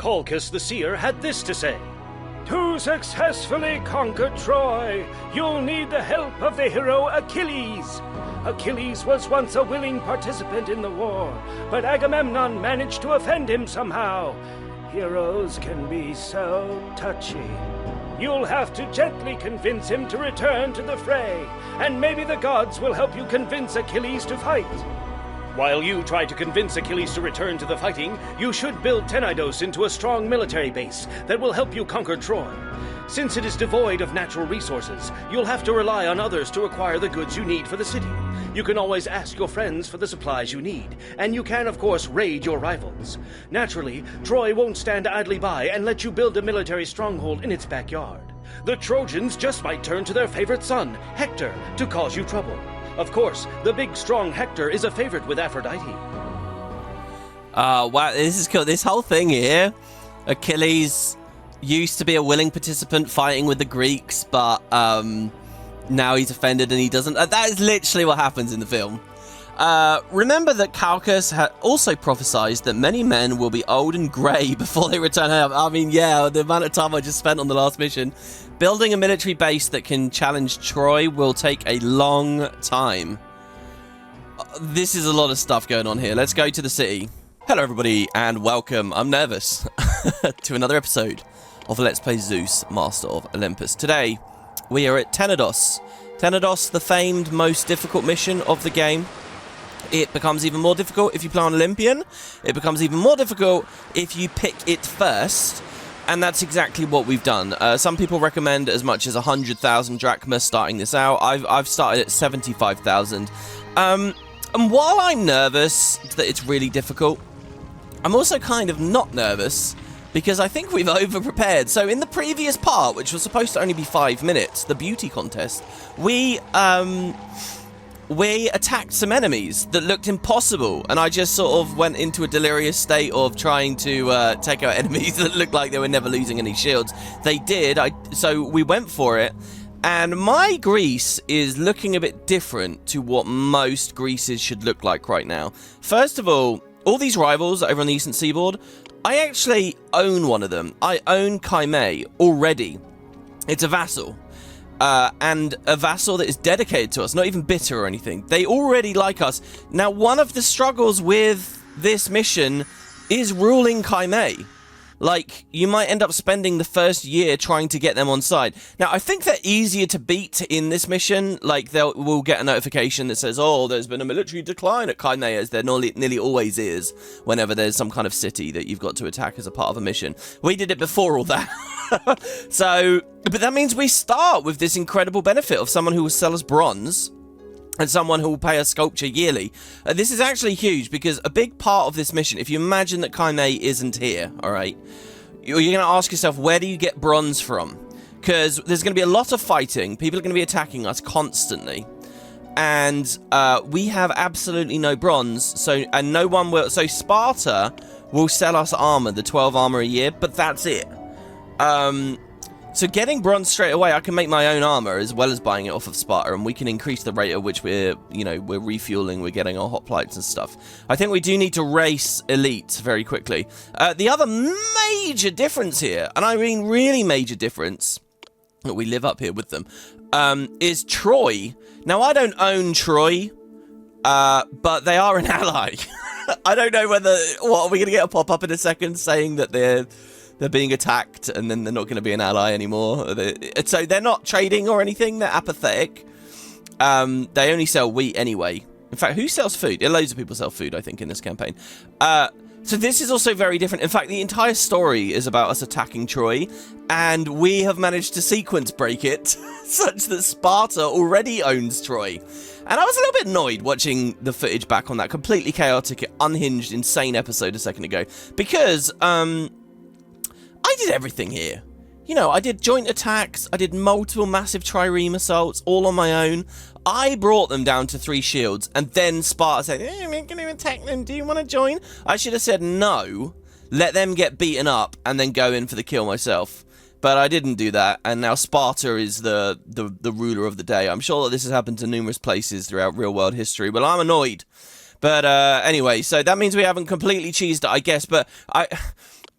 Calchas the Seer had this to say. To successfully conquer Troy, you'll need the help of the hero Achilles. Achilles was once a willing participant in the war, but Agamemnon managed to offend him somehow. Heroes can be so touchy. You'll have to gently convince him to return to the fray, and maybe the gods will help you convince Achilles to fight. While you try to convince Achilles to return to the fighting, you should build Tenedos into a strong military base that will help you conquer Troy. Since it is devoid of natural resources, you'll have to rely on others to acquire the goods you need for the city. You can always ask your friends for the supplies you need, and you can, of course, raid your rivals. Naturally, Troy won't stand idly by and let you build a military stronghold in its backyard. The Trojans just might turn to their favorite son, Hector, to cause you trouble. Of course, the big, strong Hector is a favorite with Aphrodite. Wow, this is cool. This whole thing here, Achilles used to be a willing participant fighting with the Greeks, but now he's offended and he doesn't. That is literally what happens in the film. Remember that Calchas had also prophesied that many men will be old and grey before they return home. I mean, yeah, the amount of time I just spent on the last mission. Building a military base that can challenge Troy will take a long time. This is a lot of stuff going on here. Let's go to the city. Hello, everybody, and welcome. I'm nervous to another episode of Let's Play Zeus, Master of Olympus. Today, we are at Tenedos. Tenedos, the famed most difficult mission of the game. It becomes even more difficult if you play on Olympian. It becomes even more difficult if you pick it first. And that's exactly what we've done. Some people recommend as much as 100,000 drachma starting this out. I've started at 75,000. And while I'm nervous that it's really difficult, I'm also kind of not nervous because I think we've over-prepared. So in the previous part, which was supposed to only be 5 minutes, the beauty contest, we attacked some enemies that looked impossible, and I just sort of went into a delirious state of trying to take out enemies that looked like they were never losing any shields. They did, so we went for it, and my Greece is looking a bit different to what most Greeces should look like right now. First of all these rivals over on the eastern seaboard, I actually own one of them. I own Chimay already. It's a vassal. And a vassal that is dedicated to us, not even bitter or anything. They already like us. Now, one of the struggles with this mission is ruling Chimay. Like, you might end up spending the first year trying to get them on side. Now, I think they're easier to beat in this mission. Like, we'll get a notification that says, oh, there's been a military decline at Chimay, as there nearly always is whenever there's some kind of city that you've got to attack as a part of a mission. We did it before all that. But that means we start with this incredible benefit of someone who will sell us bronze and someone who will pay us sculpture yearly. This is actually huge because a big part of this mission, if you imagine that Chimay isn't here, all right, you're going to ask yourself, where do you get bronze from? Because there's going to be a lot of fighting. People are going to be attacking us constantly. And we have absolutely no bronze, so no one will. So Sparta will sell us armor, the 12 armor a year, but that's it. So getting bronze straight away, I can make my own armor as well as buying it off of Sparta, and we can increase the rate at which we're refueling, we're getting our hoplites and stuff. I think we do need to race elite very quickly. The other major difference here, and I mean really major difference, that we live up here with them, is Troy. Now, I don't own Troy, but they are an ally. I don't know whether... What, are we going to get a pop-up in a second saying that they're being attacked and then they're not going to be an ally anymore? So they're not trading or anything, they're apathetic. They only sell wheat anyway. In fact, who sells food? Yeah, loads of people sell food, I think, in this campaign. So this is also very different. In fact, the entire story is about us attacking Troy, and we have managed to sequence break it such that Sparta already owns Troy. And I was a little bit annoyed watching the footage back on that completely chaotic, unhinged, insane episode a second ago, because I did everything here. You know, I did joint attacks, I did multiple massive trireme assaults, all on my own. I brought them down to 3 shields, and then Sparta said, we're going to attack them, do you want to join? I should have said no, let them get beaten up, and then go in for the kill myself. But I didn't do that, and now Sparta is the ruler of the day. I'm sure that this has happened to numerous places throughout real-world history, but I'm annoyed. But anyway, so that means we haven't completely cheesed it, I guess, but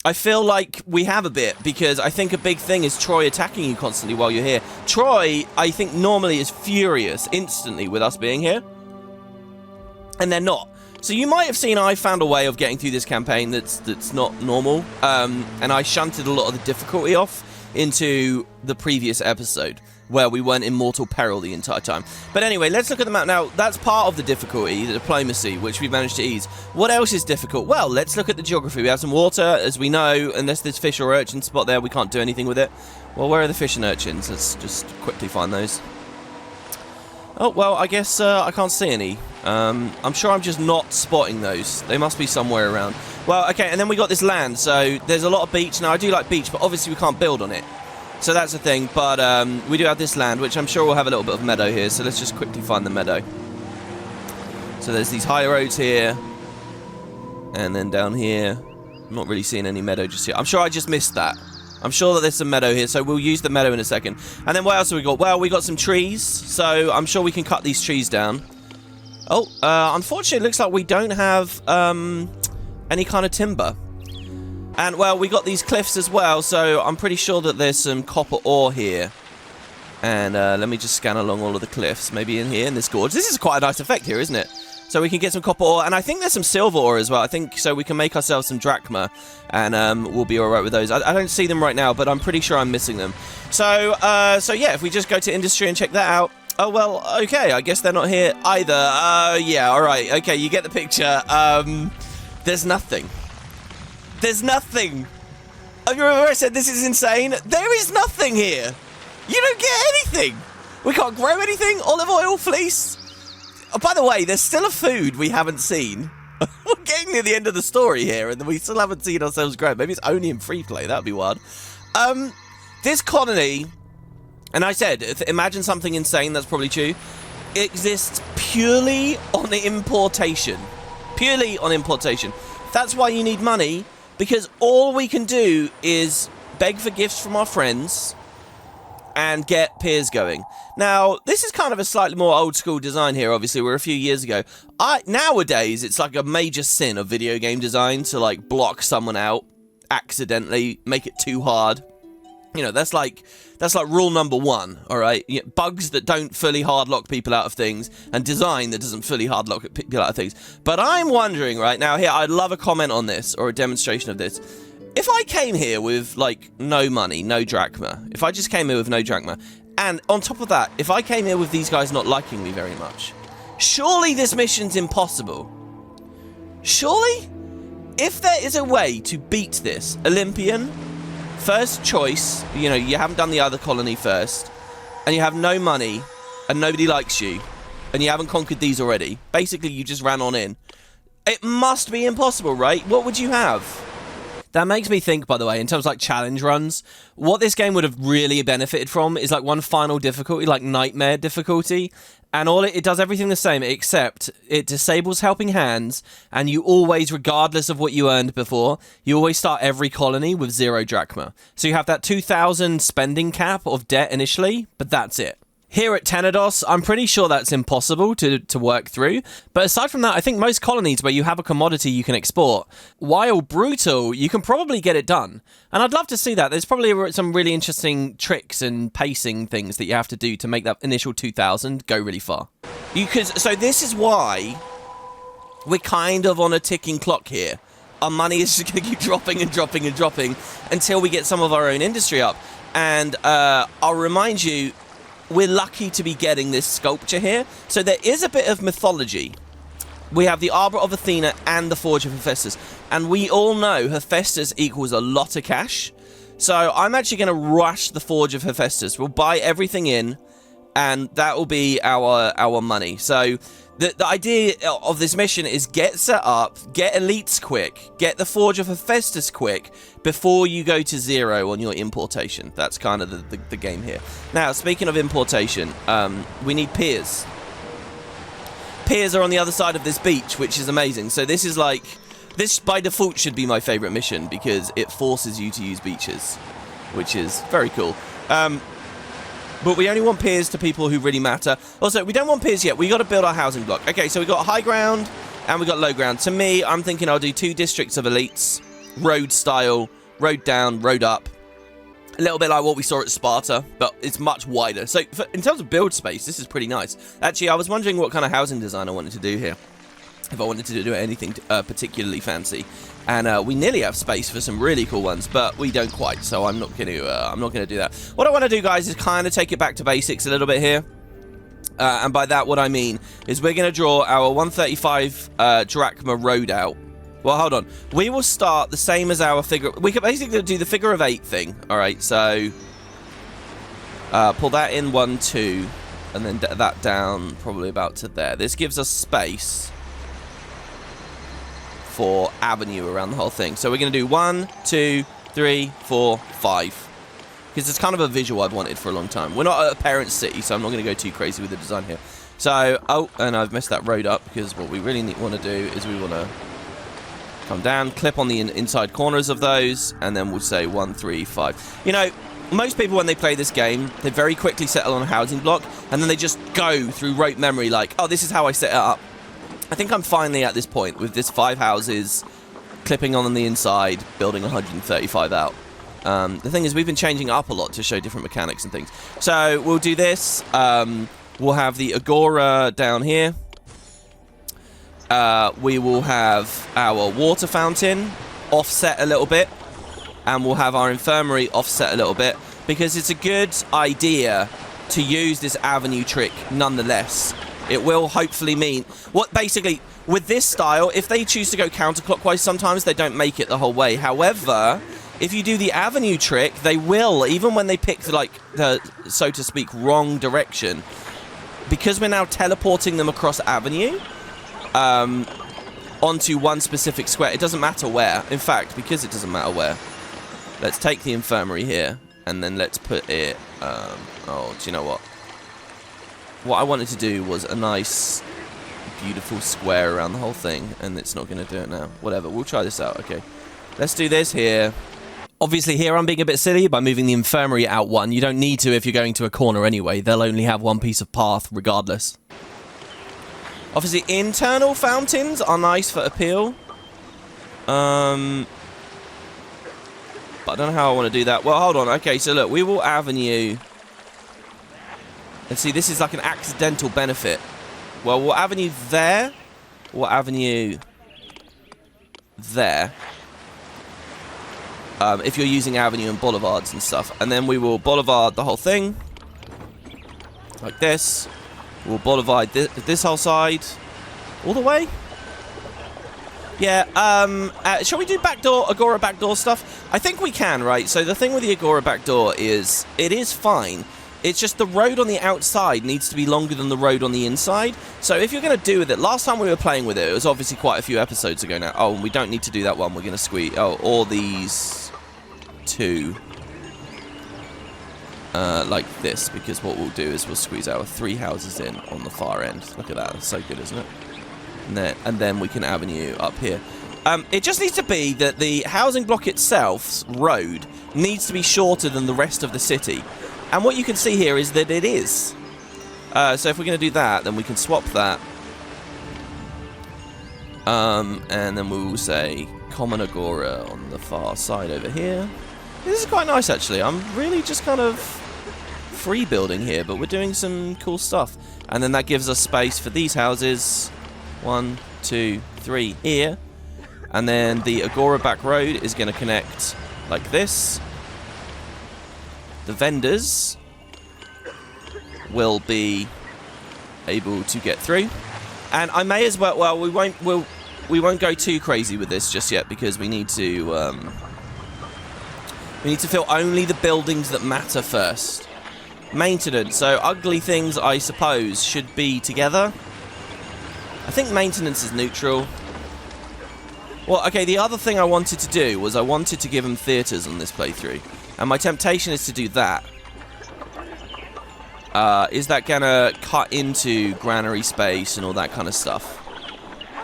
I feel like we have a bit, because I think a big thing is Troy attacking you constantly while you're here. Troy, I think, normally is furious instantly with us being here. And they're not. So you might have seen I found a way of getting through this campaign that's not normal. And I shunted a lot of the difficulty off into the previous episode, where we weren't in mortal peril the entire time. But anyway, let's look at the map now. That's part of the difficulty, the diplomacy, which we've managed to ease. What else is difficult? Well, let's look at the geography. We have some water, as we know. Unless there's fish or urchin spot there, we can't do anything with it. Well, where are the fish and urchins? Let's just quickly find those. Oh, well, I guess I can't see any. I'm sure I'm just not spotting those. They must be somewhere around. Well, okay, and then we got this land. So there's a lot of beach. Now, I do like beach, but obviously we can't build on it. So that's the thing, but we do have this land, which I'm sure will have a little bit of meadow here, so let's just quickly find the meadow. So there's these high roads here, and then down here, I'm not really seeing any meadow just yet. I'm sure I just missed that. I'm sure that there's some meadow here, so we'll use the meadow in a second. And then what else have we got? Well, we got some trees, so I'm sure we can cut these trees down. Oh, unfortunately, it looks like we don't have any kind of timber. And, well, we got these cliffs as well, so I'm pretty sure that there's some copper ore here. And let me just scan along all of the cliffs, maybe in here, in this gorge. This is quite a nice effect here, isn't it? So we can get some copper ore, and I think there's some silver ore as well. I think so we can make ourselves some drachma, and we'll be alright with those. I don't see them right now, but I'm pretty sure I'm missing them. So yeah, if we just go to industry and check that out. Oh, well, okay, I guess they're not here either. Yeah, alright, okay, you get the picture. There's nothing. There's nothing. I remember I said this is insane. There is nothing here. You don't get anything. We can't grow anything. Olive oil, fleece. Oh, by the way, there's still a food we haven't seen. We're getting near the end of the story here, and we still haven't seen ourselves grow. Maybe it's only in free play. That'd be wild. This colony, and I said, imagine something insane. That's probably true. It exists purely on importation. Purely on importation. That's why you need money. Because all we can do is beg for gifts from our friends and get peers going. Now, this is kind of a slightly more old school design here, obviously. We're a few years ago. Nowadays, it's like a major sin of video game design to, like, block someone out accidentally, make it too hard. You know, that's like rule number one, all right? You know, bugs that don't fully hardlock people out of things, and design that doesn't fully hardlock people out of things. But I'm wondering right now, here, I'd love a comment on this, or a demonstration of this. If I came here with, like, no money, no drachma, if I just came here with no drachma, and on top of that, if I came here with these guys not liking me very much, surely this mission's impossible. Surely? If there is a way to beat this, Olympian, first choice, you know, you haven't done the other colony first, and you have no money, and nobody likes you, and you haven't conquered these already. Basically, you just ran on in. It must be impossible, right? What would you have? That makes me think, by the way, in terms of, like, challenge runs, what this game would have really benefited from is, like, one final difficulty, like nightmare difficulty, and it does everything the same, except it disables helping hands, and you always, regardless of what you earned before, you always start every colony with 0 drachma. So you have that 2,000 spending cap of debt initially, but that's it. Here at Tenedos, I'm pretty sure that's impossible to work through. But aside from that, I think most colonies where you have a commodity you can export, while brutal, you can probably get it done. And I'd love to see that. There's probably some really interesting tricks and pacing things that you have to do to make that initial 2,000 go really far. So this is why we're kind of on a ticking clock here. Our money is just going to keep dropping and dropping and dropping until we get some of our own industry up. And I'll remind you, we're lucky to be getting this sculpture here. So there is a bit of mythology. We have the Arbor of Athena and the Forge of Hephaestus. And we all know Hephaestus equals a lot of cash. So I'm actually going to rush the Forge of Hephaestus. We'll buy everything in, and that will be our money. So the idea of this mission is get set up, get elites quick, get the Forge of Hephaestus quick before you go to 0 on your importation. That's kind of the game here. Now, speaking of importation, we need piers. Piers are on the other side of this beach, which is amazing. So this is like, this by default should be my favorite mission because it forces you to use beaches, which is very cool. But we only want piers to people who really matter. Also, we don't want piers yet. We got to build our housing block. Okay, so we got high ground and we got low ground. To me, I'm thinking I'll do 2 districts of elites. road style, road down, road up. A little bit like what we saw at Sparta, but it's much wider. So in terms of build space, this is pretty nice. Actually, I was wondering what kind of housing design I wanted to do here. If I wanted to do anything particularly fancy. And we nearly have space for some really cool ones, but we don't quite. So I'm not going to do that. What I want to do, guys, is kind of take it back to basics a little bit here. And by that, what I mean is we're going to draw our 135 drachma road out. Well, hold on. We will start the same as our figure. We can basically do the figure of 8 thing. All right, so pull that in 1, 2, and then that down probably about to there. This gives us space for avenue around the whole thing. So we're going to do 1, 2, 3, 4, 5. Because it's kind of a visual I've wanted for a long time. We're not at a parent city, so I'm not going to go too crazy with the design here. So, oh, and I've messed that road up, because what we really want to do is we want to come down, clip on the inside corners of those, and then we'll say 1, 3, 5. You know, most people when they play this game, they very quickly settle on a housing block, and then they just go through rote memory like, oh, this is how I set it up. I think I'm finally at this point with this 5 houses, clipping on the inside, building 135 out. The thing is, we've been changing up a lot to show different mechanics and things. So we'll do this. We'll have the agora down here. We will have our water fountain offset a little bit. And we'll have our infirmary offset a little bit. Because it's a good idea to use this avenue trick nonetheless. It will hopefully mean... What basically, with this style, if they choose to go counterclockwise, sometimes they don't make it the whole way. However, if you do the avenue trick, they will, even when they pick, like, the, so to speak, wrong direction. Because we're now teleporting them across avenue onto one specific square, it doesn't matter where. In fact, because it doesn't matter where, let's take the infirmary here, and then let's put it... oh, do you know what? What I wanted to do was a nice, beautiful square around the whole thing, and it's not going to do it now. Whatever, we'll try this out, okay. Let's do this here. Obviously here I'm being a bit silly by moving the infirmary out 1. You don't need to if you're going to a corner anyway. They'll only have 1 piece of path regardless. Obviously internal fountains are nice for appeal. But I don't know how I want to do that. Well, hold on. Okay, so look, we will avenue... And see, this is like an accidental benefit. Well, we'll avenue there. We'll avenue there. If you're using avenue and boulevards and stuff. And then we will boulevard the whole thing. Like this. We'll boulevard this whole side. All the way. Yeah, shall we do backdoor, agora backdoor stuff? I think we can, right? So the thing with the agora backdoor is, it is fine. It's just the road on the outside needs to be longer than the road on the inside. So if you're going to do with it, last time we were playing with it, it was obviously quite a few episodes ago now. Oh, and we don't need to do that one. We're going to squeeze... Oh, all these 2. Like this, because what we'll do is we'll squeeze our 3 houses in on the far end. Look at that. That's so good, isn't it? And then we can avenue up here. It just needs to be that the housing block itself's road needs to be shorter than the rest of the city. And what you can see here is that it is. So if we're going to do that, then we can swap that. And then we will say common agora on the far side over here. This is quite nice, actually. I'm really just kind of free building here, but we're doing some cool stuff. And then that gives us space for these houses. 1, 2, 3 here. And then the agora back road is going to connect like this. The vendors will be able to get through, and I may as well. Well, we won't go too crazy with this just yet because we need to fill only the buildings that matter first. Maintenance. So ugly things, I suppose, should be together. I think maintenance is neutral. Well, okay. The other thing I wanted to do was I wanted to give them theatres on this playthrough. And my temptation is to do that. Is that gonna cut into granary space and all that kind of stuff?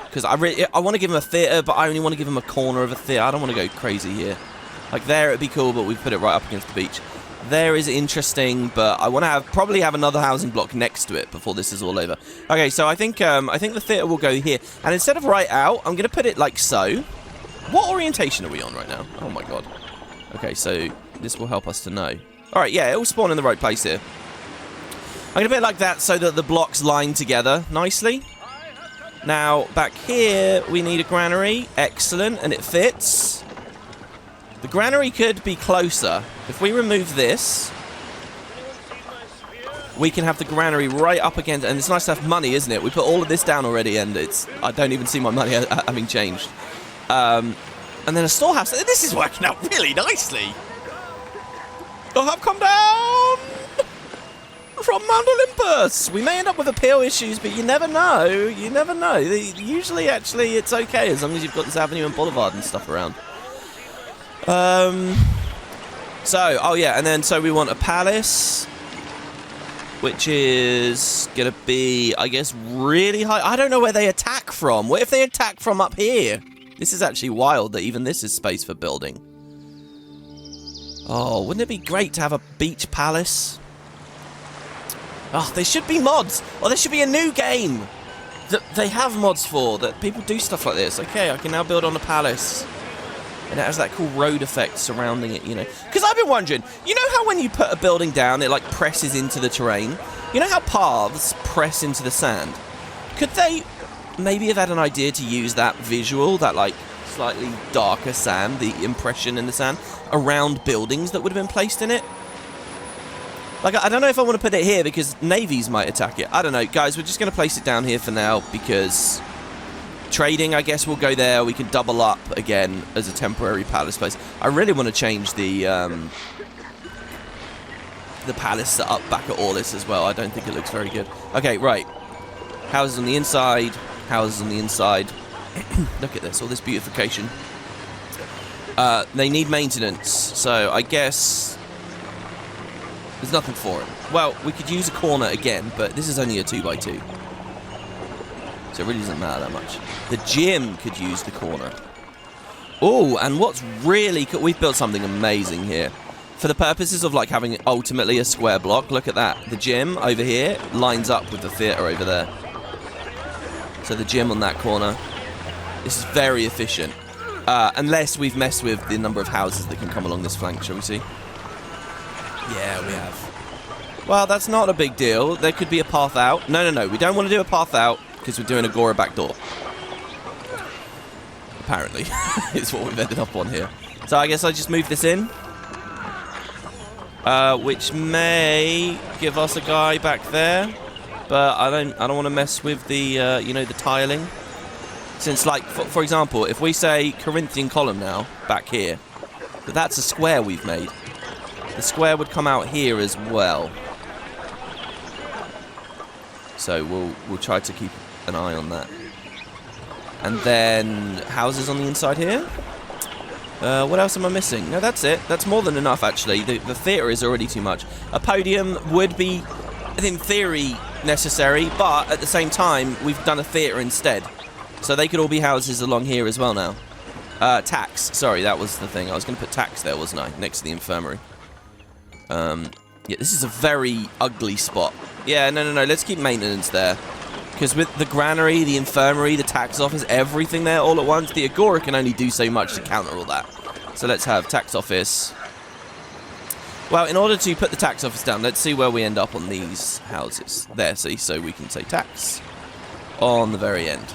Because I want to give him a theatre, but I only want to give him a corner of a theatre. I don't want to go crazy here. Like there, it'd be cool, but we've put it right up against the beach. There is interesting, but I want to probably have another housing block next to it before this is all over. Okay, so I think the theatre will go here, and instead of right out, I'm gonna put it like so. What orientation are we on right now? Oh my god. Okay, so this will help us to know. Alright, yeah, it will spawn in the right place here. I'm going to put it like that so that the blocks line together nicely. Now, back here, we need a granary. Excellent, and it fits. The granary could be closer. If we remove this, we can have the granary right up against... And it's nice to have money, isn't it? We put all of this down already, and it's... I don't even see my money having changed. And then a storehouse. This is working out really nicely. Oh, I've come down from Mount Olympus. We may end up with appeal issues, but you never know. You never know. Usually, actually, it's okay as long as you've got this avenue and boulevard and stuff around. So, oh yeah, and then so we want a palace, which is gonna be, I guess, really high. I don't know where they attack from. What if they attack from up here? This is actually wild that even this is space for building. Oh, wouldn't it be great to have a beach palace? Oh, there should be mods. Or there should be a new game that they have mods for, that people do stuff like this. Okay, I can now build on a palace. And it has that cool road effect surrounding it, you know. Because I've been wondering, you know how when you put a building down, it like presses into the terrain? You know how paths press into the sand? Could they maybe have had an idea to use that visual, that like slightly darker sand, the impression in the sand, around buildings that would have been placed in it? Like, I don't know if I want to put it here because navies might attack it. I don't know. Guys, we're just going to place it down here for now because trading, I guess, will go there. We can double up again as a temporary palace place. I really want to change the palace setup back at Olympus as well. I don't think it looks very good. Okay, right. Houses on the inside. Houses on the inside. Look at this. All this beautification. They need maintenance. So, I guess there's nothing for it. Well, we could use a corner again, but this is only a 2x2. So it really doesn't matter that much. The gym could use the corner. Oh, and what's really cool... We've built something amazing here. For the purposes of, like, having ultimately a square block, look at that. The gym over here lines up with the theatre over there. So the gym on that corner. This is very efficient. Unless we've messed with the number of houses that can come along this flank, shall we see? Yeah, we have. Well, that's not a big deal. There could be a path out. No. We don't want to do a path out because we're doing Agora back door. Apparently. It's what we've ended up on here. So I guess I just move this in. Which may give us a guy back there. But I don't want to mess with the, you know, the tiling. Since, like, for example, if we say Corinthian column now, back here, that's a square we've made. The square would come out here as well. So we'll try to keep an eye on that. And then houses on the inside here. What else am I missing? No, that's it. That's more than enough, actually. The theatre is already too much. A podium would be, in theory, necessary, but at the same time, we've done a theatre instead. So they could all be houses along here as well now. Tax. Sorry, that was the thing. I was going to put tax there, wasn't I? Next to the infirmary. Yeah, this is a very ugly spot. Yeah, no. Let's keep maintenance there. Because with the granary, the infirmary, the tax office, everything there all at once, the Agora can only do so much to counter all that. So let's have tax office. Well, in order to put the tax office down, let's see where we end up on these houses. There, see? So we can say tax on the very end.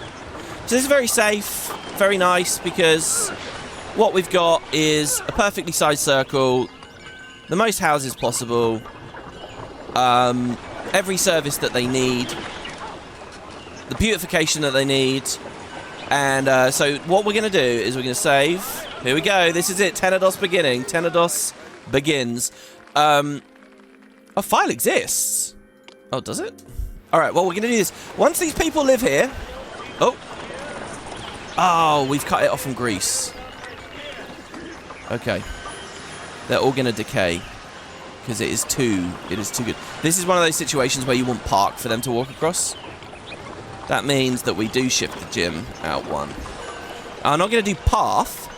So this is very safe, very nice, because what we've got is a perfectly sized circle, the most houses possible, every service that they need, the beautification that they need, and so what we're going to do is we're going to save. Here we go. This is it. Tenedos beginning. Tenedos begins. A file exists. Oh, does it? All right. Well, we're going to do this. Once these people live here. Oh, we've cut it off from Greece. Okay. They're all going to decay. Because it is too good. This is one of those situations where you want park for them to walk across. That means that we do shift the gym out one. I'm not going to do path.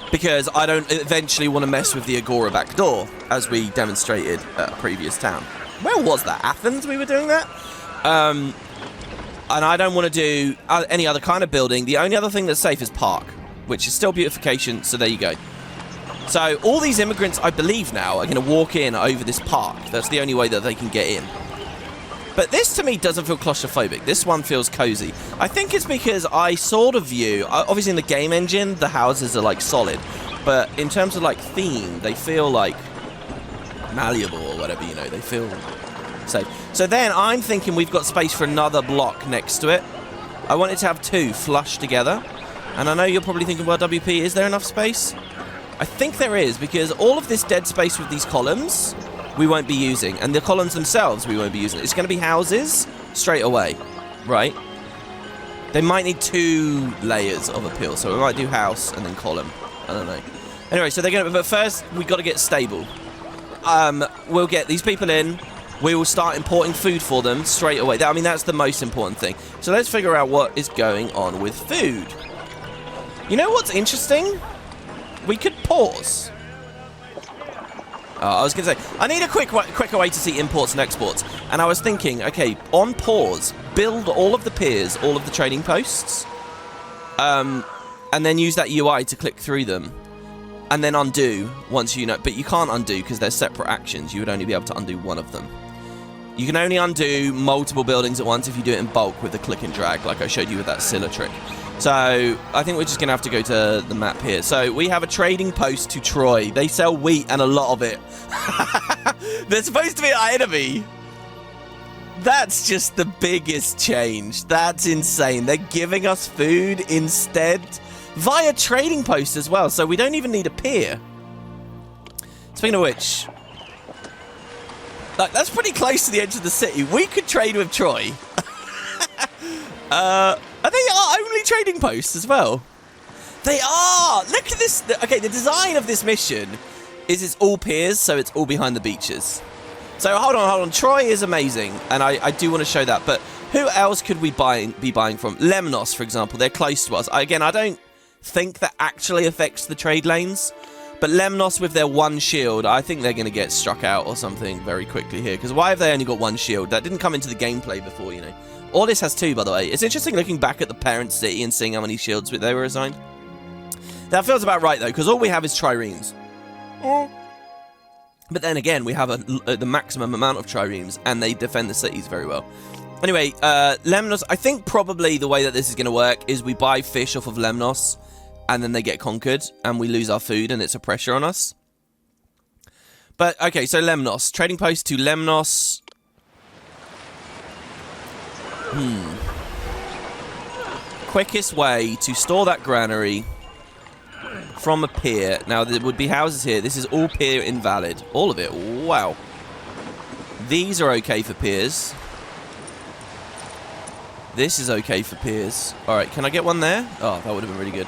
Because I don't eventually want to mess with the Agora back door. As we demonstrated at a previous town. Where was that? Athens we were doing that? And I don't want to do any other kind of building. The only other thing that's safe is park. which is still beautification, so there you go. So all these immigrants, I believe now, are going to walk in over this park. That's the only way that they can get in. But this, to me, doesn't feel claustrophobic. This one feels cozy. I think it's because I sort of view... Obviously, in the game engine, the houses are, like, solid. But in terms of, like, theme, they feel, like, malleable or whatever, you know. They feel safe. So then I'm thinking we've got space for another block next to it. I want it to have two flush together. And I know you're probably thinking, well, WP, is there enough space? I think there is, because all of this dead space with these columns... we won't be using, and the columns themselves we won't be using. It's going to be houses straight away, right? They might need 2 layers of appeal, so we might do house and then column. I don't know. Anyway, so they're going to, but first we got to get stable. We'll get these people in. We will start importing food for them straight away. I mean, that's the most important thing. So let's figure out what is going on with food. You know what's interesting? We could pause. I was going to say, I need a quicker way to see imports and exports. And I was thinking, okay, on pause, build all of the piers, all of the trading posts, and then use that UI to click through them. And then undo once you know. But you can't undo because they're separate actions. You would only be able to undo one of them. You can only undo multiple buildings at once if you do it in bulk with a click and drag, like I showed you with that Scylla trick. So, I think we're just going to have to go to the map here. So, we have a trading post to Troy. They sell wheat and a lot of it. They're supposed to be our enemy. That's just the biggest change. That's insane. They're giving us food instead via trading post as well. So, we don't even need a pier. Speaking of which, like, that's pretty close to the edge of the city. We could trade with Troy. Are they our only trading posts as well? They are! Look at this. Okay, the design of this mission is it's all piers, so it's all behind the beaches. So hold on. Troy is amazing, and I do want to show that. But who else could we be buying from? Lemnos, for example. They're close to us. Again, I don't think that actually affects the trade lanes. But Lemnos with their 1 shield, I think they're going to get struck out or something very quickly here. Because why have they only got 1 shield? That didn't come into the gameplay before, you know. All this has 2, by the way. It's interesting looking back at the parent city and seeing how many shields they were assigned. That feels about right, though, because all we have is triremes. But then again, we have the maximum amount of triremes, and they defend the cities very well. Anyway, Lemnos, I think probably the way that this is going to work is we buy fish off of Lemnos, and then they get conquered, and we lose our food, and it's a pressure on us. But, okay, so Lemnos. Trading post to Lemnos. Quickest way to store that granary from a pier. Now, there would be houses here. This is all pier invalid. All of it. Wow. These are okay for piers. This is okay for piers. All right, can I get one there? Oh, that would have been really good.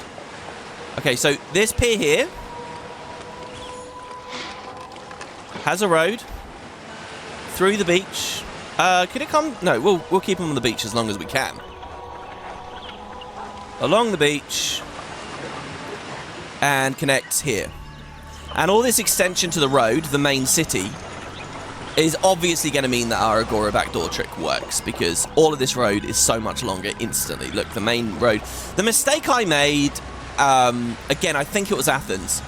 Okay, so this pier here has a road through the beach. Could it come? No, we'll keep them on the beach as long as we can. Along the beach. And connects here. And all this extension to the road, the main city, is obviously going to mean that our Agora backdoor trick works. Because all of this road is so much longer instantly. Look, the main road. The mistake I made, again, I think it was Athens.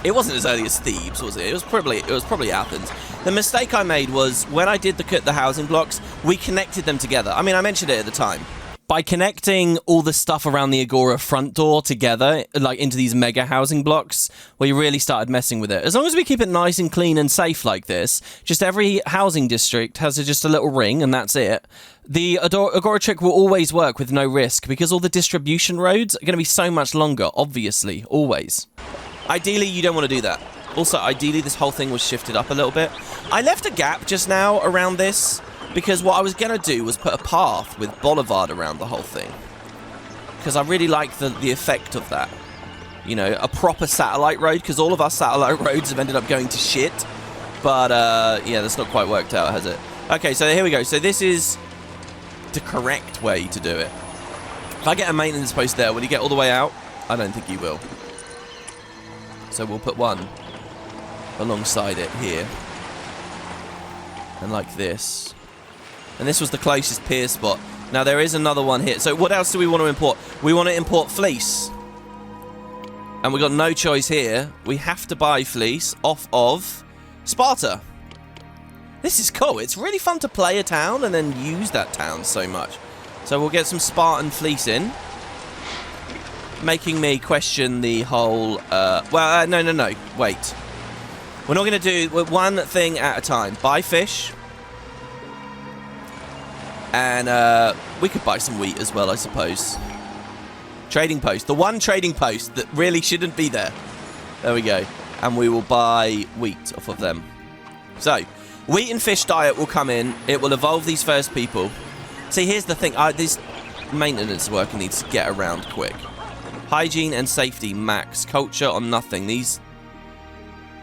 It wasn't as early as Thebes, was it? It was probably Athens. The mistake I made was when I did the housing blocks, we connected them together. I mean, I mentioned it at the time. By connecting all the stuff around the Agora front door together, like into these mega housing blocks, we really started messing with it. As long as we keep it nice and clean and safe like this, just every housing district has just a little ring and that's it. The Agora trick will always work with no risk because all the distribution roads are going to be so much longer, obviously, always. Ideally, you don't want to do that. Also, ideally, this whole thing was shifted up a little bit. I left a gap just now around this because what I was going to do was put a path with boulevard around the whole thing. Because I really like the effect of that. You know, a proper satellite road, because all of our satellite roads have ended up going to shit. But, yeah, that's not quite worked out, has it? Okay, so here we go. So this is the correct way to do it. If I get a maintenance post there, will he get all the way out? I don't think he will. So we'll put one alongside it here. And like this. And this was the closest pier spot. Now there is another one here. So what else do we want to import? We want to import fleece. And we've got no choice here. We have to buy fleece off of Sparta. This is cool. It's really fun to play a town and then use that town so much. So we'll get some Spartan fleece in. Making me question the whole... no. Wait. We're not going to do one thing at a time. Buy fish. And we could buy some wheat as well, I suppose. Trading post. The one trading post that really shouldn't be there. There we go. And we will buy wheat off of them. So, wheat and fish diet will come in. It will evolve these first people. See, here's the thing. This maintenance worker needs to get around quick. Hygiene and safety, max. Culture on nothing. These...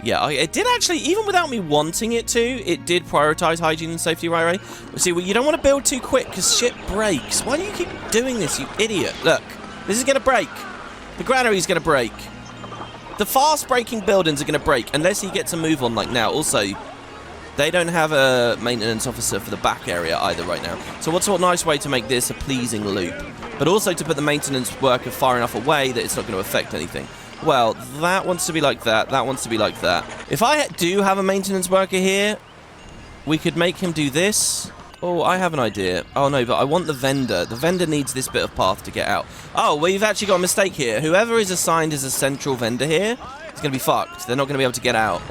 Yeah, it did actually, even without me wanting it to, it did prioritize hygiene and safety right away. See, well, you don't want to build too quick because shit breaks. Why do you keep doing this, you idiot? Look, this is going to break. The granary's going to break. The fast-breaking buildings are going to break unless he gets a move on like now. Also, they don't have a maintenance officer for the back area either right now. So what's a nice way to make this a pleasing loop? But also to put the maintenance worker far enough away that it's not going to affect anything. Well, that wants to be like that. That wants to be like that. If I do have a maintenance worker here, we could make him do this. Oh, I have an idea. Oh, no, but I want the vendor. The vendor needs this bit of path to get out. Oh, we've actually got a mistake here. Whoever is assigned as a central vendor here is going to be fucked. They're not going to be able to get out.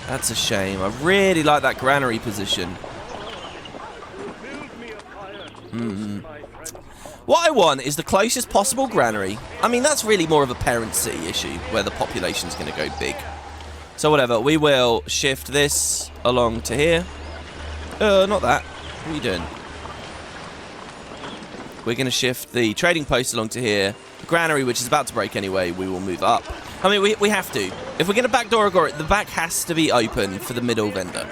That's a shame. I really like that granary position. What I want is the closest possible granary. I mean, that's really more of a parent city issue where the population's going to go big. So whatever, we will shift this along to here. Not that. What are you doing? We're going to shift the trading post along to here. The granary, which is about to break anyway, we will move up. I mean, we have to. If we're going to backdoor Agora, the back has to be open for the middle vendor.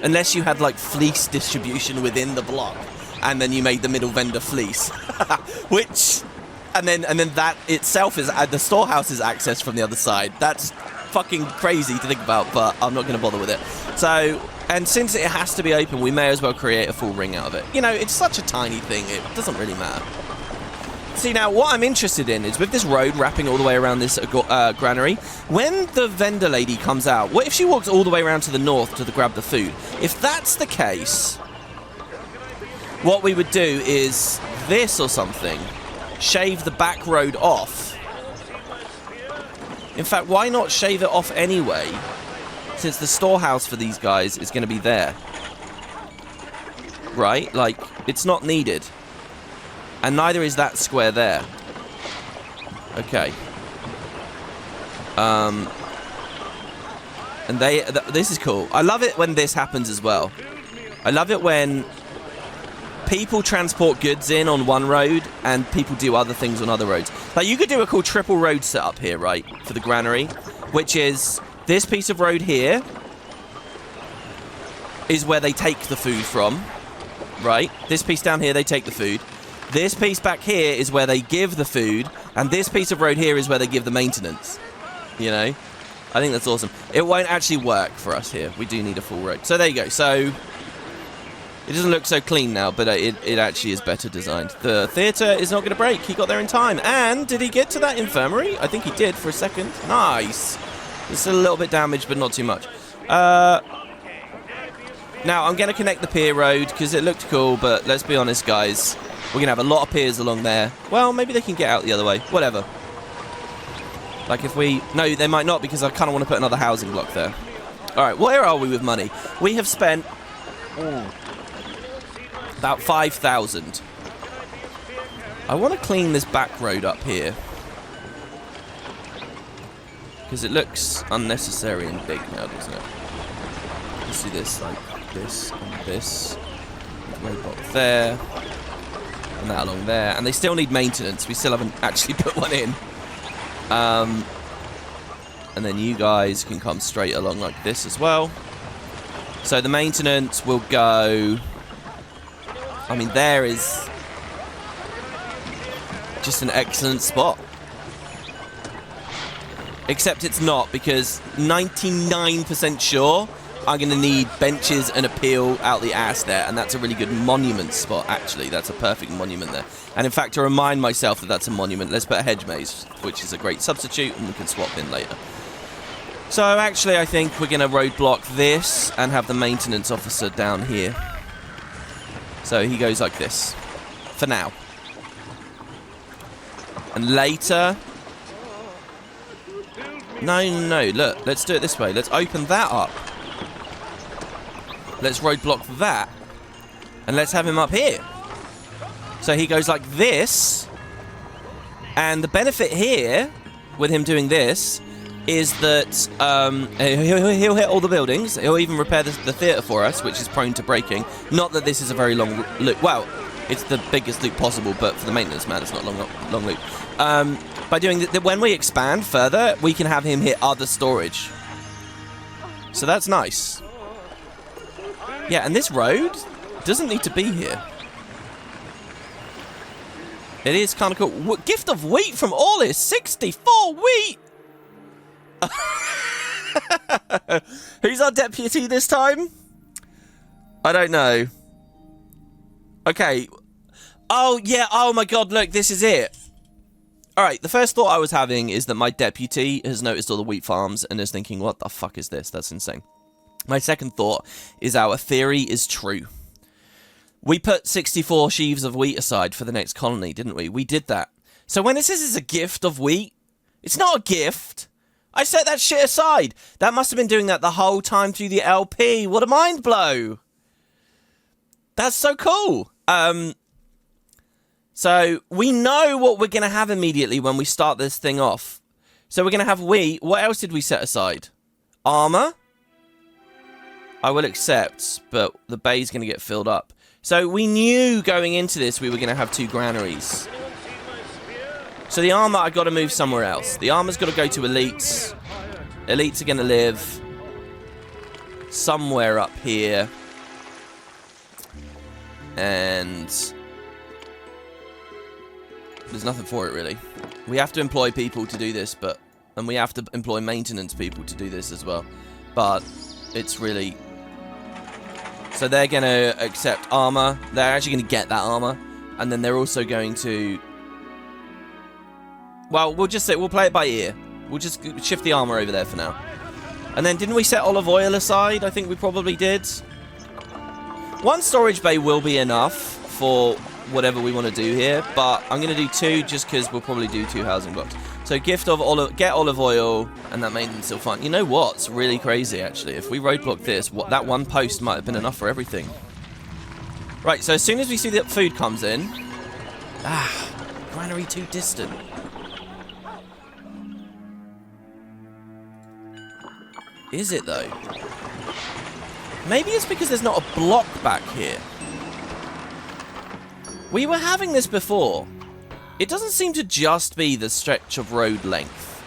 Unless you had, like, fleece distribution within the block. And then you made the middle vendor fleece. Which... And then that itself is... the storehouse is accessed from the other side. That's fucking crazy to think about, but I'm not going to bother with it. So... And since it has to be open, we may as well create a full ring out of it. You know, it's such a tiny thing, it doesn't really matter. See, now, what I'm interested in is with this road wrapping all the way around this granary, when the vendor lady comes out, what if she walks all the way around to the north to grab the food? If that's the case, what we would do is this or something, shave the back road off. In fact, why not shave it off anyway? Since the storehouse for these guys is going to be there. Right? Like, it's not needed. And neither is that square there. Okay. And this is cool. I love it when this happens as well. I love it when people transport goods in on one road and people do other things on other roads. Like, you could do a cool triple road setup here, right? For the granary. Which is... This piece of road here is where they take the food from, right? This piece down here, they take the food. This piece back here is where they give the food, and this piece of road here is where they give the maintenance. You know? I think that's awesome. It won't actually work for us here. We do need a full road. So there you go. So it doesn't look so clean now, but it actually is better designed. The theatre is not going to break. He got there in time. And did he get to that infirmary? I think he did for a second. Nice. It's a little bit damaged, but not too much. Now, I'm going to connect the pier road, because it looked cool, but let's be honest, guys. We're going to have a lot of piers along there. Well, maybe they can get out the other way. Whatever. Like, if we... No, they might not, because I kind of want to put another housing block there. Alright, where are we with money? We have spent... about 5,000. I want to clean this back road up here. Because it looks unnecessary and big now, doesn't it? Let's do this, like this and this. Robot there. And that along there. And they still need maintenance. We still haven't actually put one in. And then you guys can come straight along like this as well. So the maintenance will go... I mean, there is just an excellent spot. Except it's not, because 99% sure I'm going to need benches and a peel out the ass there, and that's a really good monument spot, actually. That's a perfect monument there. And in fact, to remind myself that that's a monument, let's put a hedge maze, which is a great substitute, and we can swap in later. So actually, I think we're going to roadblock this and have the maintenance officer down here. So he goes like this, for now. And later... No, look, let's do it this way. Let's open that up. Let's roadblock that. And let's have him up here. So he goes like this. And the benefit here, with him doing this, is that he'll hit all the buildings. He'll even repair the theatre for us, which is prone to breaking. Not that this is a very long loop. Well, it's the biggest loop possible, but for the maintenance man, it's not a long loop. By doing that, when we expand further, we can have him hit other storage. So that's nice. Yeah, and this road doesn't need to be here. It is kind of cool. Gift of wheat from Olympus, 64 wheat! Who's our deputy this time? I don't know. Okay. Oh, yeah. Oh, my God. Look, this is it. All right. The first thought I was having is that my deputy has noticed all the wheat farms and is thinking, what the fuck is this? That's insane. My second thought is our theory is true. We put 64 sheaves of wheat aside for the next colony, didn't we? We did that. So when it says it's a gift of wheat, it's not a gift. I set that shit aside. That must have been doing that the whole time through the LP. What a mind blow. That's so cool. So we know what we're going to have immediately when we start this thing off. So we're going to have wheat. What else did we set aside? Armor. I will accept, but the bay's going to get filled up. So we knew going into this we were going to have 2 granaries. So the armor, I've got to move somewhere else. The armor's got to go to elites. Elites are going to live somewhere up here. And there's nothing for it, really. We have to employ people to do this, and we have to employ maintenance people to do this as well. But it's really... So they're going to accept armor. They're actually going to get that armor. And then they're also going to... Well, we'll play it by ear. We'll just shift the armor over there for now. And then didn't we set olive oil aside? I think we probably did. 1 storage bay will be enough for whatever we want to do here. But I'm going to do 2 just because we'll probably do 2 housing blocks. So get olive oil, and that maintenance will fine. You know what's really crazy, actually? If we roadblock this, that 1 post might have been enough for everything. Right, so as soon as we see that food comes in... granary too distant. Is it, though? Maybe it's because there's not a block back here. We were having this before. It doesn't seem to just be the stretch of road length.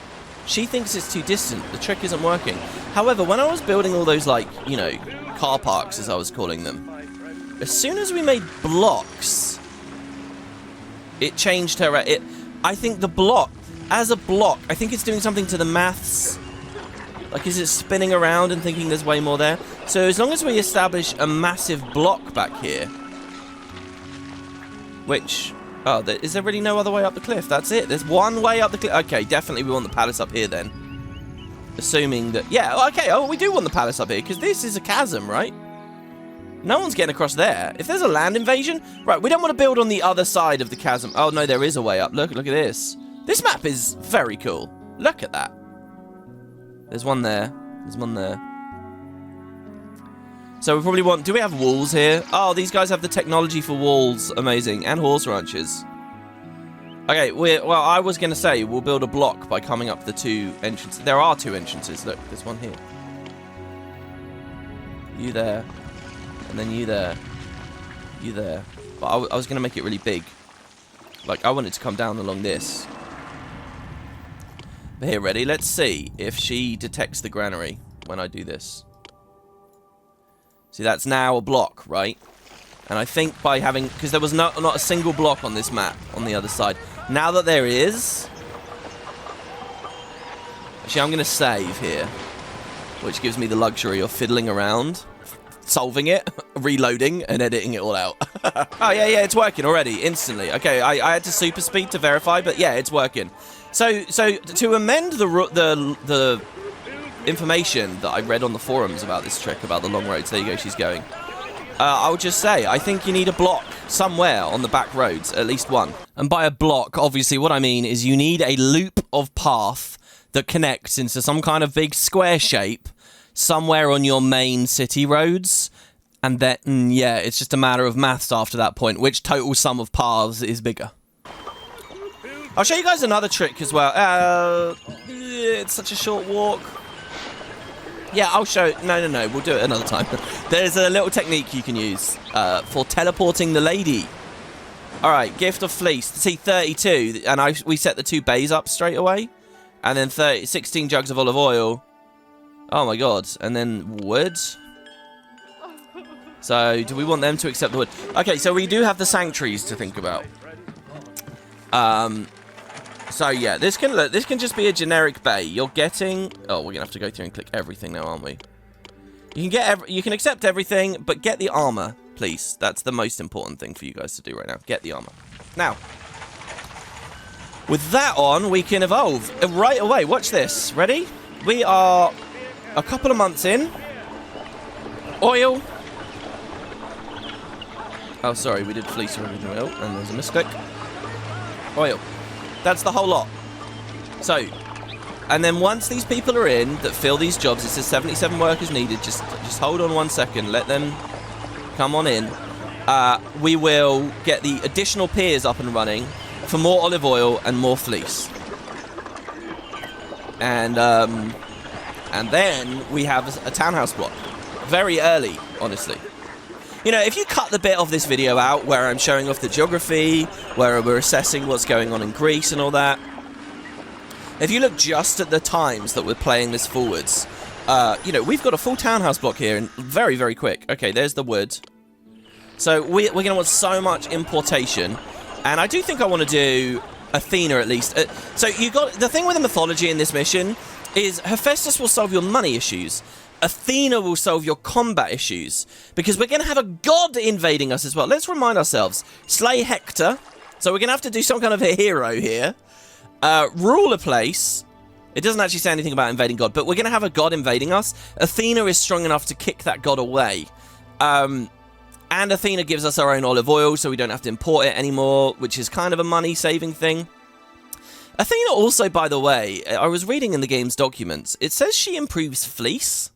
She thinks it's too distant. The trick isn't working. However, when I was building all those, like, you know, car parks, as I was calling them, as soon as we made blocks, it changed her... I think the block, as a block, I think it's doing something to the maths. Like, is it spinning around and thinking there's way more there? So as long as we establish a massive block back here, which... Oh, is there really no other way up the cliff? That's it. There's 1 way up the cliff. Okay, definitely we want the palace up here then. Assuming that... Yeah, okay. Oh, we do want the palace up here, because this is a chasm, right? No one's getting across there. If there's a land invasion... Right, we don't want to build on the other side of the chasm. Oh, no, there is a way up. Look at this. This map is very cool. Look at that. There's 1 there. There's 1 there. So we probably want... Do we have walls here? Oh, these guys have the technology for walls. Amazing. And horse ranches. Okay, well, I was going to say we'll build a block by coming up the 2 entrances. There are 2 entrances. Look, there's 1 here. You there. And then you there. You there. But I was going to make it really big. Like, I want it to come down along this. But here, ready? Let's see if she detects the granary when I do this. See, that's now a block, right? And I think by having... Because there was not a single block on this map on the other side. Now that there is... Actually, I'm going to save here. which gives me the luxury of fiddling around, solving it, reloading, and editing it all out. Oh, yeah, it's working already, instantly. Okay, I had to super speed to verify, but yeah, it's working. So to amend the information that I read on the forums about this trick, about the long roads, there you go, she's going. I'll just say, I think you need a block somewhere on the back roads, at least one. And by a block, obviously, what I mean is you need a loop of path that connects into some kind of big square shape somewhere on your main city roads. And then, yeah, it's just a matter of maths after that point, which total sum of paths is bigger. I'll show you guys another trick as well. It's such a short walk. Yeah, I'll show... No, we'll do it another time. There's a little technique you can use for teleporting the lady. All right, gift of fleece. See, 32, and we set the 2 bays up straight away. And then 16 jugs of olive oil. Oh, my God. And then wood. So, do we want them to accept the wood? Okay, so we do have the sanctuaries to think about. So yeah, this can just be a generic bay. You're getting... Oh, we're gonna have to go through and click everything now, aren't we? You can accept everything, but get the armor, please. That's the most important thing for you guys to do right now. Get the armor. Now, with that on, we can evolve right away. Watch this. Ready? We are a couple of months in. Oil. Oh, sorry, we did fleece original oil, and there's a misclick. Oil. That's the whole lot. So, and then once these people are in that fill these jobs, it says 77 workers needed. Just hold on 1 second. Let them come on in. We will get the additional piers up and running for more olive oil and more fleece. And then we have a townhouse block. Very early, honestly. You know, if you cut the bit of this video out where I'm showing off the geography, where we're assessing what's going on in Greece and all that, if you look just at the times that we're playing this forwards, you know, we've got a full townhouse block here, and very, very quick. Okay, there's the wood. So we're going to want so much importation, and I do think I want to do Athena at least. So you got the thing with the mythology in this mission is Hephaestus will solve your money issues. Athena will solve your combat issues, because we're going to have a god invading us as well. Let's remind ourselves. Slay Hector. So we're going to have to do some kind of a hero here. Rule a place. It doesn't actually say anything about invading god, but we're going to have a god invading us. Athena is strong enough to kick that god away. And Athena gives us our own olive oil, so we don't have to import it anymore, which is kind of a money-saving thing. Athena also, by the way, I was reading in the game's documents, it says she improves fleece.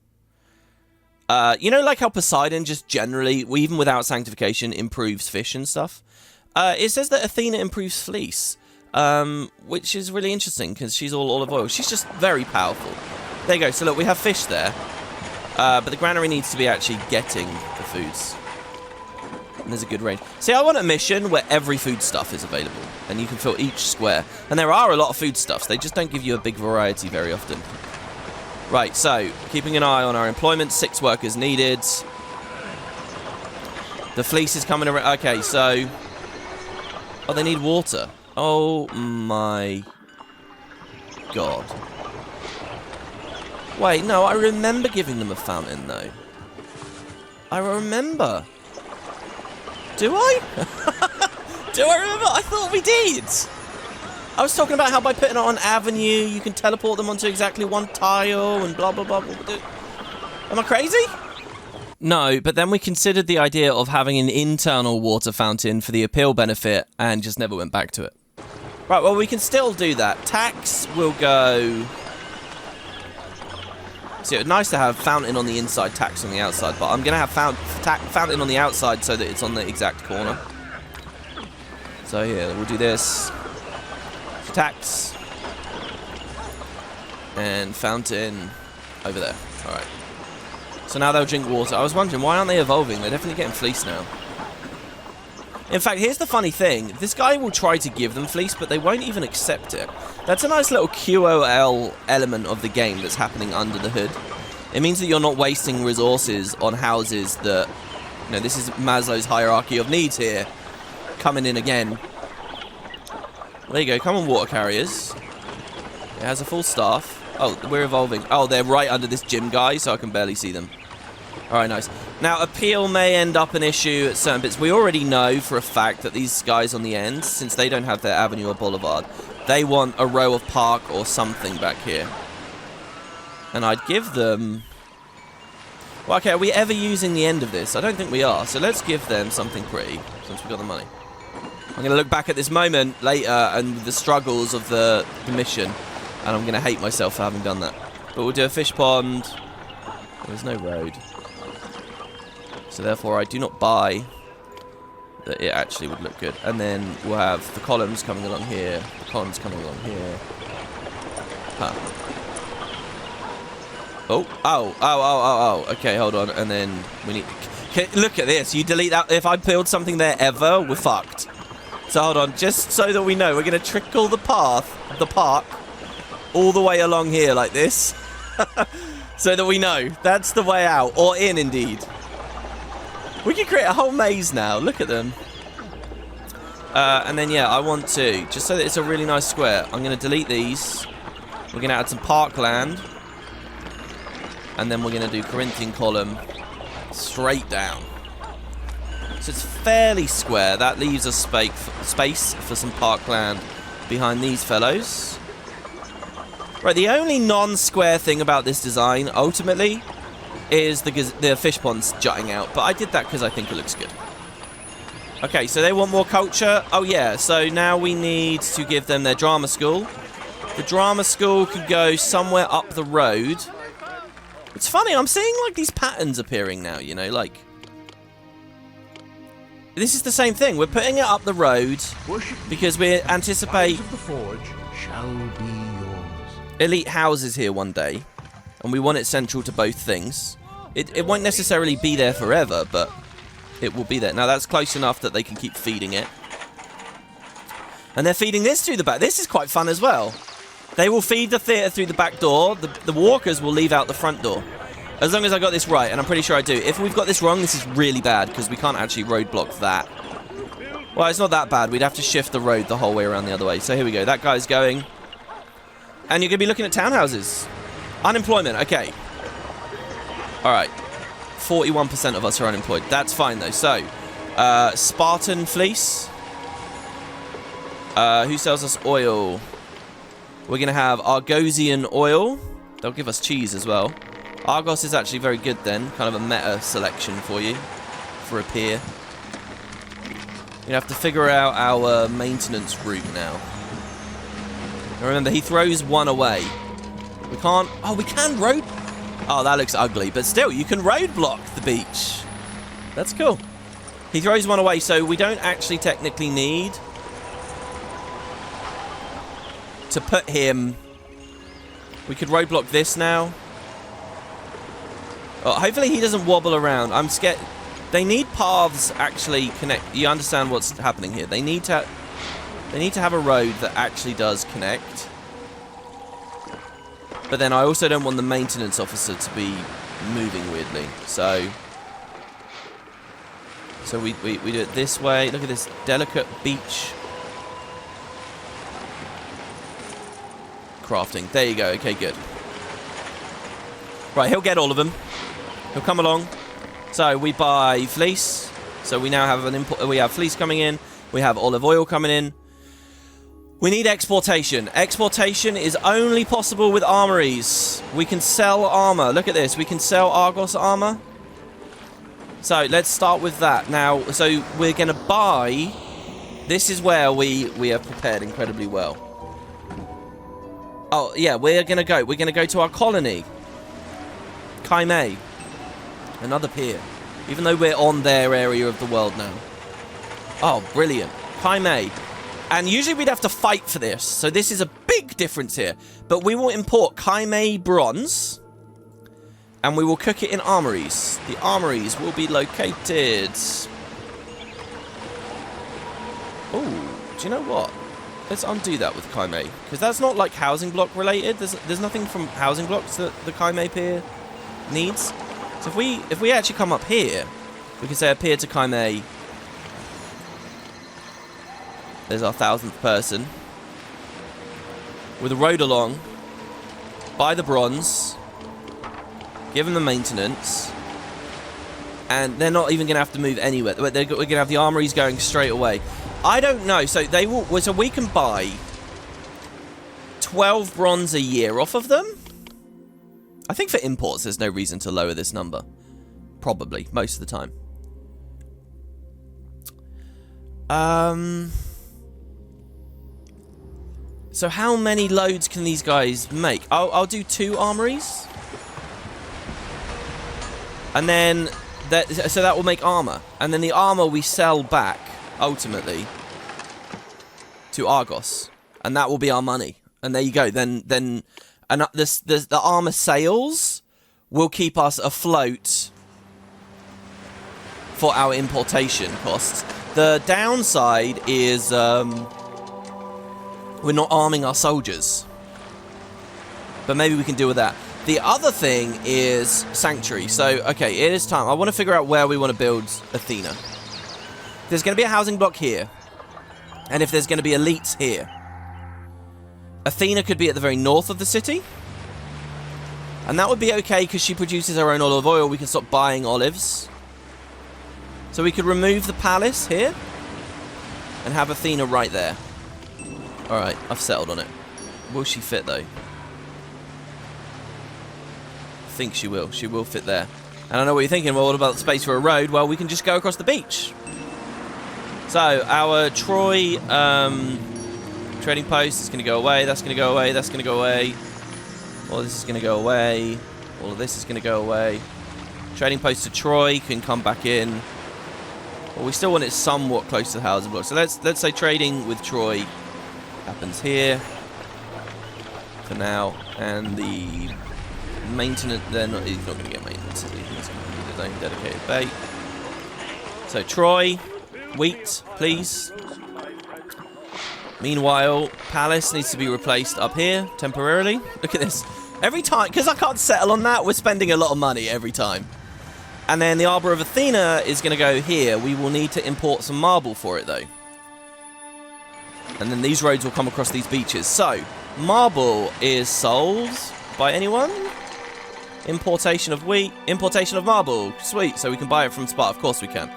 You know, like how Poseidon just generally, even without sanctification, improves fish and stuff? It says that Athena improves fleece, which is really interesting, because she's all olive oil. She's just very powerful. There you go. So look, we have fish there. But the granary needs to be actually getting the foods. And there's a good range. See, I want a mission where every foodstuff is available, and you can fill each square. And there are a lot of foodstuffs. They just don't give you a big variety very often. Right, so, keeping an eye on our employment. 6 workers needed. The fleece is coming around. Okay, so... Oh, they need water. Oh, my... God. Wait, no, I remember giving them a fountain, though. I remember. Do I? Do I remember? I thought we did. I was talking about how by putting it on avenue, you can teleport them onto exactly one tile and blah, blah, blah, blah. Am I crazy? No, but then we considered the idea of having an internal water fountain for the appeal benefit and just never went back to it. Right, well, we can still do that. Tax will go... See, it's nice to have fountain on the inside, tax on the outside, but I'm going to have fountain on the outside so that it's on the exact corner. So here, we'll do this. Tax. And fountain over there. Alright. So now they'll drink water. I was wondering, why aren't they evolving? They're definitely getting fleece now. In fact, here's the funny thing. This guy will try to give them fleece, but they won't even accept it. That's a nice little QOL element of the game that's happening under the hood. It means that you're not wasting resources on houses that... You know, this is Maslow's hierarchy of needs here. Coming in again. There you go. Come on, water carriers. It has a full staff. Oh, we're evolving. Oh, they're right under this gym guy, so I can barely see them. All right, nice. Now, appeal may end up an issue at certain bits. We already know for a fact that these guys on the end, since they don't have their avenue or boulevard, they want a row of park or something back here. And I'd give them... Well, okay, are we ever using the end of this? I don't think we are. So let's give them something pretty, since we've got the money. I'm going to look back at this moment later and the struggles of the mission. And I'm going to hate myself for having done that. But we'll do a fish pond. There's no road. So therefore, I do not buy that it actually would look good. And then we'll have the columns coming along here. The columns coming along here. Huh. Oh. Okay, hold on. And then we need... Okay, look at this. You delete that. If I build something there ever, we're fucked. So hold on. Just so that we know, we're going to trickle the path of the park all the way along here like this. So that we know. That's the way out. Or in, indeed. We can create a whole maze now. Look at them. And then, yeah, I want to, just so that it's a really nice square, I'm going to delete these. We're going to add some parkland. And then we're going to do Corinthian column straight down. So it's fairly square. That leaves us space for some parkland behind these fellows. Right, the only non-square thing about this design, ultimately, is the fish ponds jutting out. But I did that because I think it looks good. Okay, so they want more culture. Oh, yeah, so now we need to give them their drama school. The drama school could go somewhere up the road. It's funny, I'm seeing, like, these patterns appearing now, you know, like... This is the same thing. We're putting it up the road because we anticipate elite houses here one day. And we want it central to both things. It won't necessarily be there forever, but it will be there. Now, that's close enough that they can keep feeding it. And they're feeding this through the back. This is quite fun as well. They will feed the theatre through the back door. The walkers will leave out the front door. As long as I got this right, and I'm pretty sure I do. If we've got this wrong, this is really bad, because we can't actually roadblock that. Well, it's not that bad. We'd have to shift the road the whole way around the other way. So here we go. That guy's going. And you're going to be looking at townhouses. Unemployment. Okay. All right. 41% of us are unemployed. That's fine, though. So, Spartan fleece. Who sells us oil? We're going to have Argosian oil. They'll give us cheese as well. Argos is actually very good then. Kind of a meta selection for you. For a pier. You have to figure out our maintenance route now. Now remember, he throws one away. We can't... Oh, we can road... Oh, that looks ugly. But still, you can roadblock the beach. That's cool. He throws one away, so we don't actually technically need... to put him... We could roadblock this now. Oh, hopefully he doesn't wobble around. I'm scared. They need paths actually connect. You understand what's happening here. They need to have a road that actually does connect. But then I also don't want the maintenance officer to be moving weirdly. So we do it this way. Look at this delicate beach. Crafting. There you go. Okay, good. Right, he'll get all of them. He'll come along. So we buy fleece. So we now have an import. We have fleece coming in. We have olive oil coming in. We need exportation. Exportation is only possible with armories. We can sell armor. Look at this. We can sell Argos armor. So let's start with that. Now, so we're going to buy... This is where we are prepared incredibly well. Oh, yeah, we're going to go. We're going to go to our colony. Kaimei. Another pier. Even though we're on their area of the world now. Oh, brilliant. Kaimei. And usually we'd have to fight for this. So this is a big difference here. But we will import Kaimei bronze. And we will cook it in armories. The armories will be located... Oh, do you know what? Let's undo that with Kaimei. Because that's not like housing block related. There's nothing from housing blocks that the Kaimei pier needs. So if we actually come up here, we can say a pier to Kaimei. There's our 1,000th person. With a road along. buy the bronze, give them the maintenance, and they're not even going to have to move anywhere. We're going to have the armories going straight away. I don't know. So they will. So we can buy 12 bronze a year off of them. I think for imports, there's no reason to lower this number. Probably most of the time. So how many loads can these guys make? I'll do 2 armories. And then, so that will make armor. And then the armor we sell back, ultimately, to Argos. And that will be our money. And there you go. Then the armor sales will keep us afloat for our importation costs. The downside is we're not arming our soldiers. But maybe we can deal with that. The other thing is Sanctuary. So, okay, it is time. I want to figure out where we want to build Athena. There's going to be a housing block here. And if there's going to be elites here. Athena could be at the very north of the city. And that would be okay because she produces her own olive oil. We can stop buying olives. So we could remove the palace here. And have Athena right there. Alright, I've settled on it. Will she fit, though? I think she will. She will fit there. And I know what you're thinking. Well, what about the space for a road? Well, we can just go across the beach. So, our Troy trading post is going to go away. That's going to go away. That's going to go away. All this is going to go away. All of this is going to go away. Trading post to Troy can come back in. Well, we still want it somewhat close to the housing block. So let's say trading with Troy happens here for now, and the maintenance, he's not going to get maintenance. He's going to need his own dedicated bait. So Troy, wheat, please. Meanwhile, palace needs to be replaced up here temporarily. Look at this. Every time, because I can't settle on that, we're spending a lot of money every time. And then the Arbor of Athena is going to go here. We will need to import some marble for it, though. And then these roads will come across these beaches. So, marble is sold by anyone? Importation of wheat. Importation of marble. Sweet. So we can buy it from Sparta. Of course we can.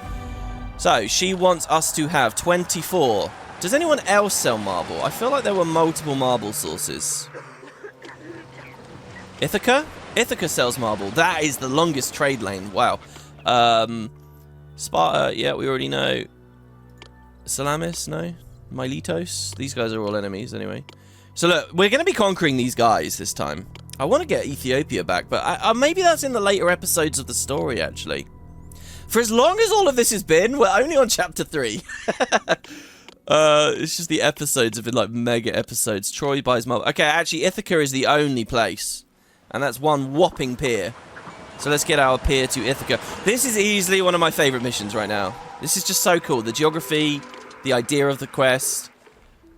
So, she wants us to have 24. Does anyone else sell marble? I feel like there were multiple marble sources. Ithaca? Ithaca sells marble. That is the longest trade lane. Wow. Sparta, yeah, we already know. Salamis, no. Miletos. These guys are all enemies anyway. So look, we're going to be conquering these guys this time. I want to get Ethiopia back, but maybe that's in the later episodes of the story, actually. For as long as all of this has been, we're only on chapter 3. It's just the episodes have been like mega episodes. Troy buys marble. Okay, actually, Ithaca is the only place. And that's one whopping pier. So let's get our pier to Ithaca. This is easily one of my favorite missions right now. This is just so cool. The geography, the idea of the quest.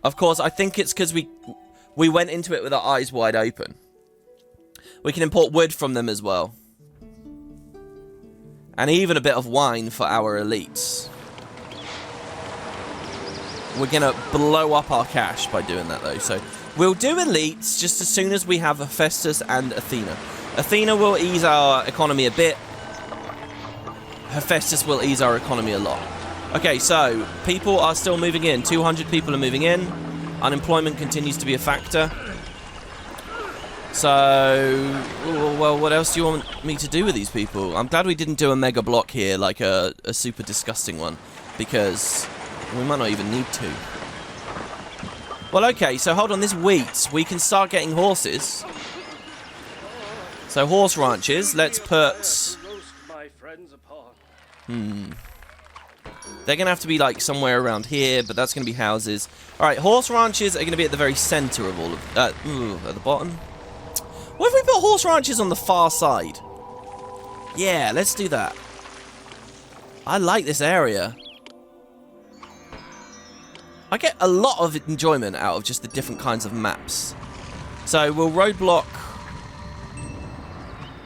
Of course, I think it's because we went into it with our eyes wide open. We can import wood from them as well. And even a bit of wine for our elites. We're going to blow up our cash by doing that, though. So we'll do elites just as soon as we have Hephaestus and Athena. Athena will ease our economy a bit. Hephaestus will ease our economy a lot. Okay, so people are still moving in. 200 people are moving in. Unemployment continues to be a factor. So, well, what else do you want me to do with these people? I'm glad we didn't do a mega block here, like a super disgusting one, because we might not even need to. Well, okay, so hold on, this wheat, we can start getting horses. So horse ranches, let's put... They're going to have to be like somewhere around here, but that's going to be houses. Alright, horse ranches are going to be at the very center of all of... at the bottom. What if we put horse ranches on the far side? Yeah, let's do that. I like this area. I get a lot of enjoyment out of just the different kinds of maps. So we'll roadblock.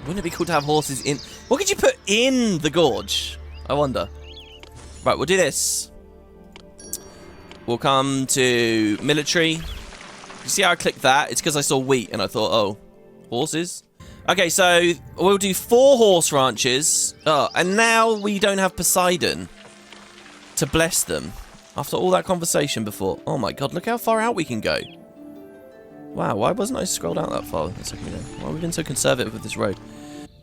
Wouldn't it be cool to have horses in? What could you put in the gorge? I wonder. Right, we'll do this. We'll come to military. You see how I clicked that? It's because I saw wheat and I thought, oh, horses. Okay, so we'll do 4 horse ranches. Oh, and now we don't have Poseidon to bless them. After all that conversation before. Oh my god, look how far out we can go. Wow, why wasn't I scrolled out that far? Why have we been so conservative with this road?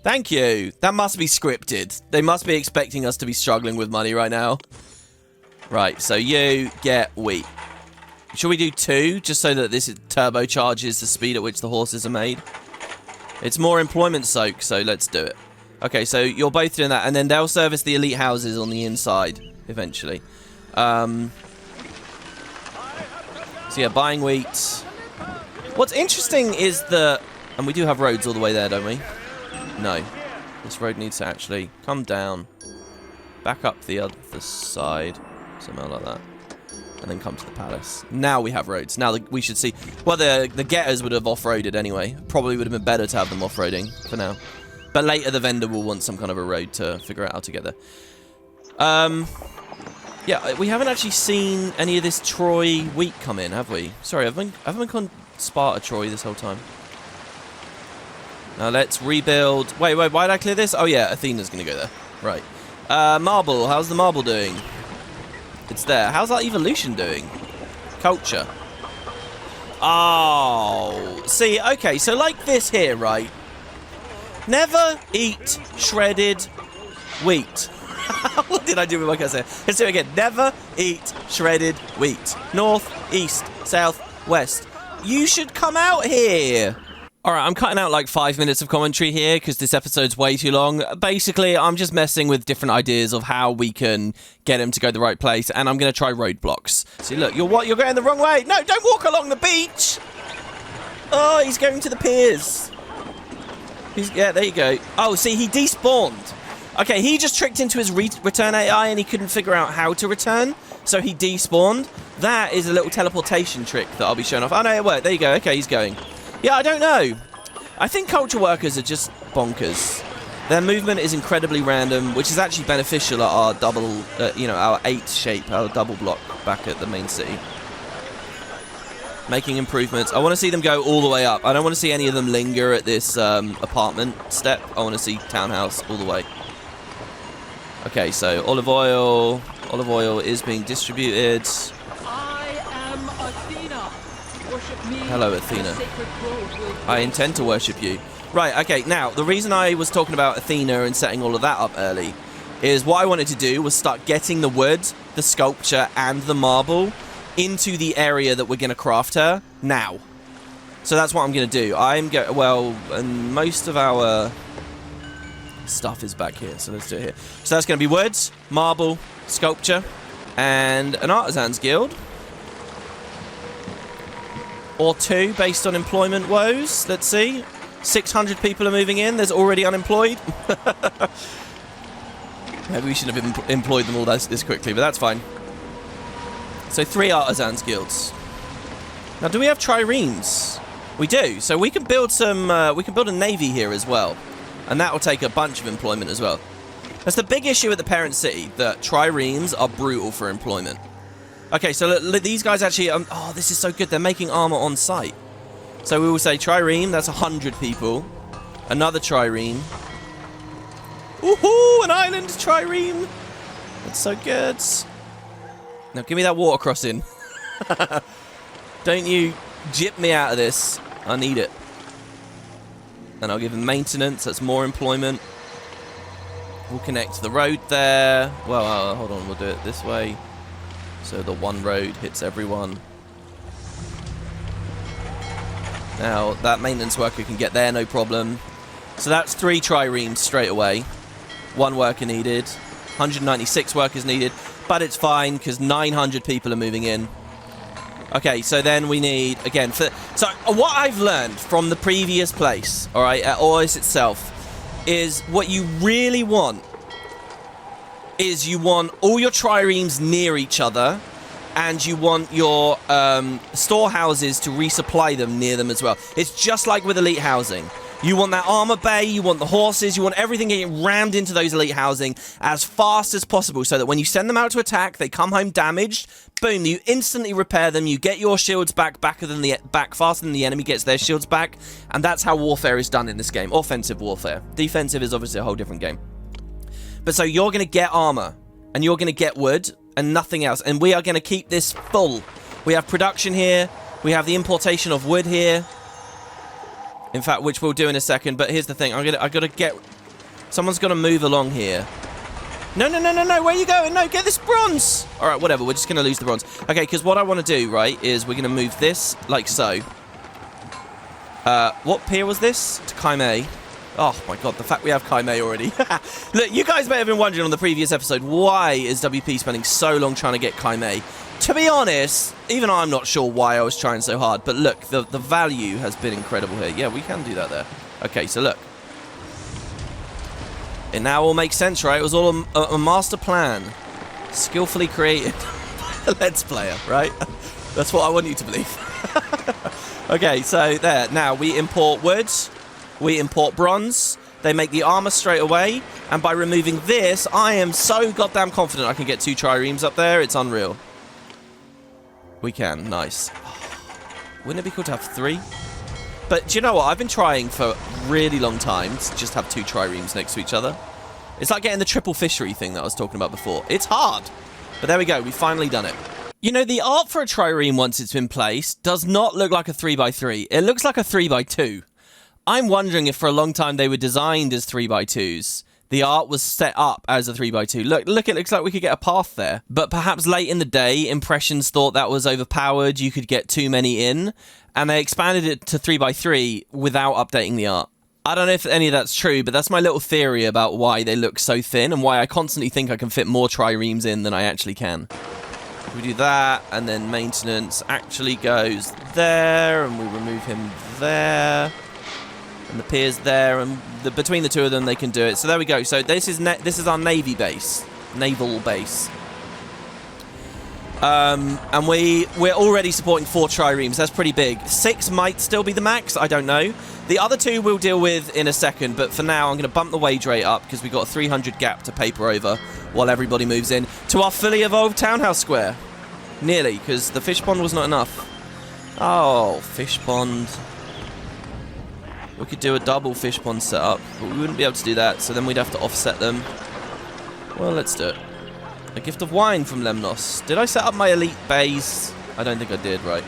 Thank you. That must be scripted. They must be expecting us to be struggling with money right now. Right, so you get wheat. Should we do 2, just so that this turbocharges the speed at which the horses are made? It's more employment soak, so let's do it. Okay, so you're both doing that, and then they'll service the elite houses on the inside, eventually. So yeah, buying wheat. What's interesting is that... And we do have roads all the way there, don't we? No. This road needs to actually come down, back up the other side, somehow like that, and then come to the palace. Now we have roads. Now we should see... Well, the getters would have off-roaded anyway. Probably would have been better to have them off-roading for now. But later the vendor will want some kind of a road to figure out how to get there. Yeah, we haven't actually seen any of this Troy wheat come in, have we? Sorry, haven't we gone Sparta Troy this whole time? Now let's rebuild... Wait, why did I clear this? Oh yeah, Athena's going to go there. Right. Marble, how's the marble doing? It's there. How's that evolution doing? Culture. Oh, see, okay, so like this here, right? Never eat shredded wheat. What did I do with my cursor? Let's do it again. Never eat shredded wheat. North, east, south, west. You should come out here. Alright, I'm cutting out like 5 minutes of commentary here because this episode's way too long. Basically, I'm just messing with different ideas of how we can get him to go the right place, and I'm going to try roadblocks. See, look, you're going the wrong way. No, don't walk along the beach. Oh, he's going to the piers. Yeah, there you go. Oh, see, he despawned. Okay, he just tricked into his return AI and he couldn't figure out how to return, so he despawned. That is a little teleportation trick that I'll be showing off. Oh, no, it worked. There you go. Okay, he's going. Yeah, I don't know. I think culture workers are just bonkers. Their movement is incredibly random, which is actually beneficial at our double, our 8 shape, our double block back at the main city. Making improvements. I want to see them go all the way up. I don't want to see any of them linger at this apartment step. I want to see townhouse all the way. Okay, so olive oil. Olive oil is being distributed. I am Athena. Worship me. Hello, Athena. I intend to worship you. Right, okay, now, the reason I was talking about Athena and setting all of that up early is what I wanted to do was start getting the wood, the sculpture, and the marble into the area that we're going to craft her now. So that's what I'm going to do. And most of our stuff is back here, so let's do it here. So that's going to be wood, marble, sculpture, and an artisan's guild. Or 2 based on employment woes. Let's see. 600 people are moving in. There's already unemployed. Maybe we shouldn't have employed them all this quickly, but that's fine. So 3 artisans guilds. Now, do we have triremes? We do. So we can build some. We can build a navy here as well, and that will take a bunch of employment as well. That's the big issue at the parent city, that triremes are brutal for employment. Okay, so these guys actually... oh, this is so good. They're making armor on site. So we will say trireme. That's 100 people. Another trireme. Woohoo! An island trireme. That's so good. Now, give me that water crossing. Don't you jip me out of this. I need it. And I'll give them maintenance. That's more employment. We'll connect the road there. Well, hold on. We'll do it this way. So the one road hits everyone. Now, that maintenance worker can get there, no problem. So that's 3 triremes straight away. 1 worker needed. 196 workers needed. But it's fine, because 900 people are moving in. Okay, so then we need, again... So what I've learned from the previous place, alright, at Olympus itself, is what you really want is you want all your triremes near each other, and you want your storehouses to resupply them near them as well. It's just like with elite housing. You want that armor bay, you want the horses, you want everything getting rammed into those elite housing as fast as possible so that when you send them out to attack, they come home damaged. Boom, you instantly repair them, you get your shields back faster than the enemy gets their shields back, and that's how warfare is done in this game. Offensive warfare. Defensive is obviously a whole different game. But so you're going to get armor, and you're going to get wood, and nothing else. And we are going to keep this full. We have production here, we have the importation of wood here. In fact, which we'll do in a second, but here's the thing. I gotta get... Someone's gotta move along here. No, where are you going? No, get this bronze! Alright, whatever, we're just gonna lose the bronze. Okay, because what I want to do, right, is we're gonna move this like so. What pier was this? To Kaimei. Oh my god, the fact we have Kaimei already. Look, you guys may have been wondering on the previous episode, why is WP spending so long trying to get Kaimei? To be honest, even I'm not sure why I was trying so hard, but look, the value has been incredible here. Yeah, we can do that there. Okay, so look. It now all makes sense, right? It was all a master plan. Skillfully created by a Let's Player, right? That's what I want you to believe. Okay, so there. Now, we import wood. We import bronze. They make the armor straight away. And by removing this, I am so goddamn confident I can get 2 triremes up there. It's unreal. We can. Nice. Wouldn't it be cool to have 3? But do you know what? I've been trying for a really long time to just have 2 triremes next to each other. It's like getting the triple fishery thing that I was talking about before. It's hard. But there we go. We've finally done it. You know, the art for a trireme once it's been placed does not look like a 3x3. It looks like a 3x2. I'm wondering if for a long time they were designed as 3x2s. The art was set up as a 3x2. Look, it looks like we could get a path there. But perhaps late in the day, Impressions thought that was overpowered. You could get too many in. And they expanded it to 3x3 without updating the art. I don't know if any of that's true, but that's my little theory about why they look so thin and why I constantly think I can fit more triremes in than I actually can. We do that, and then maintenance actually goes there, and we remove him there. And the pier's there, and between the two of them, they can do it. So there we go. So this is our navy base, naval base, and we're already supporting 4 triremes. That's pretty big. 6 might still be the max. I don't know. The other 2 we'll deal with in a second, but for now, I'm going to bump the wage rate up because we've got a 300 gap to paper over while everybody moves in to our fully evolved townhouse square. Nearly, because the fish pond was not enough. Oh, fish pond. We could do a double fish pond setup, but we wouldn't be able to do that, so then we'd have to offset them. Well, let's do it. A gift of wine from Lemnos. Did I set up my elite base? I don't think I did, right.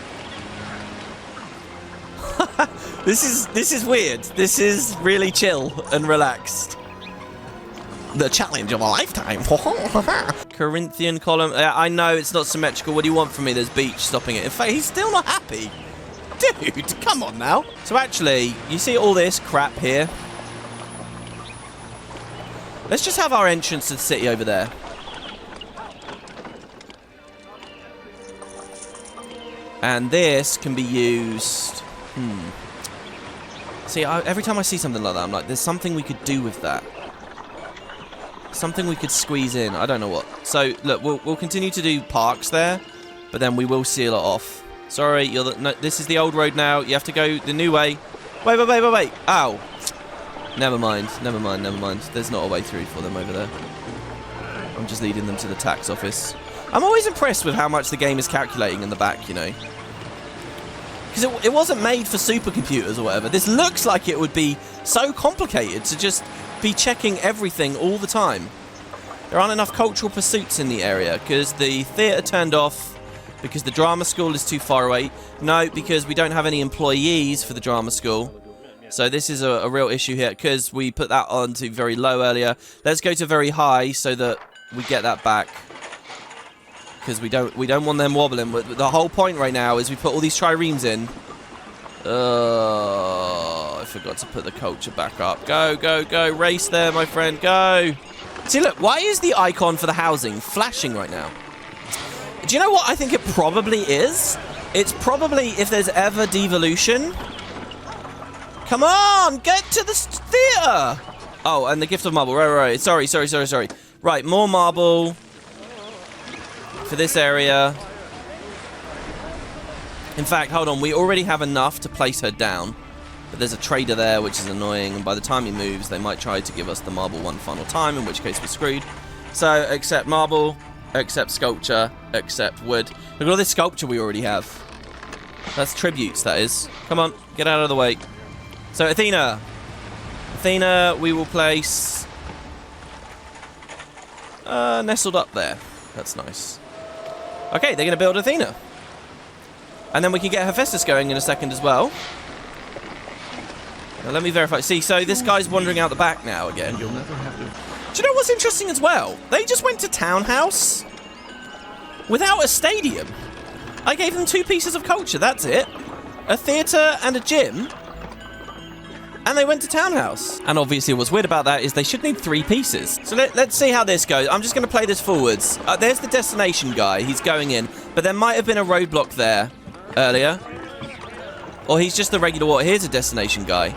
This is weird. This is really chill and relaxed. The challenge of a lifetime. Corinthian column. I know it's not symmetrical. What do you want from me? There's beach stopping it. In fact, he's still not happy. Dude, come on now. So actually, you see all this crap here? Let's just have our entrance to the city over there. And this can be used... See, every time I see something like that, I'm like, there's something we could do with that. Something we could squeeze in. I don't know what. So, look, we'll continue to do parks there, but then we will seal it off. Sorry, no, this is the old road now. You have to go the new way. Wait. Ow. Never mind. There's not a way through for them over there. I'm just leading them to the tax office. I'm always impressed with how much the game is calculating in the back, you know. Because it wasn't made for supercomputers or whatever. This looks like it would be so complicated to just be checking everything all the time. There aren't enough cultural pursuits in the area because the theatre turned off, because the drama school is too far away. No, because we don't have any employees for the drama school. So this is a real issue here because we put that on to very low earlier. Let's go to very high so that we get that back. Because we don't want them wobbling. The whole point right now is we put all these triremes in. I forgot to put the culture back up. Go. Race there, my friend. Go. See, look. Why is the icon for the housing flashing right now? Do you know what I think it probably is? It's probably if there's ever devolution. Come on, get to the theatre. Oh, and the gift of marble. Right. Sorry. Right, more marble. For this area. In fact, hold on. We already have enough to place her down. But there's a trader there, which is annoying, and by the time he moves, they might try to give us the marble one final time, in which case we're screwed. So, accept marble, accept sculpture, accept wood. Look at all this sculpture we already have. That's tributes, that is. Come on, get out of the way. So, Athena. Athena, we will place... nestled up there. That's nice. Okay, they're going to build Athena. And then we can get Hephaestus going in a second as well. Now, let me verify. See, so this guy's wandering out the back now again. You'll never have to... Do you know what's interesting as well? They just went to Townhouse without a stadium. I gave them 2 pieces of culture, that's it. A theatre and a gym. And they went to Townhouse. And obviously what's weird about that is they should need 3 pieces. So let's see how this goes. I'm just going to play this forwards. There's the destination guy. He's going in. But there might have been a roadblock there earlier. Or he's just the regular water. Here's a destination guy.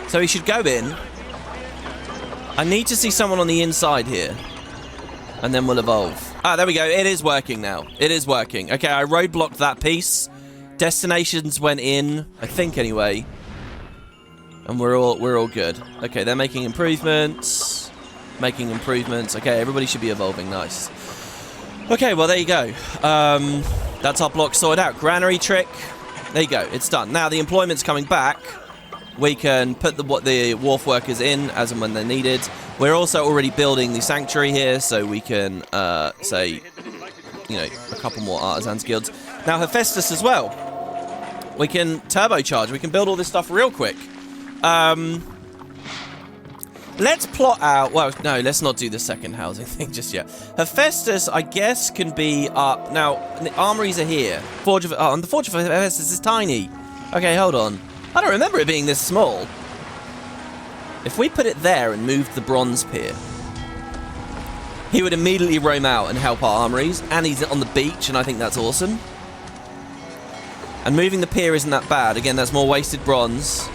So he should go in. I need to see someone on the inside here. And then we'll evolve. Ah, there we go. It is working now. It is working. Okay, I roadblocked that piece. Destinations went in, I think anyway. And we're all good. Okay, they're making improvements. Making improvements. Okay, everybody should be evolving. Nice. Okay, well, there you go. That's our block sorted out. Granary trick. There you go. It's done. Now, the employment's coming back. We can put the wharf workers in as and when they're needed. We're also already building the sanctuary here, so we can, say, you know, a couple more artisans guilds. Now, Hephaestus as well. We can turbocharge. We can build all this stuff real quick. Let's plot out... Well, no, let's not do the second housing thing just yet. Hephaestus, I guess, can be up... Now, the armories are here. Forge of... Oh, and the Forge of Hephaestus is tiny. Okay, hold on. I don't remember it being this small. If we put it there and moved the bronze pier, he would immediately roam out and help our armories, and he's on the beach, and I think that's awesome. And moving the pier isn't that bad. Again, that's more wasted bronze,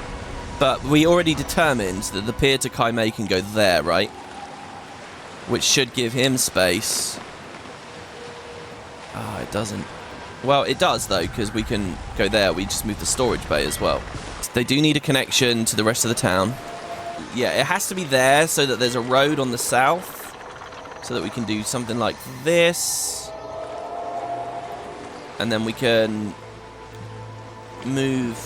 but we already determined that the pier to Kaimei can go there, right? Which should give him space. Ah, it doesn't. Well, it does, though, because we can go there. We just move the storage bay as well. They do need a connection to the rest of the town. Yeah, it has to be there so that there's a road on the south. So that we can do something like this. And then we can move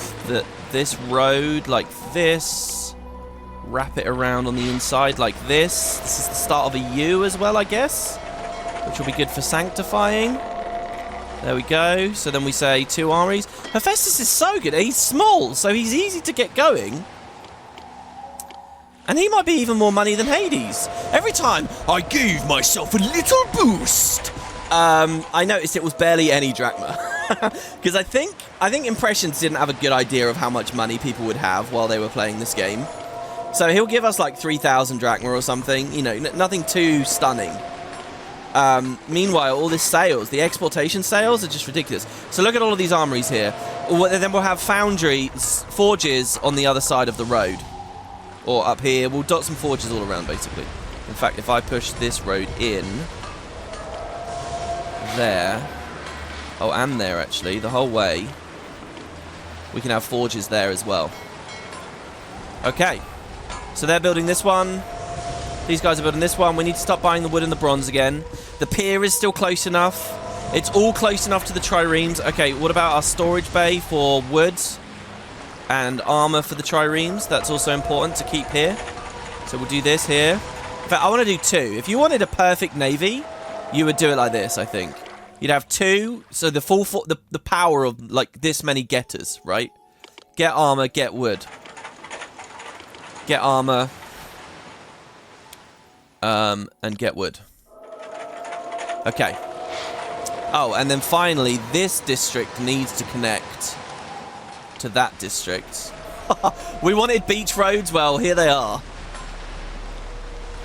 this road like this. Wrap it around on the inside like this. This is the start of a U as well, I guess. Which will be good for sanctifying. There we go. So then we say 2 armories. Hephaestus is so good. He's small, so he's easy to get going. And he might be even more money than Hades. Every time I gave myself a little boost, I noticed it was barely any drachma. Because I think Impressions didn't have a good idea of how much money people would have while they were playing this game. So he'll give us like 3,000 drachma or something. You know, nothing too stunning. Meanwhile, all this sales, the exportation sales are just ridiculous. So look at all of these armories here. Then we'll have foundries, forges on the other side of the road. Or up here. We'll dot some forges all around, basically. In fact, if I push this road in... There. Oh, and there, actually. The whole way. We can have forges there as well. Okay. So they're building this one. These guys are building this one. We need to start buying the wood and the bronze again. The pier is still close enough. It's all close enough to the triremes. Okay, what about our storage bay for wood and armor for the triremes? That's also important to keep here. So we'll do this here. In fact, I want to do 2. If you wanted a perfect navy, you would do it like this, I think. You'd have 2, so the full the power of like this many getters, right? Get armor, get wood. Get armor. And get wood. Okay. Oh, and then finally, this district needs to connect to that district. We wanted beach roads. Well, here they are.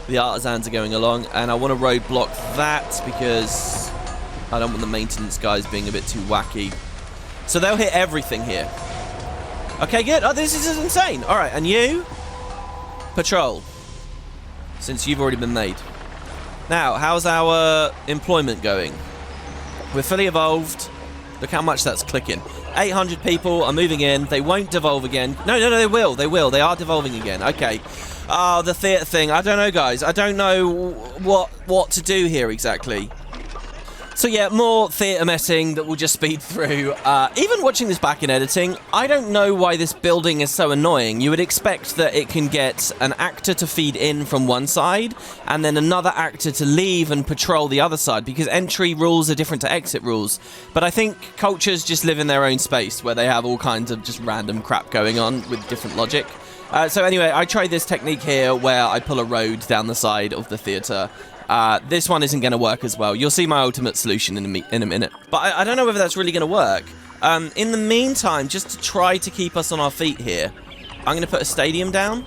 The artisans are going along, and I want to roadblock that because I don't want the maintenance guys being a bit too wacky. So they'll hit everything here. Okay, good. Oh, this is insane. All right, and you patrol. Since you've already been made. Now, how's our employment going? We're fully evolved. Look how much that's clicking. 800 people are moving in. They won't devolve again. No, they will. They will. They are devolving again. Okay. Oh, the theatre thing. I don't know, guys. I don't know what to do here exactly. So yeah, more theatre messing that will just speed through. Even watching this back in editing, I don't know why this building is so annoying. You would expect that it can get an actor to feed in from one side, and then another actor to leave and patrol the other side, because entry rules are different to exit rules. But I think cultures just live in their own space, where they have all kinds of just random crap going on with different logic. So anyway, I tried this technique here where I pull a road down the side of the theatre. This one isn't going to work as well. You'll see my ultimate solution in a minute. But I don't know whether that's really going to work. In the meantime, just to try to keep us on our feet here, I'm going to put a stadium down.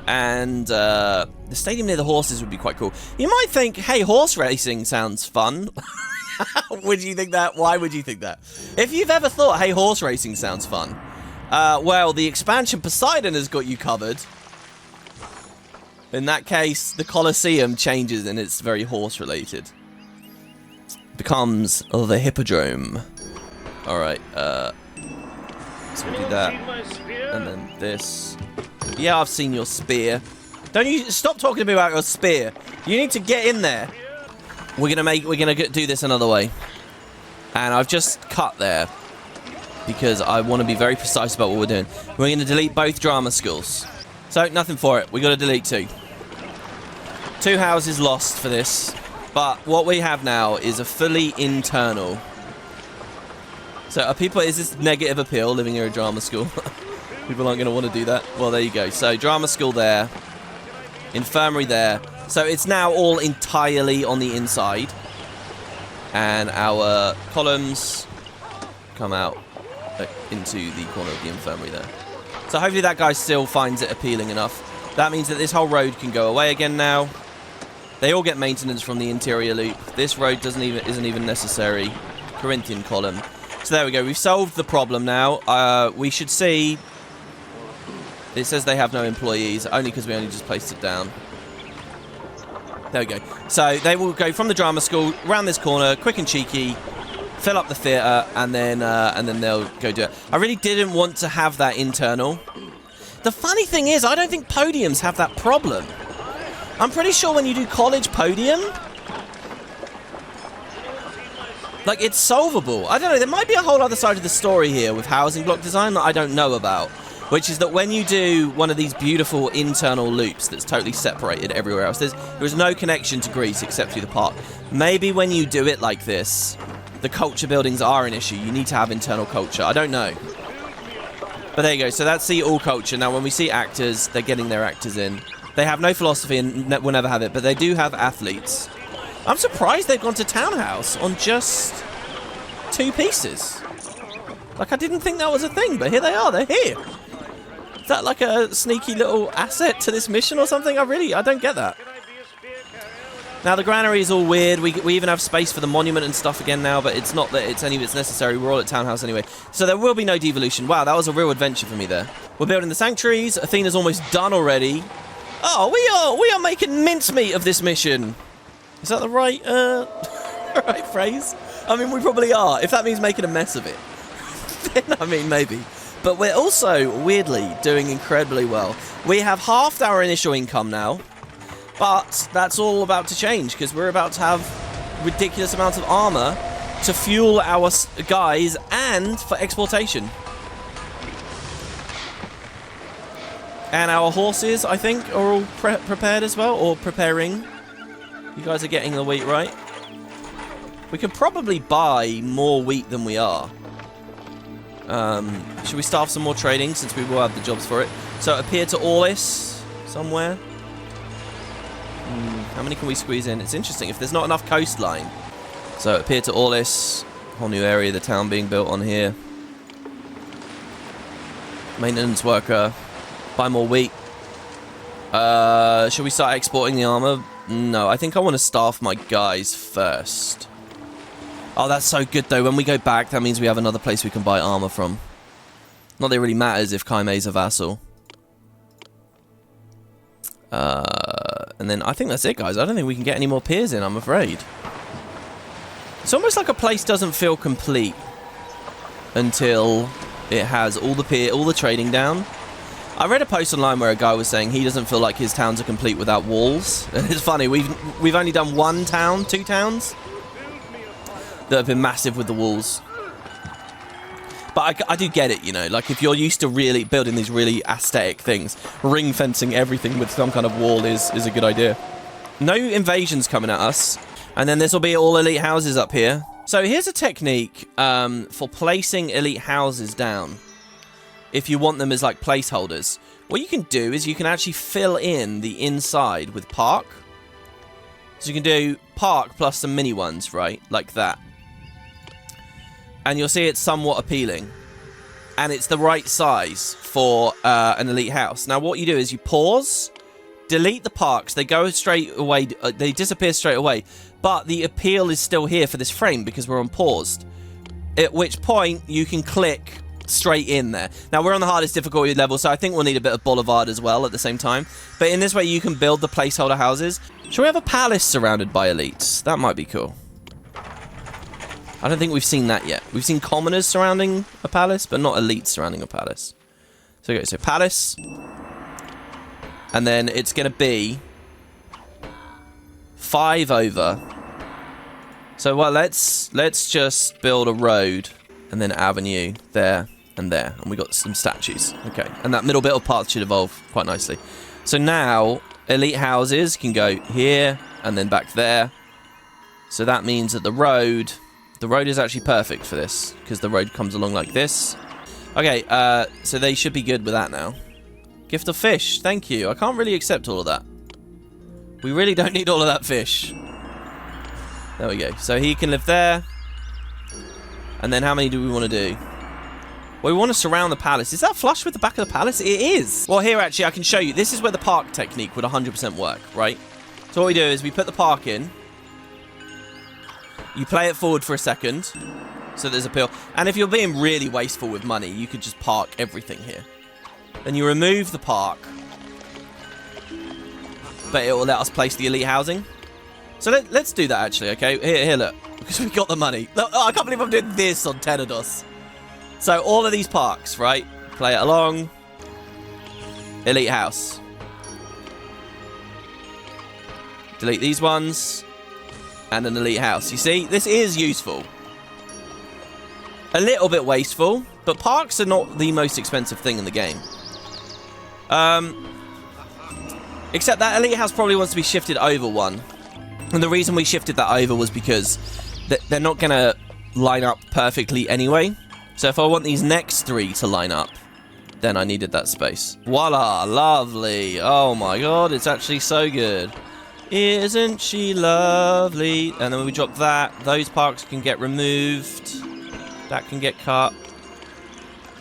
And the stadium near the horses would be quite cool. You might think, hey, horse racing sounds fun. Would you think that? Why would you think that? If you've ever thought, hey, horse racing sounds fun, well, the expansion Poseidon has got you covered. In that case, the Colosseum changes and it's very horse-related. Becomes the Hippodrome. Alright, so we'll do that. And then this. Yeah, I've seen your spear. Don't you stop talking to me about your spear. You need to get in there. We're gonna do this another way. And I've just cut there because I want to be very precise about what we're doing. We're gonna delete both drama schools. So nothing for it. We gotta delete 2. 2 houses lost for this, but what we have now is a fully internal. So is this negative appeal, living near a drama school? People aren't going to want to do that. Well, there you go. So drama school there, infirmary there. So it's now all entirely on the inside. And our columns come out into the corner of the infirmary there. So hopefully that guy still finds it appealing enough. That means that this whole road can go away again now. They all get maintenance from the interior loop. This road isn't even necessary. Corinthian column. So there we go. We've solved the problem now. We should see. It says they have no employees, only because we only just placed it down. There we go. So they will go from the drama school around this corner, quick and cheeky, fill up the theatre, and then they'll go do it. I really didn't want to have that internal. The funny thing is, I don't think podiums have that problem. I'm pretty sure when you do college podium, like, it's solvable. I don't know, there might be a whole other side of the story here with housing block design that I don't know about, which is that when you do one of these beautiful internal loops that's totally separated everywhere else, there's no connection to Greece except through the park. Maybe when you do it like this, the culture buildings are an issue. You need to have internal culture. I don't know. But there you go. So that's the all culture. Now, when we see actors, they're getting their actors in. They have no philosophy and will never have it, but they do have athletes. I'm surprised they've gone to Townhouse on just 2 pieces. Like, I didn't think that was a thing, but here they are. They're here. Is that like a sneaky little asset to this mission or something? I don't get that. Now, the granary is all weird. We even have space for the monument and stuff again now, but it's not that it's any of it's necessary. We're all at Townhouse anyway. So there will be no devolution. Wow, that was a real adventure for me there. We're building the sanctuaries. Athena's almost done already. Oh, we are making mincemeat of this mission. Is that the right, right phrase? I mean, we probably are. If that means making a mess of it, then I mean, maybe. But we're also, weirdly, doing incredibly well. We have halved our initial income now, but that's all about to change because we're about to have ridiculous amounts of armor to fuel our guys and for exportation. And our horses, I think, are all prepared as well, or preparing. You guys are getting the wheat right. We could probably buy more wheat than we are. Should we staff some more trading, since we will have the jobs for it? So appear to Olympus somewhere. How many can we squeeze in? It's interesting, if there's not enough coastline. So appear to Olympus, whole new area, the town being built on here. Maintenance worker. Buy more wheat. Should we start exporting the armor? No, I think I want to staff my guys first. Oh, that's so good, though. When we go back, that means we have another place we can buy armor from. Not that it really matters if Kaime's a vassal. And then I think that's it, guys. I don't think we can get any more piers in, I'm afraid. It's almost like a place doesn't feel complete until it has all the trading down. I read a post online where a guy was saying he doesn't feel like his towns are complete without walls. And it's funny, we've only done 2 towns that have been massive with the walls. But I do get it, you know, like if you're used to really building these really aesthetic things, ring fencing everything with some kind of wall is a good idea. No invasions coming at us. And then this will be all elite houses up here. So here's a technique for placing elite houses down. If you want them as like placeholders. What you can do is you can actually fill in the inside with park. So you can do park plus some mini ones, right? Like that. And you'll see it's somewhat appealing. And it's the right size for an elite house. Now what you do is you pause, delete the parks. They go straight away. They disappear straight away. But the appeal is still here for this frame because we're on paused. At which point you can click straight in there. Now we're on the hardest difficulty level, so I think we'll need a bit of boulevard as well at the same time. But in this way you can build the placeholder houses. Should we have a palace surrounded by elites? That might be cool. I don't think we've seen that yet. We've seen commoners surrounding a palace, but not elites surrounding a palace. So okay, so palace. And then it's going to be 5 over. So well, let's just build a road and then avenue there and there. And we got some statues. Okay. And that middle bit of path should evolve quite nicely. So now elite houses can go here and then back there. So that means that the road is actually perfect for this because the road comes along like this. Okay, so they should be good with that now. Gift of fish, thank you. I can't really accept all of that. We really don't need all of that fish. There we go. So he can live there. And then how many do we want to do? Well, we want to surround the palace. Is that flush with the back of the palace? It is. Well, here actually I can show you. This is where the park technique would 100% work, right? So what we do is we put the park in. You play it forward for a second. So there's appeal. And if you're being really wasteful with money, you could just park everything here. Then you remove the park. But it will let us place the elite housing. So let's do that actually, okay? Here, look. Because we got the money. Look, oh, I can't believe I'm doing this on Tenedos. So all of these parks, right? Play it along. Elite house. Delete these ones. And an elite house. You see? This is useful. A little bit wasteful. But parks are not the most expensive thing in the game. Except that elite house probably wants to be shifted over one. And the reason we shifted that over was because they're not going to line up perfectly anyway. So if I want these next 3 to line up, then I needed that space. Voila, lovely. Oh my god, it's actually so good. Isn't she lovely? And then when we drop that, those parks can get removed. That can get cut.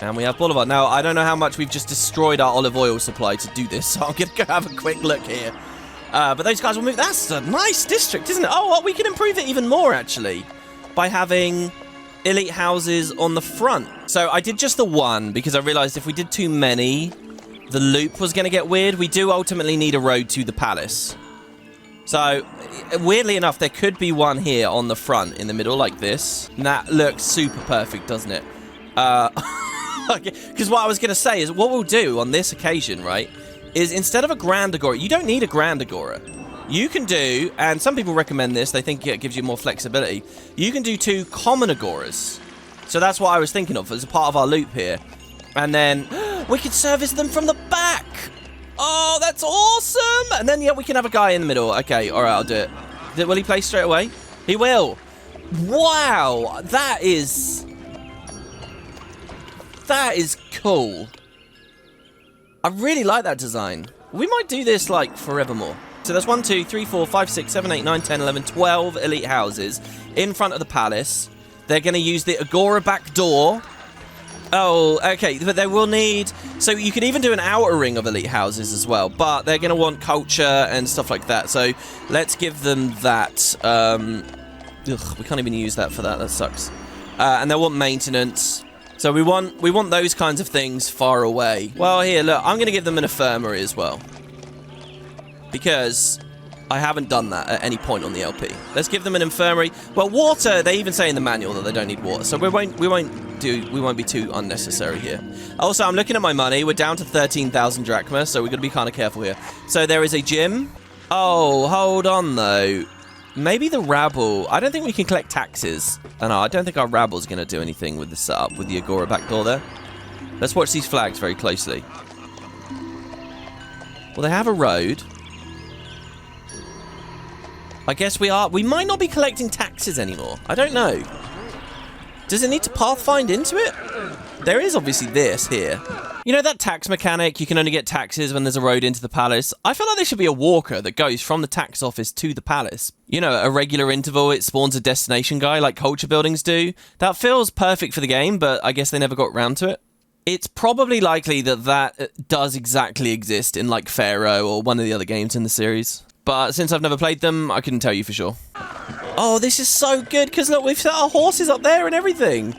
And we have boulevard. Now, I don't know how much we've just destroyed our olive oil supply to do this, so I'm going to go have a quick look here. But those guys will move. That's a nice district, isn't it? Oh, well, we can improve it even more, actually, by having elite houses on the front. So I did just the one because I realized if we did too many, the loop was going to get weird. We do ultimately need a road to the palace. So, weirdly enough, there could be one here on the front in the middle like this. And that looks super perfect, doesn't it? Because what I was going to say is what we'll do on this occasion, right, is instead of a grand agora, you don't need a grand agora. You can do, and some people recommend this, they think it gives you more flexibility. You can do 2 common agoras. So that's what I was thinking of as a part of our loop here. And then we could service them from the back. Oh, that's awesome. And then, yeah, we can have a guy in the middle. Okay, all right, I'll do it. Will he play straight away? He will. Wow, that is cool. I really like that design. We might do this, like, forevermore. So there's 1, 2, 3, 4, 5, 6, 7, 8, 9, 10, 11, 12 elite houses in front of the palace. They're going to use the agora back door. Oh, okay, but they will need... So you could even do an outer ring of elite houses as well, but they're going to want culture and stuff like that. So let's give them that. Ugh, we can't even use that for that. That sucks. And they'll want maintenance. So we want those kinds of things far away. Well, here, look, I'm going to give them an infirmary as well. Because I haven't done that at any point on the LP. Let's give them an infirmary. Well, water, they even say in the manual that they don't need water, so we won't be too unnecessary here. Also, I'm looking at my money. We're down to 13,000 drachma, so we're going to be kind of careful here. So there is a gym. Oh, hold on, though. Maybe the rabble. I don't think we can collect taxes. No, I don't think our rabble's going to do anything with the setup, with the Agora back door there. Let's watch these flags very closely. Well, they have a road. I guess we might not be collecting taxes anymore. I don't know. Does it need to pathfind into it? There is obviously this here. You know that tax mechanic, you can only get taxes when there's a road into the palace? I feel like there should be a walker that goes from the tax office to the palace. You know, at a regular interval, it spawns a destination guy like culture buildings do. That feels perfect for the game, but I guess they never got around to it. It's probably likely that does exactly exist in like Pharaoh or one of the other games in the series. But since I've never played them, I couldn't tell you for sure. Oh, this is so good, because look, we've set our horses up there and everything.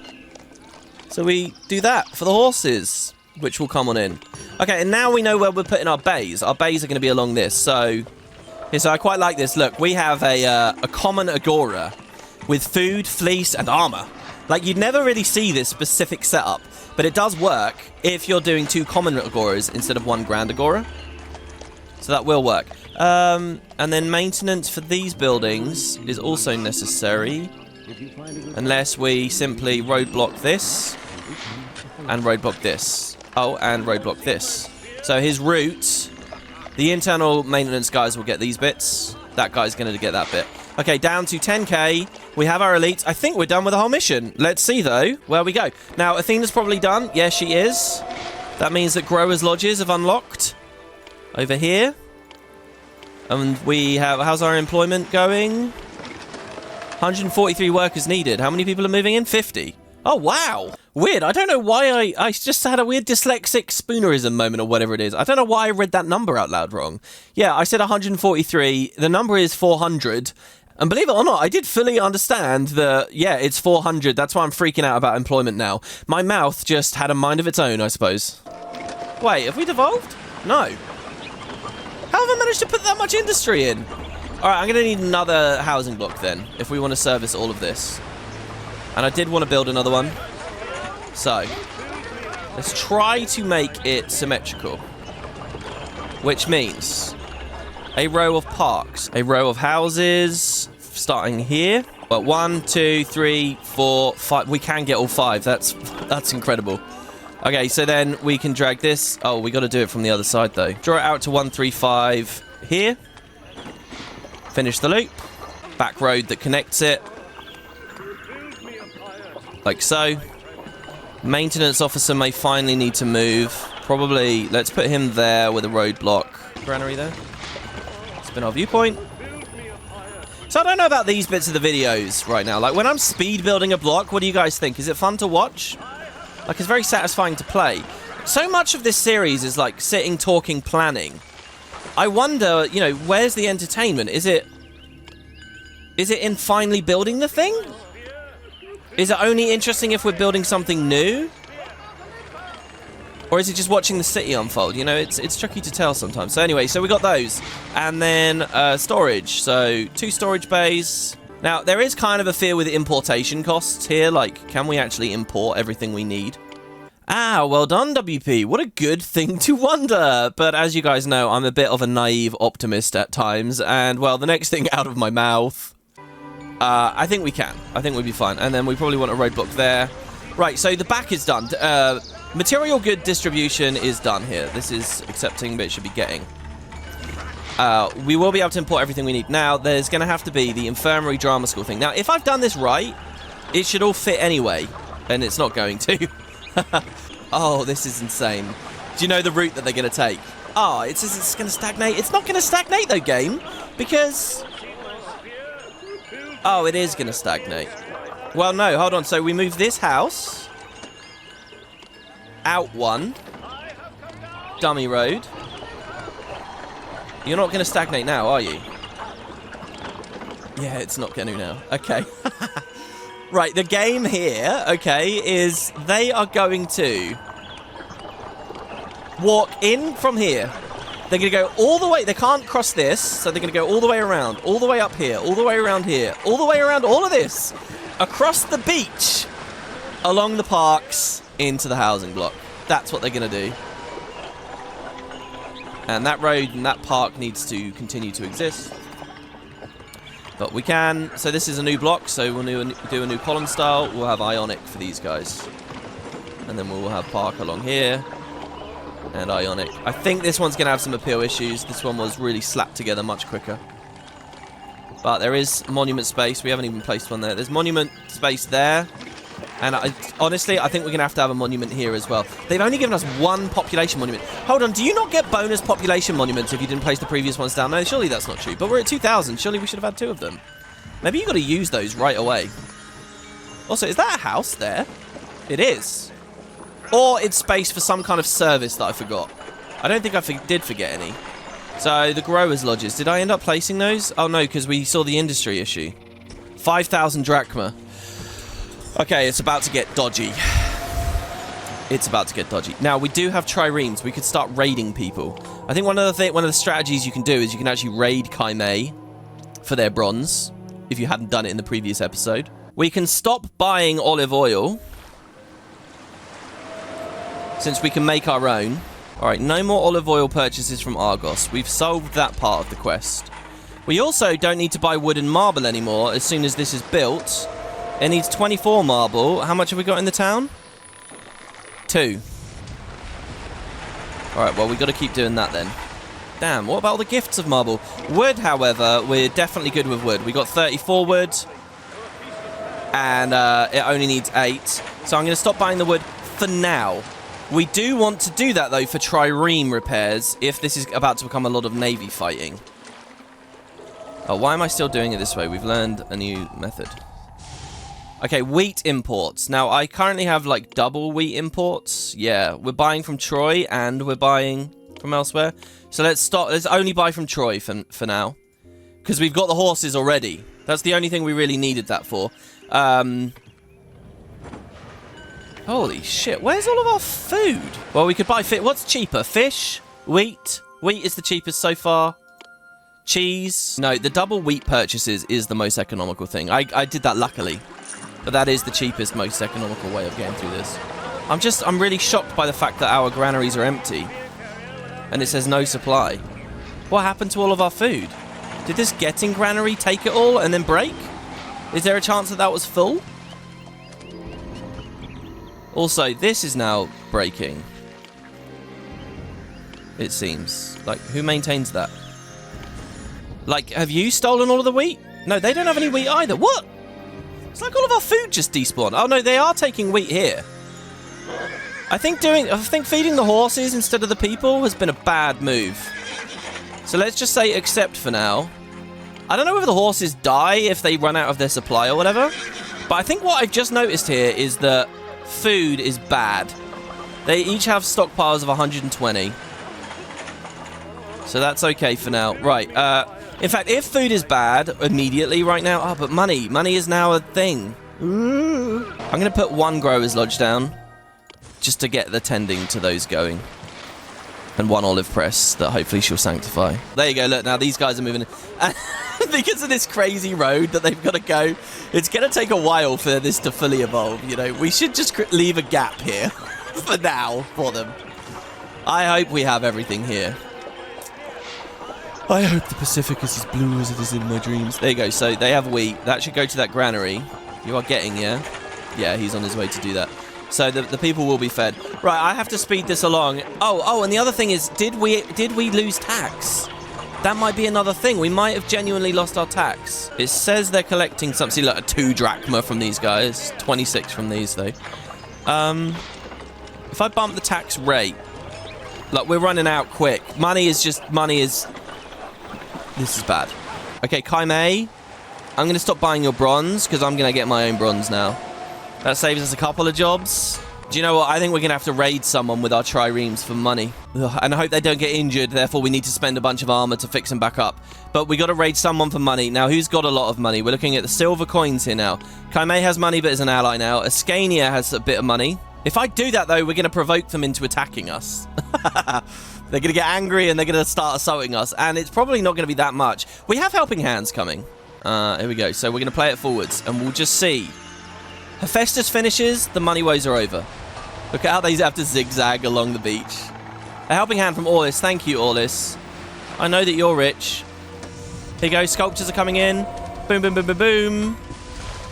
So we do that for the horses, which will come on in. Okay, and now we know where we're putting our bays. Our bays are going to be along this. So I quite like this. Look, we have a common agora with food, fleece, and armor. Like, you'd never really see this specific setup, but it does work if you're doing 2 common agoras instead of 1 grand agora. So that will work. And then maintenance for these buildings is also necessary, unless we simply roadblock this and roadblock this. Oh, and roadblock this. So his route, the internal maintenance guys will get these bits. That guy's going to get that bit. Okay, down to 10k. We have our elites. I think we're done with the whole mission. Let's see, though, where we go. Now, Athena's probably done. Yes, she is. That means that Growers' Lodges have unlocked over here. And we have... How's our employment going? 143 workers needed. How many people are moving in? 50. Oh, wow. Weird. I don't know why I just had a weird dyslexic spoonerism moment or whatever it is. I don't know why I read that number out loud wrong. Yeah, I said 143. The number is 400. And believe it or not, I did fully understand that, yeah, it's 400. That's why I'm freaking out about employment now. My mouth just had a mind of its own, I suppose. Wait, have we devolved? No. How have I managed to put that much industry in? All right, I'm going to need another housing block then, if we want to service all of this. And I did want to build another one. So, let's try to make it symmetrical. Which means a row of parks, a row of houses, starting here. Well, 1, 2, 3, 4, 5. We can get all 5. That's incredible. Okay, so then we can drag this. Oh, we got to do it from the other side, though. Draw it out to 135 here. Finish the loop. Back road that connects it. Like so. Maintenance officer may finally need to move. Probably, let's put him there with a roadblock. Granary there. Spin our viewpoint. So I don't know about these bits of the videos right now. Like, when I'm speed building a block, what do you guys think? Is it fun to watch? Like, it's very satisfying to play. So much of this series is like sitting, talking, planning. I wonder, you know, where's the entertainment? Is it in finally building the thing? Is it only interesting if we're building something new? Or is it just watching the city unfold? You know, it's tricky to tell sometimes. So anyway, so we got those. And then storage. So 2 storage bays. Now, there is kind of a fear with importation costs here. Like, can we actually import everything we need? Ah, well done, WP. What a good thing to wonder. But as you guys know, I'm a bit of a naive optimist at times. And, well, the next thing out of my mouth... I think we can. I think we'll be fine. And then we probably want a roadblock there. Right, so the back is done. Material good distribution is done here. This is accepting, but it should be getting. We will be able to import everything we need. Now, there's going to have to be the infirmary drama school thing. Now, if I've done this right, it should all fit anyway. And it's not going to. Oh, this is insane. Do you know the route that they're going to take? Oh, it says it's going to stagnate. It's not going to stagnate, though, game. Because... Oh, it is going to stagnate. Well, no, hold on. So we move this house. Out 1. Dummy road. You're not going to stagnate now, are you? Yeah, it's not going to now. Okay. Right, the game here, okay, is they are going to walk in from here. They're going to go all the way. They can't cross this, so they're going to go all the way around, all the way up here, all the way around here, all the way around all of this, across the beach, along the parks, into the housing block. That's what they're going to do. And that road and that park needs to continue to exist. But we can... So this is a new block, so we'll do a new column style. We'll have Ionic for these guys. And then we'll have park along here. And Ionic. I think this one's going to have some appeal issues. This one was really slapped together much quicker. But there is monument space. We haven't even placed one there. There's monument space there. And honestly, I think we're going to have a monument here as well. They've only given us one population monument. Hold on, do you not get bonus population monuments if you didn't place the previous ones down? No, surely that's not true. But we're at 2,000. Surely we should have had 2 of them. Maybe you've got to use those right away. Also, is that a house there? It is. Or it's space for some kind of service that I forgot. I don't think I did forget any. So, the growers' lodges. Did I end up placing those? Oh, no, because we saw the industry issue. 5,000 drachma. Okay, it's about to get dodgy. It's about to get dodgy. Now, we do have triremes. We could start raiding people. I think one of the strategies you can do is you can actually raid Chimay for their bronze, if you hadn't done it in the previous episode. We can stop buying olive oil, since we can make our own. Alright, no more olive oil purchases from Argos. We've solved that part of the quest. We also don't need to buy wood and marble anymore as soon as this is built. It needs 24 marble. How much have we got in the town? 2. Alright, well, we've got to keep doing that then. Damn, what about all the gifts of marble? Wood, however, we're definitely good with wood. We got 34 wood. And it only needs 8. So I'm going to stop buying the wood for now. We do want to do that, though, for trireme repairs, if this is about to become a lot of navy fighting. Oh, why am I still doing it this way? We've learned a new method. Okay, wheat imports. Now, I currently have, like, double wheat imports. Yeah, we're buying from Troy, and we're buying from elsewhere. So let's only buy from Troy for now. Because we've got the horses already. That's the only thing we really needed that for. Holy shit, where's all of our food? Well, we could buy what's cheaper? Fish? Wheat? Wheat is the cheapest so far. Cheese? No, the double wheat purchases is the most economical thing. I did that luckily. But that is the cheapest, most economical way of getting through this. I'm really shocked by the fact that our granaries are empty. And it says no supply. What happened to all of our food? Did this getting granary take it all and then break? Is there a chance that was full? Also, this is now breaking. It seems. Like, who maintains that? Like, have you stolen all of the wheat? No, they don't have any wheat either. What? It's like all of our food just despawned. Oh no, they are taking wheat here. I think feeding the horses instead of the people has been a bad move. So let's just say accept for now. I don't know whether the horses die if they run out of their supply or whatever. But I think what I've just noticed here is that food is bad. They each have stockpiles of 120. So that's okay for now. Right, in fact, if food is bad immediately right now... Oh, but money. Money is now a thing. Ooh. I'm going to put 1 grower's lodge down. Just to get the tending to those going. And 1 olive press that hopefully she'll sanctify. There you go, look, now these guys are moving. Because of this crazy road that they've got to go, it's going to take a while for this to fully evolve, you know. We should just leave a gap here for now for them. I hope we have everything here. I hope the Pacific is as blue as it is in my dreams. There you go, so they have wheat. That should go to that granary. You are getting, yeah? Yeah, he's on his way to do that. So the people will be fed. Right, I have to speed this along. Oh, and the other thing is, did we lose tax? That might be another thing. We might have genuinely lost our tax. It says they're collecting something. See, like a 2 drachma from these guys. 26 from these, though. If I bump the tax rate, like, we're running out quick. This is bad. Okay, Chimay, I'm going to stop buying your bronze, because I'm going to get my own bronze now. That saves us a couple of jobs. Do you know what? I think we're going to have to raid someone with our triremes for money. Ugh, and I hope they don't get injured, therefore we need to spend a bunch of armor to fix them back up. But we got to raid someone for money. Now, who's got a lot of money? We're looking at the silver coins here now. Chimay has money, but is an ally now. Ascania has a bit of money. If I do that, though, we're going to provoke them into attacking us. They're going to get angry and they're going to start assaulting us. And it's probably not going to be that much. We have helping hands coming. Here we go. So we're going to play it forwards. And we'll just see. Hephaestus finishes. The money woes are over. Look at how they have to zigzag along the beach. A helping hand from Orlis. Thank you, Orlis. I know that you're rich. Here you go. Sculptures are coming in. Boom, boom, boom, boom, boom.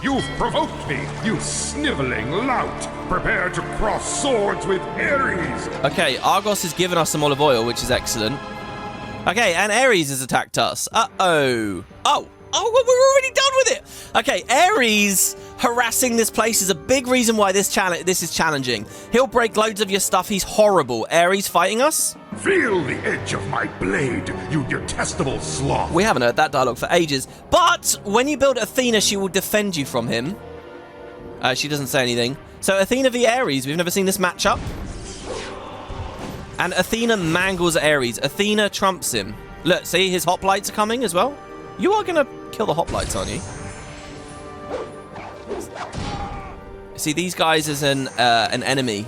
You've provoked me, you sniveling lout. Prepare to cross swords with Ares. Okay, Argos has given us some olive oil, which is excellent. Okay, and Ares has attacked us. Uh-oh. Oh, well, we're already done with it. Okay, Ares harassing this place is a big reason why this is challenging. He'll break loads of your stuff. He's horrible. Ares fighting us? Feel the edge of my blade, you detestable sloth. We haven't heard that dialogue for ages. But when you build Athena, she will defend you from him. She doesn't say anything. So Athena v Ares, we've never seen this matchup. And Athena mangles Ares. Athena trumps him. Look, see, his hoplites are coming as well. You are going to kill the hoplites, aren't you? See, these guys as an enemy.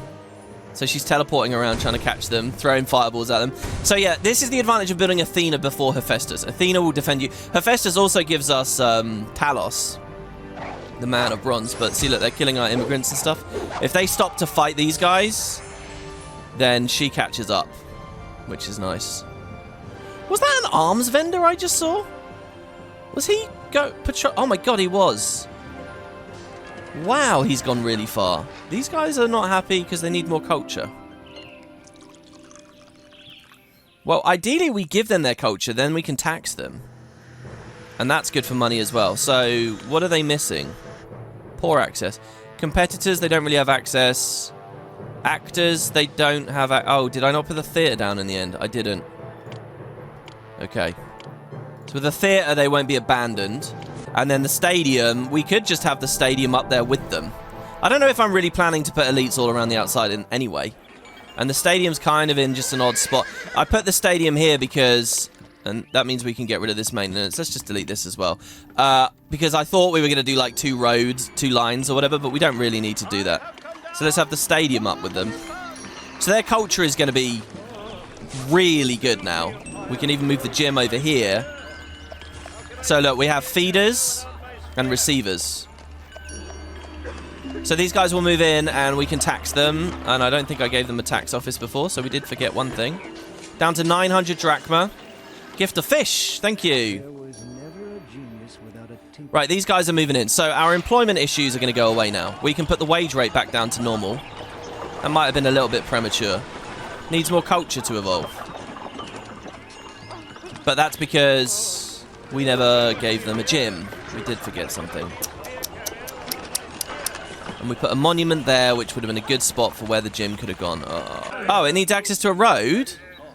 So she's teleporting around trying to catch them, throwing fireballs at them. So yeah, this is the advantage of building Athena before Hephaestus. Athena will defend you. Hephaestus also gives us Talos, the man of bronze. But see, look, they're killing our immigrants and stuff. If they stop to fight these guys, then she catches up, which is nice. Was that an arms vendor I just saw? Was he patrol? Oh my god, he was. Wow, he's gone really far. These guys are not happy because they need more culture. Well, ideally we give them their culture, then we can tax them. And that's good for money as well. So, what are they missing? Poor access. Competitors, they don't really have access. Actors, they don't have... Oh, did I not put the theatre down in the end? I didn't. Okay. So with the theatre, they won't be abandoned. And then the stadium, we could just have the stadium up there with them. I don't know if I'm really planning to put elites all around the outside in anyway. And the stadium's kind of in just an odd spot. I put the stadium here because... And that means we can get rid of this maintenance. Let's just delete this as well. Because I thought we were going to do like 2 roads, 2 lines or whatever, but we don't really need to do that. So let's have the stadium up with them. So their culture is going to be really good now. We can even move the gym over here. So look, we have feeders and receivers. So these guys will move in and we can tax them. And I don't think I gave them a tax office before, so we did forget one thing. Down to 900 drachma. Gift of fish, thank you. Right, these guys are moving in. So our employment issues are going to go away now. We can put the wage rate back down to normal. That might have been a little bit premature. Needs more culture to evolve. But that's because... we never gave them a gym. We did forget something. And we put a monument there, which would have been a good spot for where the gym could have gone. Oh, it needs access to a road?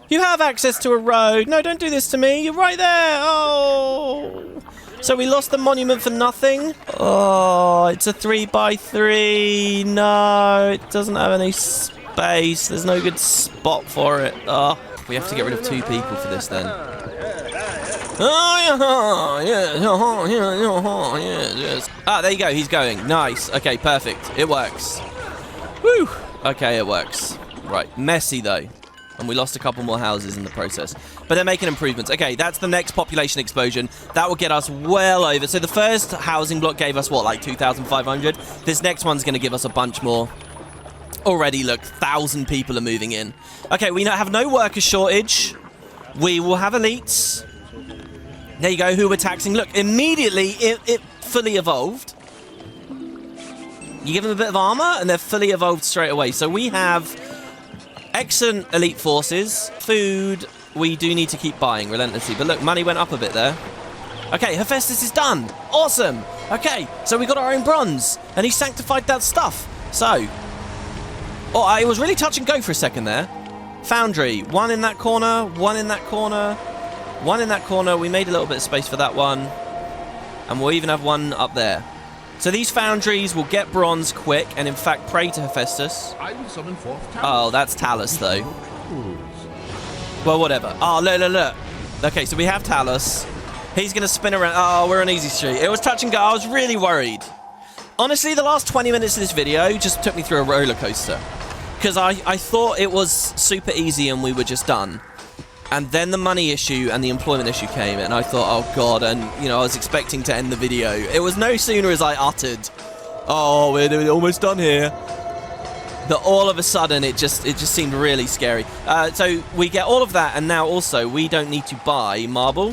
You have access to a road. No, don't do this to me. You're right there. Oh. So we lost the monument for nothing? Oh, it's a 3x3. No, it doesn't have any space. There's no good spot for it. Oh, we have to get rid of 2 people for this then. Oh, yes. Ah, there you go. He's going. Nice. Okay, perfect. It works. Woo. Okay, it works. Right. Messy, though. And we lost a couple more houses in the process. But they're making improvements. Okay, that's the next population explosion. That will get us well over. So the first housing block gave us, what, like 2,500? This next one's going to give us a bunch more. Already, look, 1,000 people are moving in. Okay, we have no worker shortage. We will have elites. There you go, who we're taxing. Look, immediately it fully evolved. You give them a bit of armor and they're fully evolved straight away. So we have excellent elite forces. Food, we do need to keep buying relentlessly. But look, money went up a bit there. Okay, Hephaestus is done. Awesome. Okay, so we got our own bronze and he sanctified that stuff. So, oh, I was really touch and go for a second there. Foundry, 1 in that corner, 1 in that corner. 1 in that corner. We made a little bit of space for that one. And we'll even have 1 up there. So these foundries will get bronze quick and in fact pray to Hephaestus. I will summon forth Talos. Oh, that's Talos though. Well, whatever. Oh, look. Okay, so we have Talos. He's going to spin around. Oh, we're on easy street. It was touch and go. I was really worried. Honestly, the last 20 minutes of this video just took me through a roller coaster. Because I thought it was super easy and we were just done. And then the money issue and the employment issue came, and I thought, oh god, and you know, I was expecting to end the video. It was no sooner as I uttered, oh, we're almost done here, that all of a sudden it just seemed really scary. So we get all of that, and now also we don't need to buy marble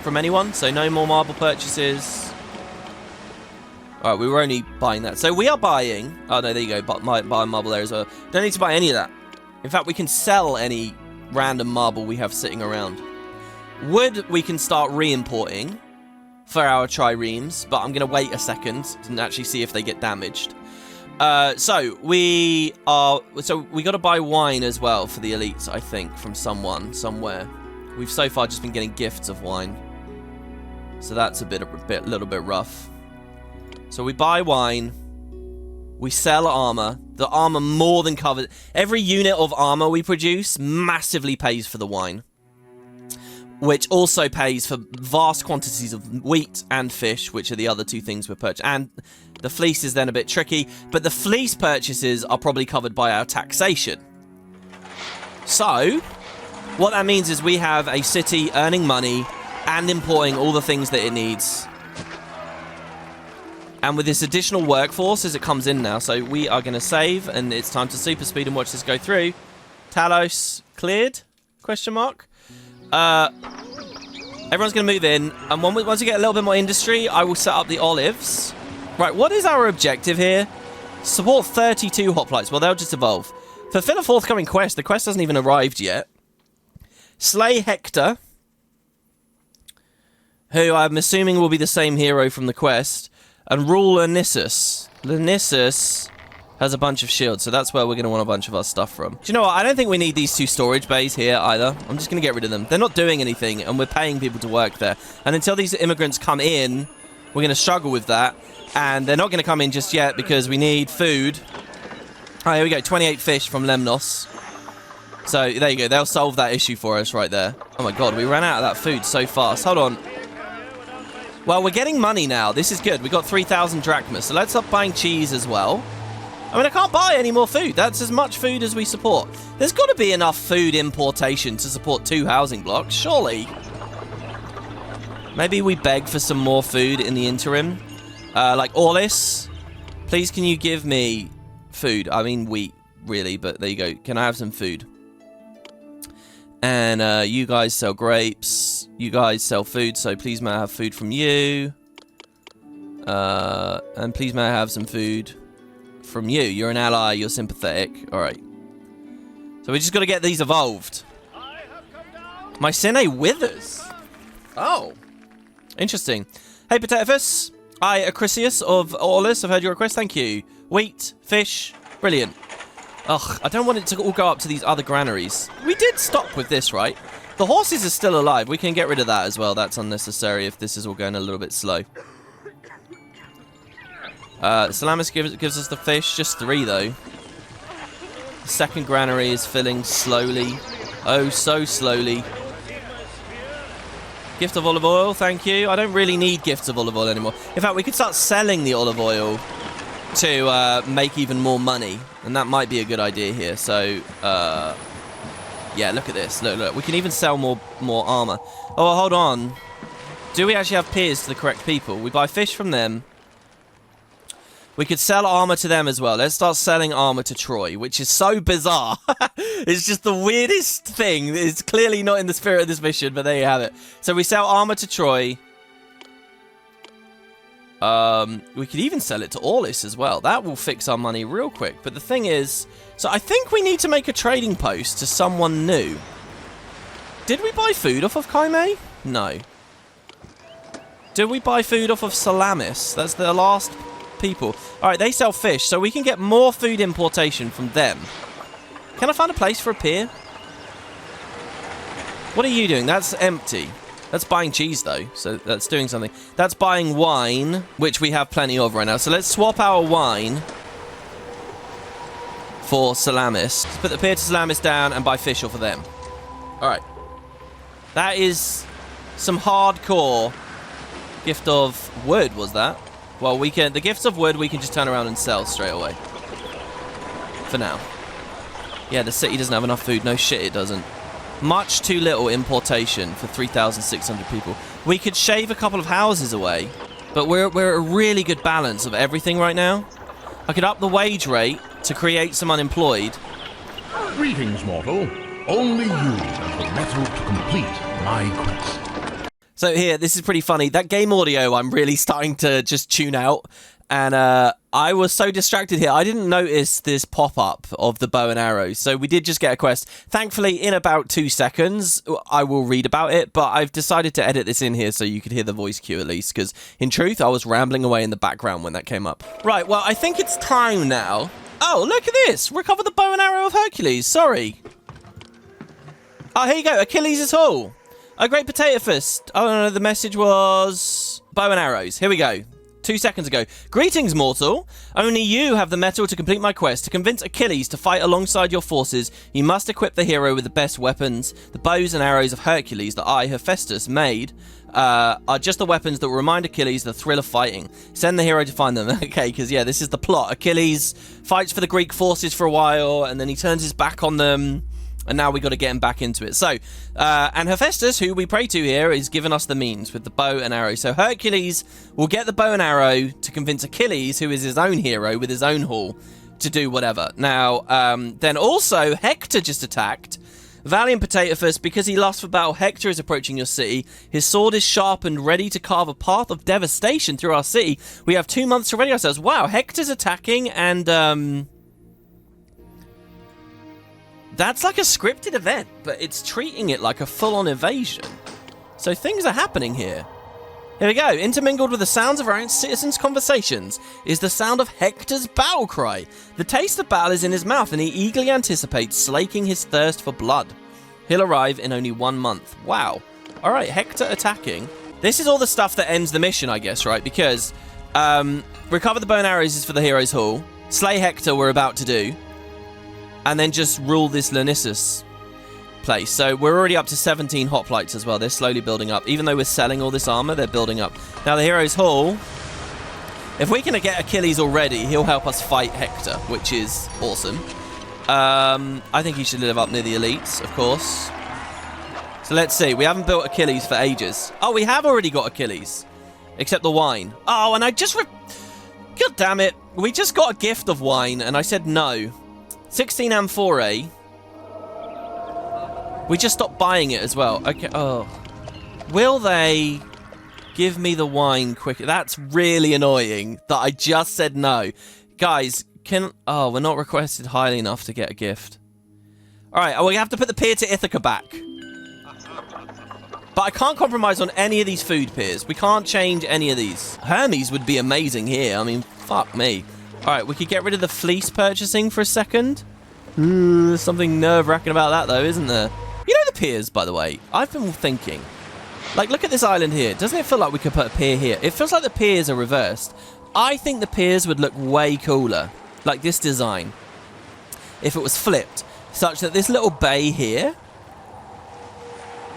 from anyone, so no more marble purchases. Alright, we were only buying that. So we are buying... Oh, no, there you go. Buy marble there as well. Don't need to buy any of that. In fact, we can sell any random marble we have sitting around. Wood, we can start re-importing for our triremes, but I'm going to wait a second and actually see if they get damaged. So we got to buy wine as well for the elites, I think, from someone, somewhere. We've so far just been getting gifts of wine. So that's a little bit rough. So we buy wine, we sell armor. The armor more than covers... Every unit of armor we produce massively pays for the wine. Which also pays for vast quantities of wheat and fish, which are the other two things we're purchasing. And the fleece is then a bit tricky, but the fleece purchases are probably covered by our taxation. So, what that means is we have a city earning money and importing all the things that it needs. And with this additional workforce as it comes in now, so we are going to save, and it's time to super speed and watch this go through. Talos cleared? Question mark. Everyone's going to move in, and once we get a little bit more industry, I will set up the olives. Right, what is our objective here? Support 32 hoplites. Well, they'll just evolve. Fulfill a forthcoming quest. The quest hasn't even arrived yet. Slay Hector, who I'm assuming will be the same hero from the quest. And rule Lyrnessus. Lyrnessus has a bunch of shields, so that's where we're going to want a bunch of our stuff from. Do you know what? I don't think we need these two storage bays here either. I'm just going to get rid of them. They're not doing anything, and we're paying people to work there. And until these immigrants come in, we're going to struggle with that. And they're not going to come in just yet because we need food. Oh, here we go. 28 fish from Lemnos. So, there you go. They'll solve that issue for us right there. Oh my god, we ran out of that food so fast. Hold on. Well, we're getting money now. This is good. We got 3,000 drachmas. So let's stop buying cheese as well. I mean, I can't buy any more food. That's as much food as we support. There's got to be enough food importation to support 2 housing blocks, surely. Maybe we beg for some more food in the interim. Like Olympus, please can you give me food? I mean wheat, really, but there you go. Can I have some food? And you guys sell grapes. You guys sell food, so please may I have food from you. And please may I have some food from you. You're an ally, you're sympathetic. Alright. So we just got to get these evolved. My Sine withers. Oh. Interesting. Hey, Potatoes. I, Acrisius of Aulus, have heard your request. Thank you. Wheat, fish. Brilliant. Ugh, I don't want it to all go up to these other granaries. We did stop with this, right? The horses are still alive. We can get rid of that as well. That's unnecessary if this is all going a little bit slow. Salamis gives us the fish. Just 3, though. The second granary is filling slowly. Oh, so slowly. Gift of olive oil, thank you. I don't really need gifts of olive oil anymore. In fact, we could start selling the olive oil to make even more money. And that might be a good idea here. So, yeah, look at this. Look. We can even sell more armor. Oh, hold on. Do we actually have peers to the correct people? We buy fish from them. We could sell armor to them as well. Let's start selling armor to Troy, which is so bizarre. It's just the weirdest thing. It's clearly not in the spirit of this mission, but there you have it. So we sell armor to Troy. We could even sell it to Aulus as well. That will fix our money real quick. But the thing is, so I think we need to make a trading post to someone new. Did we buy food off of Kaime? No. Did we buy food off of Salamis? That's the last people. Alright, they sell fish, so we can get more food importation from them. Can I find a place for a pier? What are you doing? That's empty. That's buying cheese, though, so that's doing something. That's buying wine, which we have plenty of right now. So let's swap our wine for Salamis. Let's put the pier to Salamis down and buy fish off of them. Alright. That is some hardcore gift of wood, was that? Well, we can... The gifts of wood, we can just turn around and sell straight away. For now. Yeah, the city doesn't have enough food. No shit, it doesn't. Much too little importation for 3,600 people. We could shave a couple of houses away, but we're at a really good balance of everything right now. I could up the wage rate to create some unemployed. Greetings, mortal. Only you have the metal to complete my quest. So here, this is pretty funny. That game audio, I'm really starting to just tune out. And I was so distracted here. I didn't notice this pop-up of the bow and arrow. So we did just get a quest. Thankfully, in about 2 seconds, I will read about it. But I've decided to edit this in here so you could hear the voice cue at least. Because in truth, I was rambling away in the background when that came up. Right, well, I think it's time now. Oh, look at this. Recover the bow and arrow of Hercules. Sorry. Oh, here you go. Achilles' haul. A great potato fist. Oh, no, the message was bow and arrows. Here we go. 2 seconds ago. Greetings, mortal. Only you have the metal to complete my quest. To convince Achilles to fight alongside your forces, you must equip the hero with the best weapons. The bows and arrows of Hercules that I, Hephaestus, made are just the weapons that will remind Achilles the thrill of fighting. Send the hero to find them. Okay, because, yeah, this is the plot. Achilles fights for the Greek forces for a while, and then he turns his back on them. And now we got to get him back into it. So, and Hephaestus, who we pray to here, is giving us the means with the bow and arrow. So Hercules will get the bow and arrow to convince Achilles, who is his own hero with his own haul, to do whatever. Now, then also Hector just attacked. Valiant potato fist, because he lost for battle, Hector is approaching your city. His sword is sharpened, ready to carve a path of devastation through our city. We have 2 months to ready ourselves. Wow, Hector's attacking, and that's like a scripted event, but it's treating it like a full-on invasion. So things are happening here. Here we go. Intermingled with the sounds of our own citizens' conversations is the sound of Hector's battle cry. The taste of battle is in his mouth, and he eagerly anticipates slaking his thirst for blood. He'll arrive in only 1 month. Wow. All right, Hector attacking. This is all the stuff that ends the mission, I guess, right? Because recover the bow and arrows is for the hero's haul. Slay Hector we're about to do. And then just rule this Leonissus place. So we're already up to 17 hoplites as well. They're slowly building up. Even though we're selling all this armor, they're building up. Now the hero's haul. If we can get Achilles already, he'll help us fight Hector, which is awesome. I think he should live up near the elites, of course. So let's see. We haven't built Achilles for ages. Oh, we have already got Achilles. Except the wine. Oh, and I just... God damn it. We just got a gift of wine, and I said no. 16 amphorae. We just stopped buying it as well. Okay. Oh. Will they give me the wine quicker? That's really annoying that I just said no. Guys, can... Oh, we're not requested highly enough to get a gift. Alright, we have to put the pier to Ithaca back. But I can't compromise on any of these food piers. We can't change any of these. Hermes would be amazing here. I mean, fuck me. Alright, we could get rid of the fleece purchasing for a second. There's something nerve-wracking about that, though, isn't there? You know the piers, by the way? I've been thinking. Like, look at this island here. Doesn't it feel like we could put a pier here? It feels like the piers are reversed. I think the piers would look way cooler. Like this design. If it was flipped. Such that this little bay here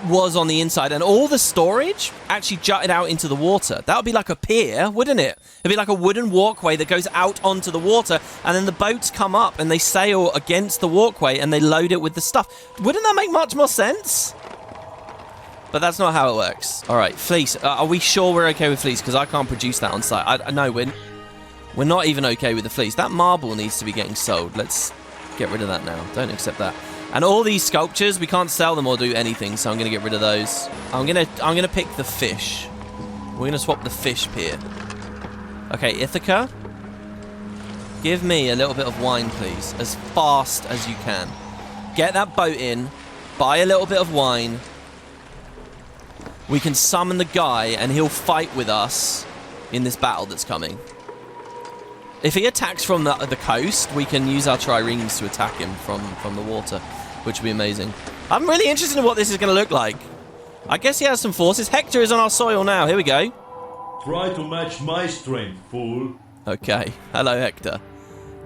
was on the inside, and all the storage actually jutted out into the water. That would be like a pier, wouldn't it? It'd be like a wooden walkway that goes out onto the water, and then the boats come up and they sail against the walkway and they load it with the stuff. Wouldn't that make much more sense? But that's not how it works. All right, fleece. Are we sure we're okay with fleece? Because I can't produce that on site. No, we're not even okay with the fleece. That marble needs to be getting sold. Let's get rid of that now. Don't accept that. And all these sculptures, we can't sell them or do anything, so I'm gonna get rid of those. I'm gonna pick the fish. We're gonna swap the fish pier. Okay, Ithaca. Give me a little bit of wine, please, as fast as you can. Get that boat in. Buy a little bit of wine. We can summon the guy, and he'll fight with us in this battle that's coming. If he attacks from the coast, we can use our triremes to attack him from the water, which would be amazing. I'm really interested in what this is going to look like. I guess he has some forces. Hector is on our soil now. Here we go. Try to match my strength, fool. Okay. Hello, Hector.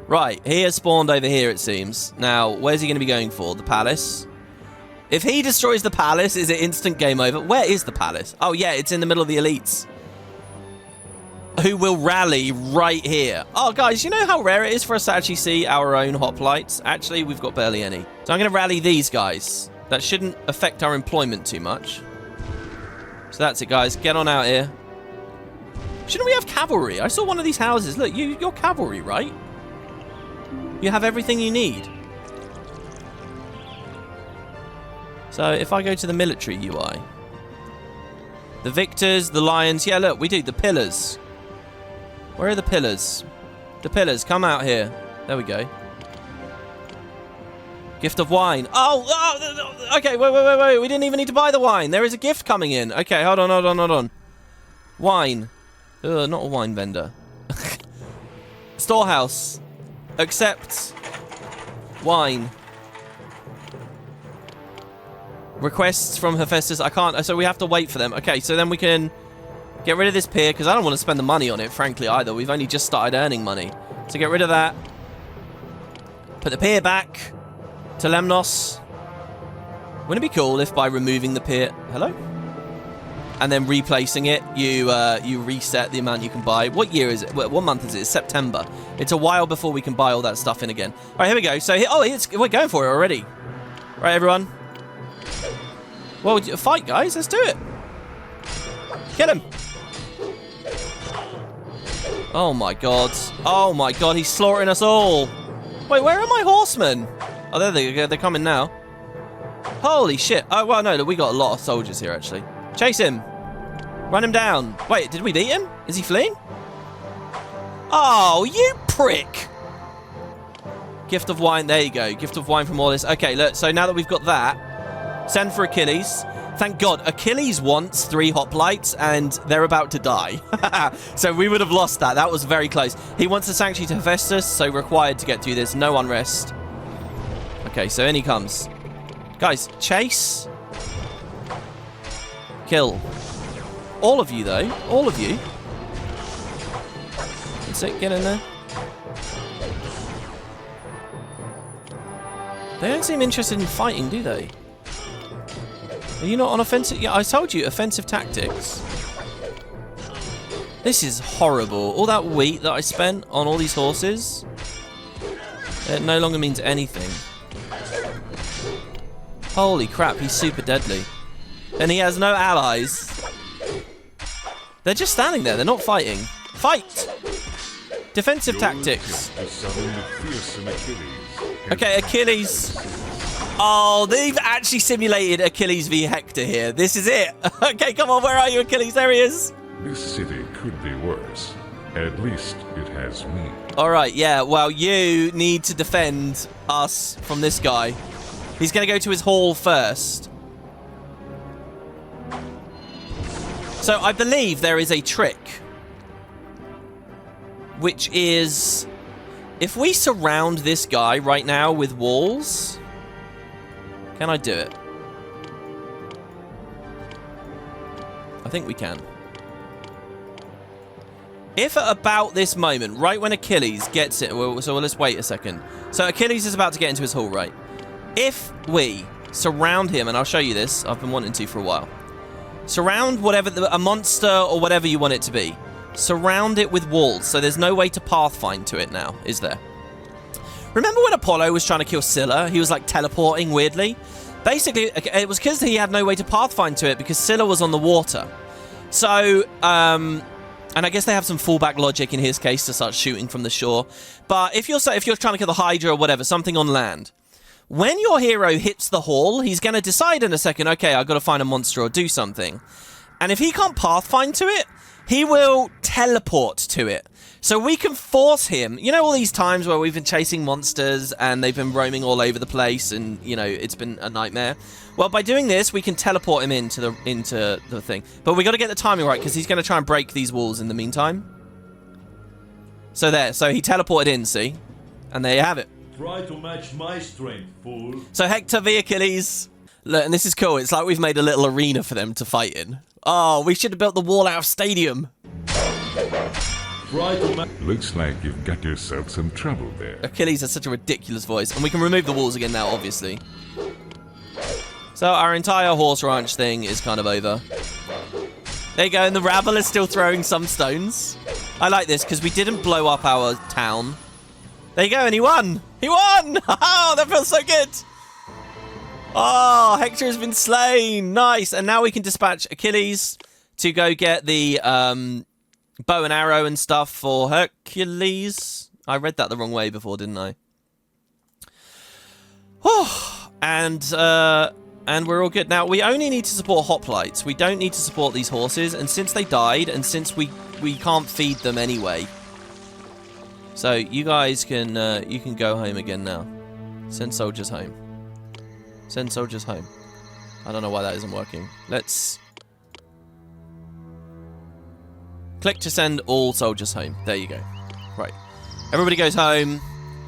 Right. He has spawned over here, it seems. Now, where's he going to be going for? The palace? If he destroys the palace, is it instant game over? Where is the palace? Oh, yeah, it's in the middle of the elites. who will rally right here. Oh, guys, you know how rare it is for us to actually see our own hoplites? Actually, we've got barely any. So I'm going to rally these guys. That shouldn't affect our employment too much. So that's it, guys. Get on out here. Shouldn't we have cavalry? I saw one of these houses. Look, you're cavalry, right? You have everything you need. So if I go to the military UI, the victors, the lions. Yeah, look, we do the pillars. Where are the pillars? The pillars, come out here. There we go. Gift of wine. Oh, okay, wait. We didn't even need to buy the wine. There is a gift coming in. Okay, hold on. Wine. Ugh, not a wine vendor. Storehouse. Accept. Wine. Requests from Hephaestus. I can't, so we have to wait for them. Okay, so then we can get rid of this pier, because I don't want to spend the money on it, frankly, either. We've only just started earning money. So get rid of that. Put the pier back to Lemnos. Wouldn't it be cool if by removing the pier... Hello? And then replacing it, you reset the amount you can buy. What year is it? What month is it? It's September. It's a while before we can buy all that stuff in again. All right, here we go. So, we're going for it already. Right, everyone. Well, fight, guys. Let's do it. Kill him. Oh, my God. Oh, my God. He's slaughtering us all. Wait, where are my horsemen? Oh, there they go. They're coming now. Holy shit. Oh, well, no. We got a lot of soldiers here, actually. Chase him. Run him down. Wait, did we beat him? Is he fleeing? Oh, you prick. Gift of wine. There you go. Gift of wine from all this. Okay, look. So now that we've got that, send for Achilles. Thank God. Achilles wants 3 hoplites, and they're about to die. So we would have lost that. That was very close. He wants a sanctuary to Hephaestus, so required to get through this. No unrest. Okay, so in he comes. Guys, chase. Kill. All of you, though. All of you. That's it. Get in there. They don't seem interested in fighting, do they? Are you not on offensive? Yeah, I told you, offensive tactics. This is horrible. All that wheat that I spent on all these horses, it no longer means anything. Holy crap, he's super deadly. And he has no allies. They're just standing there. They're not fighting. Fight! Defensive tactics. Okay, Achilles. Oh, they've actually simulated Achilles v Hector here. This is it. Okay, come on. Where are you, Achilles? There he is. This city could be worse. At least it has me. All right, yeah. Well, you need to defend us from this guy. He's going to go to his hall first. So I believe there is a trick, which is if we surround this guy right now with walls. Can I do it? I think we can. If at about this moment, right when Achilles gets it, so let's wait a second. So Achilles is about to get into his hall, right? If we surround him, and I'll show you this, I've been wanting to for a while. Surround whatever, a monster or whatever you want it to be. Surround it with walls, so there's no way to pathfind to it now, is there? Remember when Apollo was trying to kill Scylla? He was like teleporting weirdly. Basically, it was because he had no way to pathfind to it because Scylla was on the water. So, and I guess they have some fallback logic in his case to start shooting from the shore. But if you're trying to kill the Hydra or whatever, something on land, when your hero hits the hall, he's going to decide in a second, okay, I've got to find a monster or do something. And if he can't pathfind to it, he will teleport to it. So we can force him. You know all these times where we've been chasing monsters and they've been roaming all over the place and, you know, it's been a nightmare? Well, by doing this, we can teleport him into the thing. But we got to get the timing right because he's going to try and break these walls in the meantime. So there. So he teleported in, see? And there you have it. Try to match my strength, fool. So Hector v Achilles. Look, and this is cool. It's like we've made a little arena for them to fight in. Oh, we should have built the wall out of stadium. Looks like you've got yourself some trouble there. Achilles has such a ridiculous voice. And we can remove the walls again now, obviously. So our entire horse ranch thing is kind of over. There you go, and the rabble is still throwing some stones. I like this because we didn't blow up our town. There you go, and he won! He won! Oh, that feels so good! Oh, Hector has been slain! Nice! And now we can dispatch Achilles to go get the bow and arrow and stuff for Hercules. I read that the wrong way before, didn't I? Oh, and we're all good. Now, we only need to support hoplites. We don't need to support these horses, and since they died, and since we can't feed them anyway... So, you guys can, you can go home again now. Send soldiers home. Send soldiers home. I don't know why that isn't working. Let's... click to send all soldiers home. There you go. Right. Everybody goes home.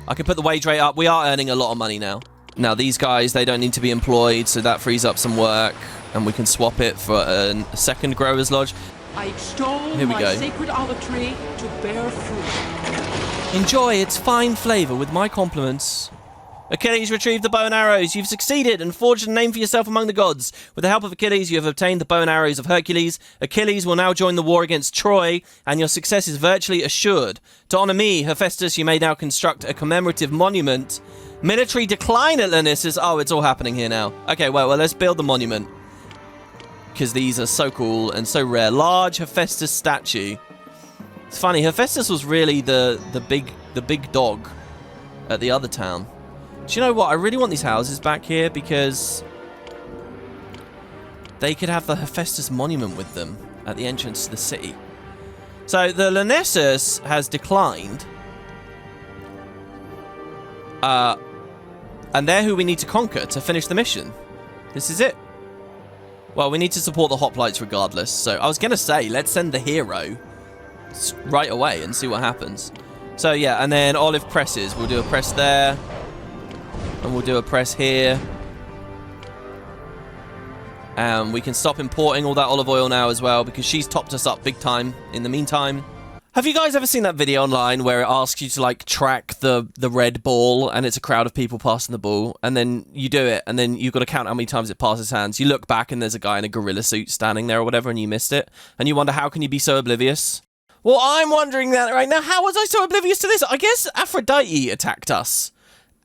I can put the wage rate up. We are earning a lot of money now. Now, these guys, they don't need to be employed, so that frees up some work. And we can swap it for a second grower's lodge. I extol Here we my go. sacred olive tree to bear fruit. Enjoy its fine flavor with my compliments. Achilles, retrieve the bow and arrows. You've succeeded and forged a name for yourself among the gods. With the help of Achilles, you have obtained the bow and arrows of Hercules. Achilles will now join the war against Troy, and your success is virtually assured. To honor me, Hephaestus, you may now construct a commemorative monument. Military decline at Lyrnessus. Oh, it's all happening here now. Okay, well, let's build the monument. Because these are so cool and so rare. Large Hephaestus statue. It's funny, Hephaestus was really the big dog at the other town. Do you know what? I really want these houses back here because they could have the Hephaestus monument with them at the entrance to the city. So the Lyrnessus has declined. And they're who we need to conquer to finish the mission. This is it. Well, we need to support the hoplites regardless. So I was going to say, let's send the hero right away and see what happens. So yeah, and then olive presses. We'll do a press there. And we'll do a press here. And we can stop importing all that olive oil now as well because she's topped us up big time in the meantime. Have you guys ever seen that video online where it asks you to like track the red ball and it's a crowd of people passing the ball and then you do it and then you've got to count how many times it passes hands. You look back and there's a guy in a gorilla suit standing there or whatever and you missed it. And you wonder how can you be so oblivious? Well, I'm wondering that right now. How was I so oblivious to this? I guess Aphrodite attacked us.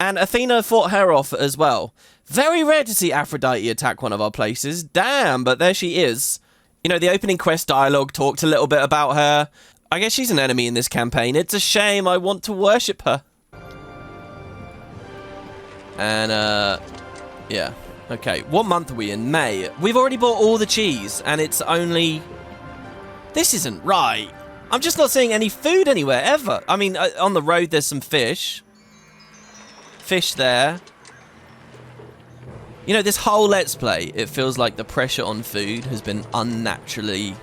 And Athena fought her off as well. Very rare to see Aphrodite attack one of our places. Damn, but there she is. You know, the opening quest dialogue talked a little bit about her. I guess she's an enemy in this campaign. It's a shame. I want to worship her. And, yeah. Okay, what month are we in? May. We've already bought all the cheese, and it's only... This isn't right. I'm just not seeing any food anywhere, ever. I mean, on the road, there's some fish. Fish there. You know, this whole Let's Play, it feels like the pressure on food has been unnaturally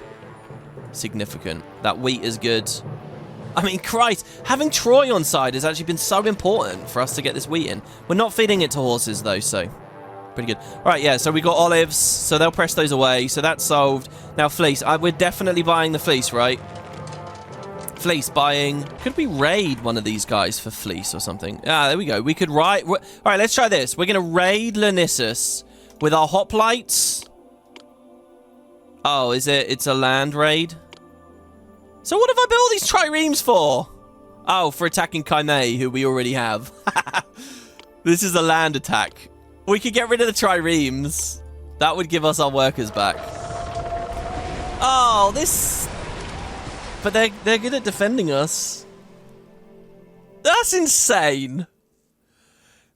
significant. That wheat is good. I mean, Christ, having Troy on side has actually been so important for us to get this wheat in. We're not feeding it to horses, though, so pretty good. All right, yeah, so we got olives, so they'll press those away, so that's solved. Now, fleece. We're definitely buying the fleece, right? Fleece buying. Could we raid one of these guys for fleece or something? Ah, there we go. We could raid. All right, let's try this. We're going to raid Lyrnessus with our hoplites. Oh, is it? It's a land raid. So what have I built all these triremes for? Oh, for attacking Chimay, who we already have. This is a land attack. We could get rid of the triremes. That would give us our workers back. Oh, this... But they're good at defending us. That's insane.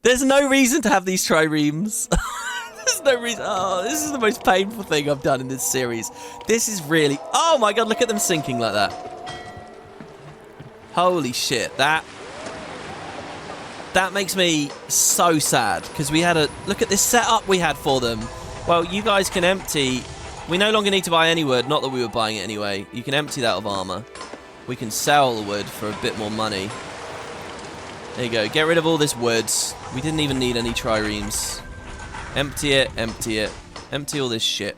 There's no reason to have these triremes. There's no reason. Oh, this is the most painful thing I've done in this series. This is really... Oh my god, look at them sinking like that. Holy shit, that makes me so sad. Because we had a... Look at this setup we had for them. Well, you guys can empty... We no longer need to buy any wood. Not that we were buying it anyway. You can empty that of armor. We can sell the wood for a bit more money. There you go. Get rid of all this wood. We didn't even need any triremes. Empty it. Empty it. Empty all this shit.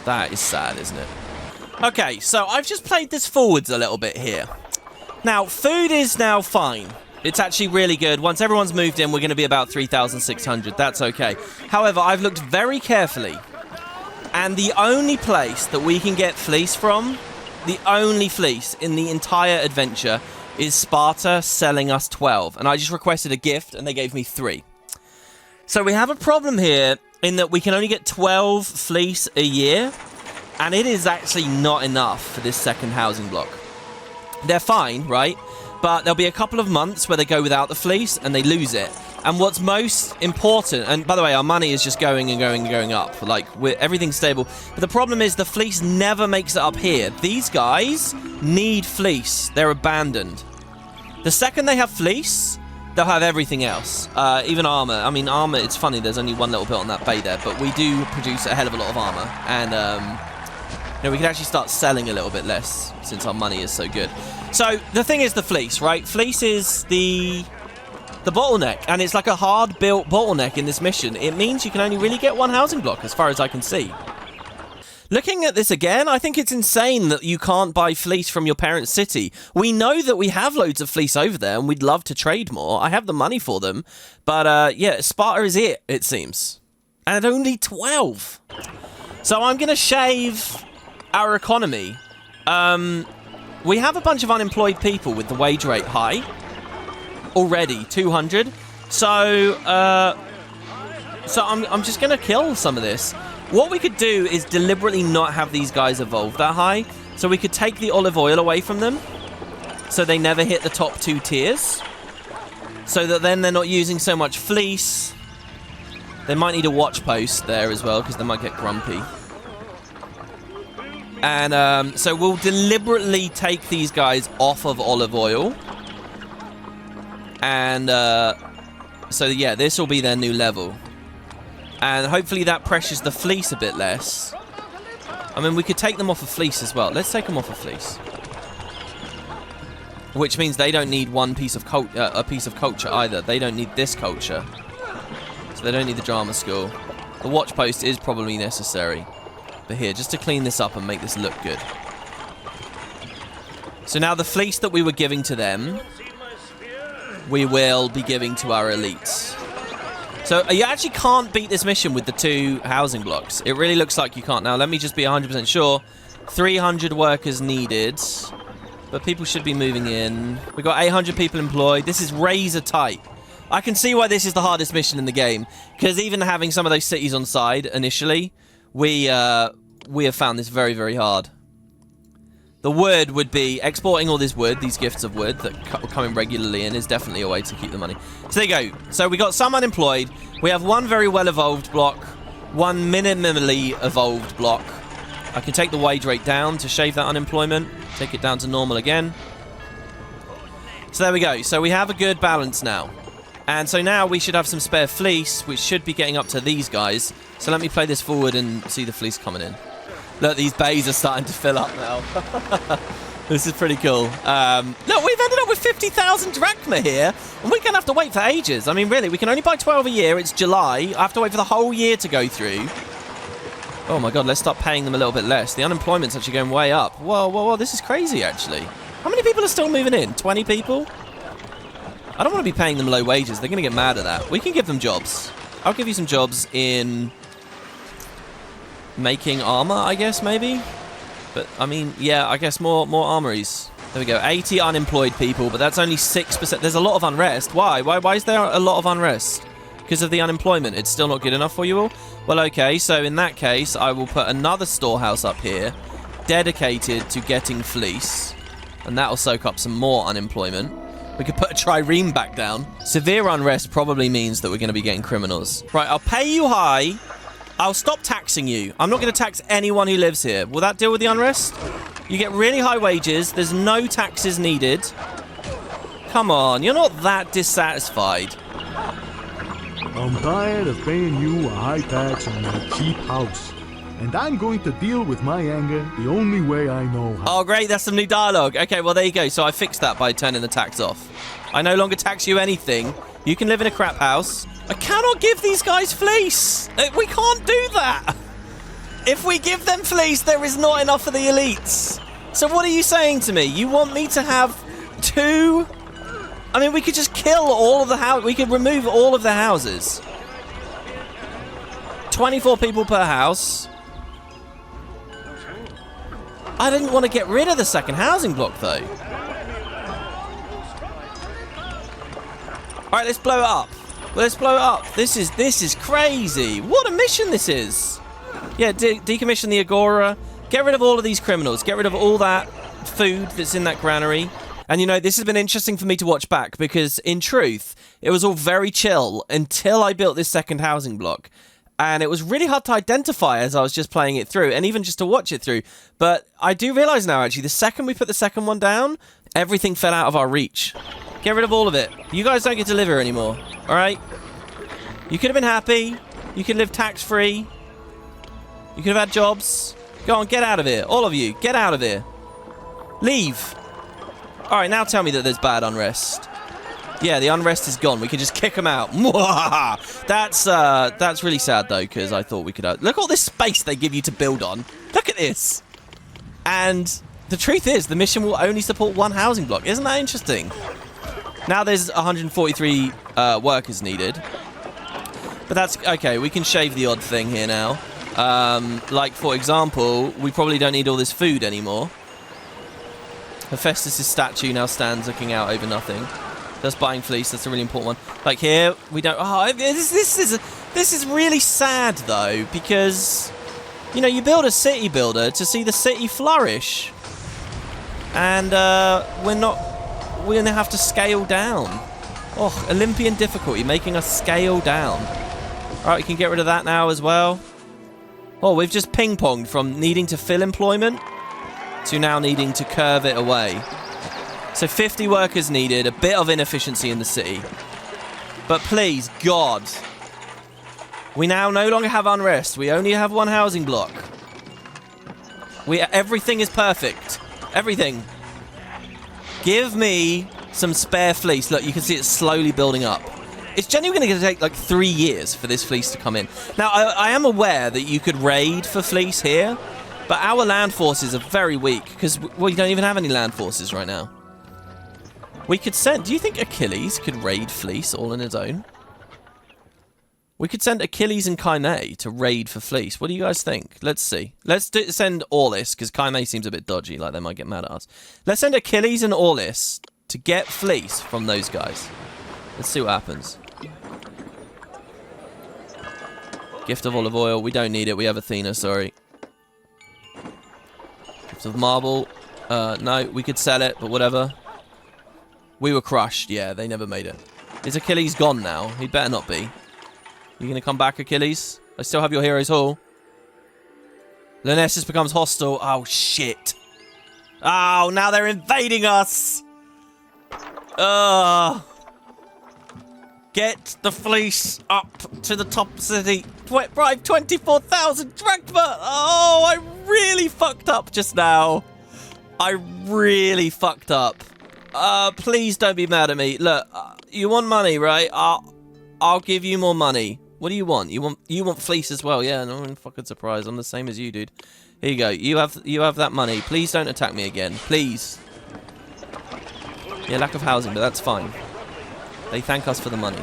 That is sad, isn't it? Okay, so I've just played this forwards a little bit here. Now, food is now fine. It's actually really good. Once everyone's moved in, we're going to be about 3,600. That's okay. However, I've looked very carefully. And the only place that we can get fleece from the only fleece in the entire adventure is Sparta selling us 12. And I just requested a gift, and they gave me 3. So we have a problem here in that we can only get 12 fleece a year, and it is actually not enough for this second housing block. They're fine, right? But there'll be a couple of months where they go without the fleece, and they lose it. And what's most important, and by the way, our money is just going and going and going up. Like, everything's stable. But the problem is the fleece never makes it up here. These guys need fleece. They're abandoned. The second they have fleece, they'll have everything else. Even armor. I mean, armor, it's funny, there's only one little bit on that bay there, but we do produce a hell of a lot of armor. And, you know, we can actually start selling a little bit less since our money is so good. So, the thing is the fleece, right? Fleece is the bottleneck, and it's like a hard-built bottleneck in this mission. It means you can only really get 1 housing block, as far as I can see. Looking at this again, I think it's insane that you can't buy fleece from your parents' city. We know that we have loads of fleece over there, and we'd love to trade more. I have the money for them. But, yeah, Sparta is it seems. And only 12. So I'm going to shave our economy. We have a bunch of unemployed people with the wage rate high. Already, 200. So I'm just going to kill some of this. What we could do is deliberately not have these guys evolve that high. So we could take the olive oil away from them, so they never hit the top 2 tiers. So that then they're not using so much fleece. They might need a watch post there as well, because they might get grumpy. And so we'll deliberately take these guys off of olive oil. And so, yeah, this will be their new level. And hopefully that pressures the fleece a bit less. I mean, we could take them off of fleece as well. Let's take them off of fleece. Which means they don't need a piece of culture either. They don't need this culture. So they don't need the drama school. The watch post is probably necessary. But here, just to clean this up and make this look good. So now the fleece that we were giving to them, we will be giving to our elites. So you actually can't beat this mission with the 2 housing blocks. It really looks like you can't. Now, let me just be 100% sure. 300 workers needed. But people should be moving in. We've got 800 people employed. This is razor tight. I can see why this is the hardest mission in the game. Because even having some of those cities on side initially, we have found this very, very hard. The wood would be exporting all this wood, these gifts of wood that are coming regularly in, is definitely a way to keep the money. So there you go. So we got some unemployed. We have 1 very well-evolved block, 1 minimally evolved block. I can take the wage rate down to shave that unemployment, take it down to normal again. So there we go. So we have a good balance now. And so now we should have some spare fleece, which should be getting up to these guys. So let me play this forward and see the fleece coming in. Look, these bays are starting to fill up now. This is pretty cool. Look, we've ended up with 50,000 drachma here, and we're going to have to wait for ages. I mean, really, we can only buy 12 a year. It's July. I have to wait for the whole year to go through. Oh, my God, let's start paying them a little bit less. The unemployment's actually going way up. Whoa, this is crazy, actually. How many people are still moving in? 20 people? I don't want to be paying them low wages. They're going to get mad at that. We can give them jobs. I'll give you some jobs in making armor, I guess, maybe. But, I mean, yeah, I guess more armories. There we go. 80 unemployed people, but that's only 6%. There's a lot of unrest. Why? Why is there a lot of unrest? Because of the unemployment. It's still not good enough for you all? Well, okay, so in that case, I will put another storehouse up here dedicated to getting fleece. And that'll soak up some more unemployment. We could put a trireme back down. Severe unrest probably means that we're going to be getting criminals. Right, I'll pay you high. I'll stop taxing you. I'm not going to tax anyone who lives here. Will that deal with the unrest? You get really high wages. There's no taxes needed. Come on, you're not that dissatisfied. I'm tired of paying you a high tax on that cheap house. And I'm going to deal with my anger the only way I know how. Oh, great. That's some new dialogue. Okay, well, there you go. So I fixed that by turning the tax off. I no longer tax you anything. You can live in a crap house. I cannot give these guys fleece. We can't do that. If we give them fleece, there is not enough for the elites. So what are you saying to me? You want me to have 2? I mean, we could just kill all of the houses. We could remove all of the houses. 24 people per house. I didn't want to get rid of the second housing block, though. All right, let's blow it up. Let's blow it up. This is crazy. What a mission this is. Yeah, decommission the Agora. Get rid of all of these criminals. Get rid of all that food that's in that granary. And, you know, this has been interesting for me to watch back because, in truth, it was all very chill until I built this second housing block. And it was really hard to identify as I was just playing it through, and even just to watch it through. But I do realise now, actually, the second we put the second one down, everything fell out of our reach. Get rid of all of it. You guys don't get to live here anymore, all right? You could have been happy. You could live tax-free. You could have had jobs. Go on, get out of here. All of you, get out of here. Leave. All right, now tell me that there's bad unrest. Yeah, the unrest is gone. We can just kick them out. That's really sad, though, because I thought we could... Look at all this space they give you to build on. Look at this. And the truth is, the mission will only support one housing block. Isn't that interesting? Now there's 143 workers needed. But that's... Okay, we can shave the odd thing here now. Like, for example, we probably don't need all this food anymore. Hephaestus' statue now stands looking out over nothing. That's buying fleece. That's a really important one. Like here, we don't... Oh, this is really sad, though, because, you know, you build a city builder to see the city flourish. And we're going to have to scale down. Oh, Olympian difficulty, making us scale down. All right, we can get rid of that now as well. Oh, we've just ping-ponged from needing to fill employment to now needing to curve it away. So 50 workers needed, a bit of inefficiency in the city. But please, God, we now no longer have unrest. We only have one housing block. Everything is perfect. Everything. Give me some spare fleece. Look, you can see it slowly building up. It's genuinely going to take like 3 years for this fleece to come in. Now, I am aware that you could raid for fleece here, but our land forces are very weak because we don't even have any land forces right now. We could send... Do you think Achilles could raid fleece all on his own? We could send Achilles and Kaine to raid for fleece. What do you guys think? Let's see. Let's send Orlis, because Kaine seems a bit dodgy, like they might get mad at us. Let's send Achilles and Orlis to get fleece from those guys. Let's see what happens. Gift of olive oil. We don't need it. We have Athena, sorry. Gift of marble. No, we could sell it, but whatever. We were crushed. Yeah, they never made it. Is Achilles gone now? He'd better not be. You gonna come back, Achilles? I still have your Heroes Hall. Lionessus becomes hostile. Oh, shit. Oh, now they're invading us. Get the fleece up to the top city. Bribe 24,000 drachma. Oh, I really fucked up just now. I really fucked up. Please don't be mad at me. Look, you want money, right? I'll give you more money. What do you want? You want fleece as well? Yeah, no, I'm fucking surprised. I'm the same as you, dude. Here you go. You have that money. Please don't attack me again. Please. Yeah, lack of housing, but that's fine. They thank us for the money.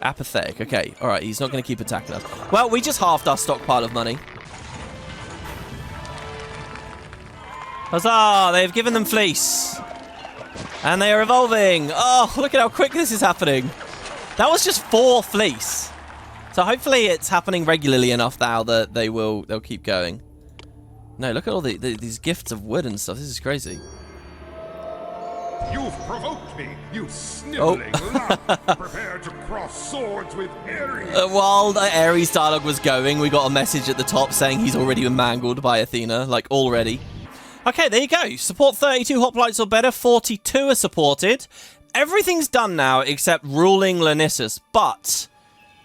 Apathetic. Okay, all right. He's not going to keep attacking us. Well, we just halved our stockpile of money. Huzzah! They've given them fleece. And they are evolving. Oh, look at how quick this is happening. That was just 4 fleece. So hopefully it's happening regularly enough now that they'll keep going. No, look at all these gifts of wood and stuff. This is crazy. You've provoked me, you sniveling lout. Prepare to cross swords with Ares. While the Ares dialogue was going, we got a message at the top saying he's already been mangled by Athena. Like, already. Okay, there you go. Support 32 hoplites or better. 42 are supported. Everything's done now except ruling Lionessus. But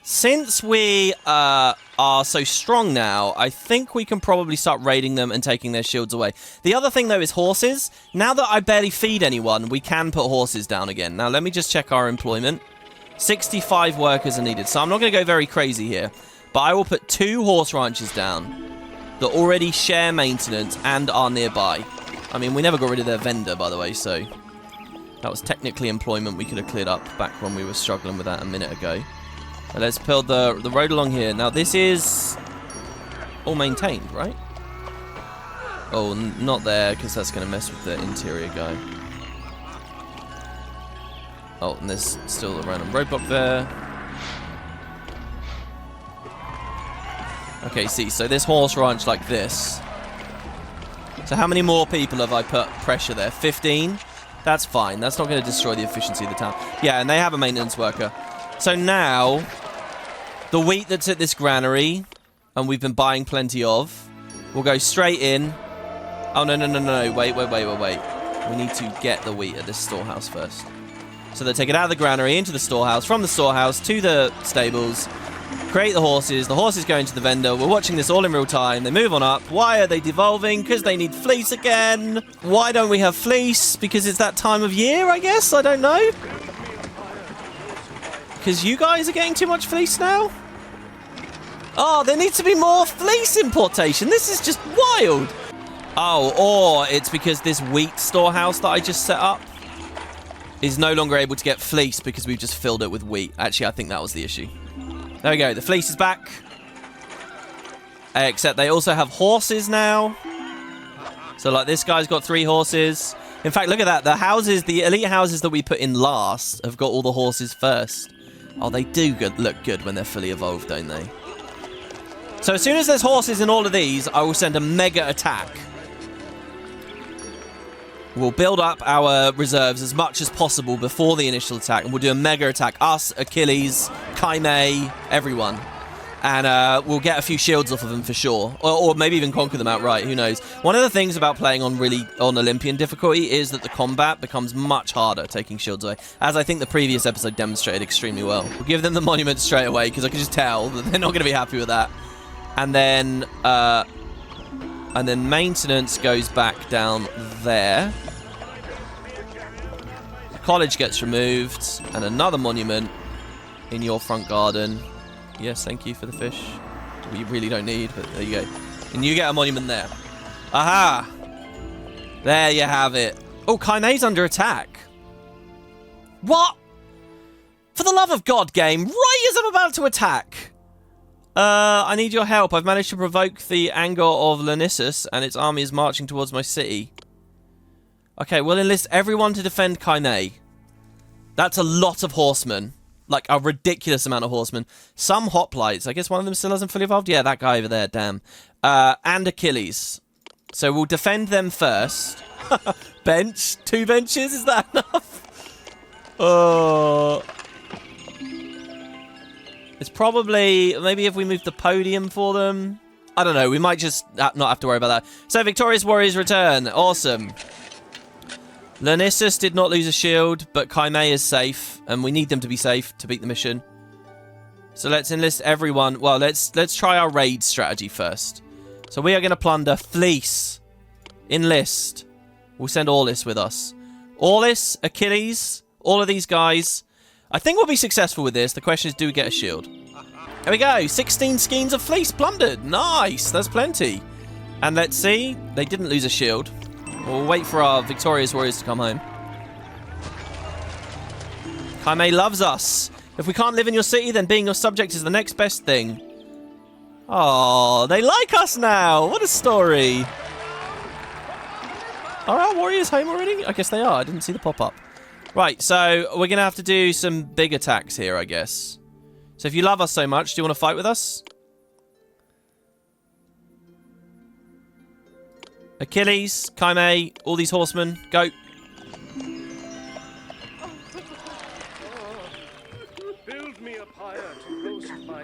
since we are so strong now, I think we can probably start raiding them and taking their shields away. The other thing, though, is horses. Now that I barely feed anyone, we can put horses down again. Now, let me just check our employment. 65 workers are needed. So I'm not going to go very crazy here. But I will put 2 horse ranches down that already share maintenance and are nearby. I mean, we never got rid of their vendor, by the way, so that was technically employment we could have cleared up back when we were struggling with that a minute ago. But let's build the road along here. Now, this is all maintained, right? Oh, not there, because that's going to mess with the interior guy. Oh, and there's still a random roadblock there. Okay, see, so this horse ranch like this. So how many more people have I put pressure there? 15? That's fine. That's not going to destroy the efficiency of the town. Yeah, and they have a maintenance worker. So now, the wheat that's at this granary, and we've been buying plenty of, will go straight in. Oh, no. Wait. We need to get the wheat at this storehouse first. So they take it out of the granary, into the storehouse, from the storehouse to the stables, create the horses go into the vendor. We're watching this all in real time. They move on up. Why are they devolving? Because they need fleece again. Why don't we have fleece? Because it's that time of year, I guess? I don't know. Because you guys are getting too much fleece now? Oh, there needs to be more fleece importation. This is just wild. Oh, or it's because this wheat storehouse that I just set up is no longer able to get fleece because we've just filled it with wheat. Actually, I think that was the issue. There we go. The fleece is back. Except they also have horses now. So, like, this guy's got 3 horses. In fact, look at that. The houses, the elite houses that we put in last have got all the horses first. Oh, they do look good when they're fully evolved, don't they? So as soon as there's horses in all of these, I will send a mega attack. We'll build up our reserves as much as possible before the initial attack, and we'll do a mega attack. Us, Achilles, Kaime, everyone. And we'll get a few shields off of them for sure. Or maybe even conquer them outright, who knows. One of the things about playing on Olympian difficulty is that the combat becomes much harder taking shields away. As I think the previous episode demonstrated extremely well. We'll give them the monument straight away, because I can just tell that they're not going to be happy with that. And then maintenance goes back down there. The college gets removed, and another monument in your front garden. Yes, thank you for the fish. We really don't need, but there you go. And you get a monument there. Aha! There you have it. Oh, Kaime's under attack. What? For the love of God, game, right as I'm about to attack. I need your help. I've managed to provoke the anger of Lanisus, and its army is marching towards my city. Okay, we'll enlist everyone to defend Kaime. That's a lot of horsemen. Like, a ridiculous amount of horsemen. Some hoplites. I guess one of them still hasn't fully evolved. Yeah, that guy over there, damn. And Achilles. So we'll defend them first. Bench? 2 benches? Is that enough? Oh... It's probably, maybe if we move the podium for them. I don't know, we might just not have to worry about that. So, victorious warriors return. Awesome. Lanisus did not lose a shield, but Kaime is safe, and we need them to be safe to beat the mission. So let's enlist everyone. Well, let's try our raid strategy first. So we are going to plunder Fleece. Enlist. We'll send Aulus with us. Aulus, Achilles, all of these guys. I think we'll be successful with this. The question is, do we get a shield? There we go. 16 skeins of fleece plundered. Nice. That's plenty. And let's see. They didn't lose a shield. We'll wait for our victorious warriors to come home. Kaime loves us. If we can't live in your city, then being your subject is the next best thing. Oh, they like us now. What a story. Are our warriors home already? I guess they are. I didn't see the pop-up. Right, so we're going to have to do some big attacks here, I guess. So if you love us so much, do you want to fight with us? Achilles, Kaime, all these horsemen, go. Build me a pyre to roast my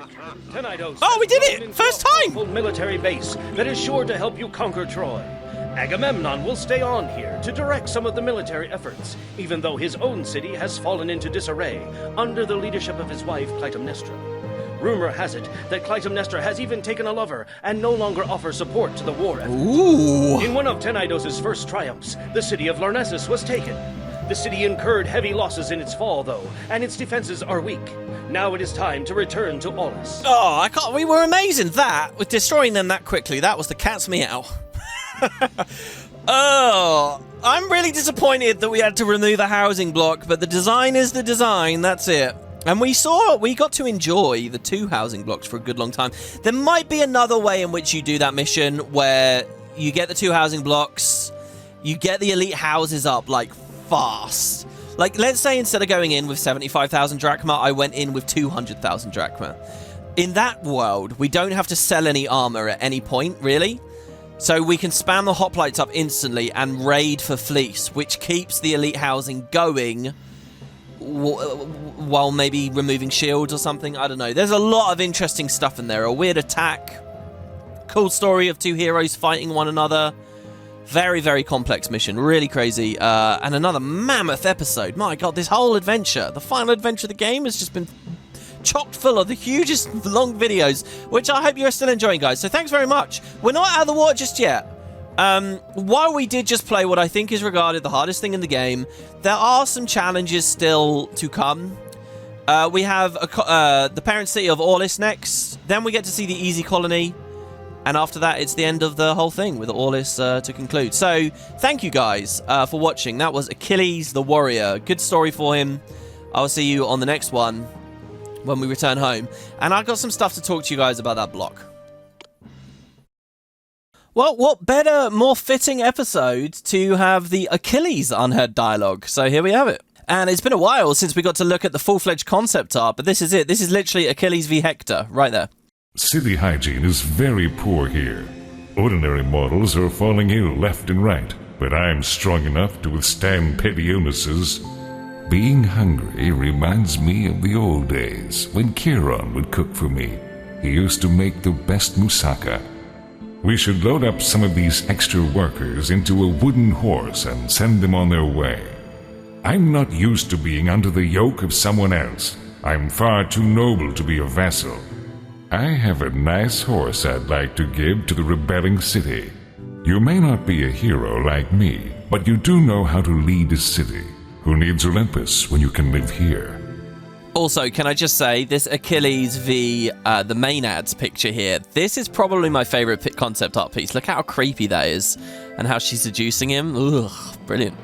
Tenedos. Oh, we did it! First time! Military base that is sure to help you conquer Troy. Agamemnon will stay on here to direct some of the military efforts, even though his own city has fallen into disarray under the leadership of his wife, Clytemnestra. Rumor has it that Clytemnestra has even taken a lover and no longer offers support to the war effort. Ooh. In one of Tenedos' first triumphs, the city of Lornessus was taken. The city incurred heavy losses in its fall, though, and its defenses are weak. Now it is time to return to Aulus. Oh, I can't. We were amazing. That, with destroying them that quickly, that was the cat's meow. Oh, I'm really disappointed that we had to remove a housing block, but the design is the design, that's it. And we got to enjoy the 2 housing blocks for a good long time. There might be another way in which you do that mission where you get the 2 housing blocks, you get the elite houses up, like, fast. Like, let's say instead of going in with 75,000 drachma, I went in with 200,000 drachma. In that world, we don't have to sell any armor at any point, really. So we can spam the hoplites up instantly and raid for fleece, which keeps the elite housing going while maybe removing shields or something. I don't know. There's a lot of interesting stuff in there. A weird attack. Cool story of 2 heroes fighting one another. Very, very complex mission. Really crazy. And another mammoth episode. My god, this whole adventure, the final adventure of the game, has just been chock full of the hugest long videos, which I hope you're still enjoying, guys. So thanks very much. We're not out of the water just yet. While we did just play what I think is regarded the hardest thing in the game, there are some challenges still to come. We have the parent city of Olympus next. Then we get to see the easy colony. And after that, it's the end of the whole thing with Olympus to conclude. So thank you guys for watching. That was Achilles the Warrior. Good story for him. I'll see you on the next one when we return home. And I've got some stuff to talk to you guys about that block. Well, what better, more fitting episode to have the Achilles unheard dialogue. So here we have it. And it's been a while since we got to look at the full-fledged concept art, but this is it. This is literally Achilles v Hector, right there. City hygiene is very poor here. Ordinary mortals are falling ill left and right, but I'm strong enough to withstand petty illnesses. Being hungry reminds me of the old days when Chiron would cook for me. He used to make the best moussaka. We should load up some of these extra workers into a wooden horse and send them on their way. I'm not used to being under the yoke of someone else. I'm far too noble to be a vassal. I have a nice horse I'd like to give to the rebelling city. You may not be a hero like me, but you do know how to lead a city. Who needs Olympus when you can live here? Also, can I just say, this Achilles v the Maenads picture here, this is probably my favorite concept art piece. Look how creepy that is, and how she's seducing him. Ugh, brilliant.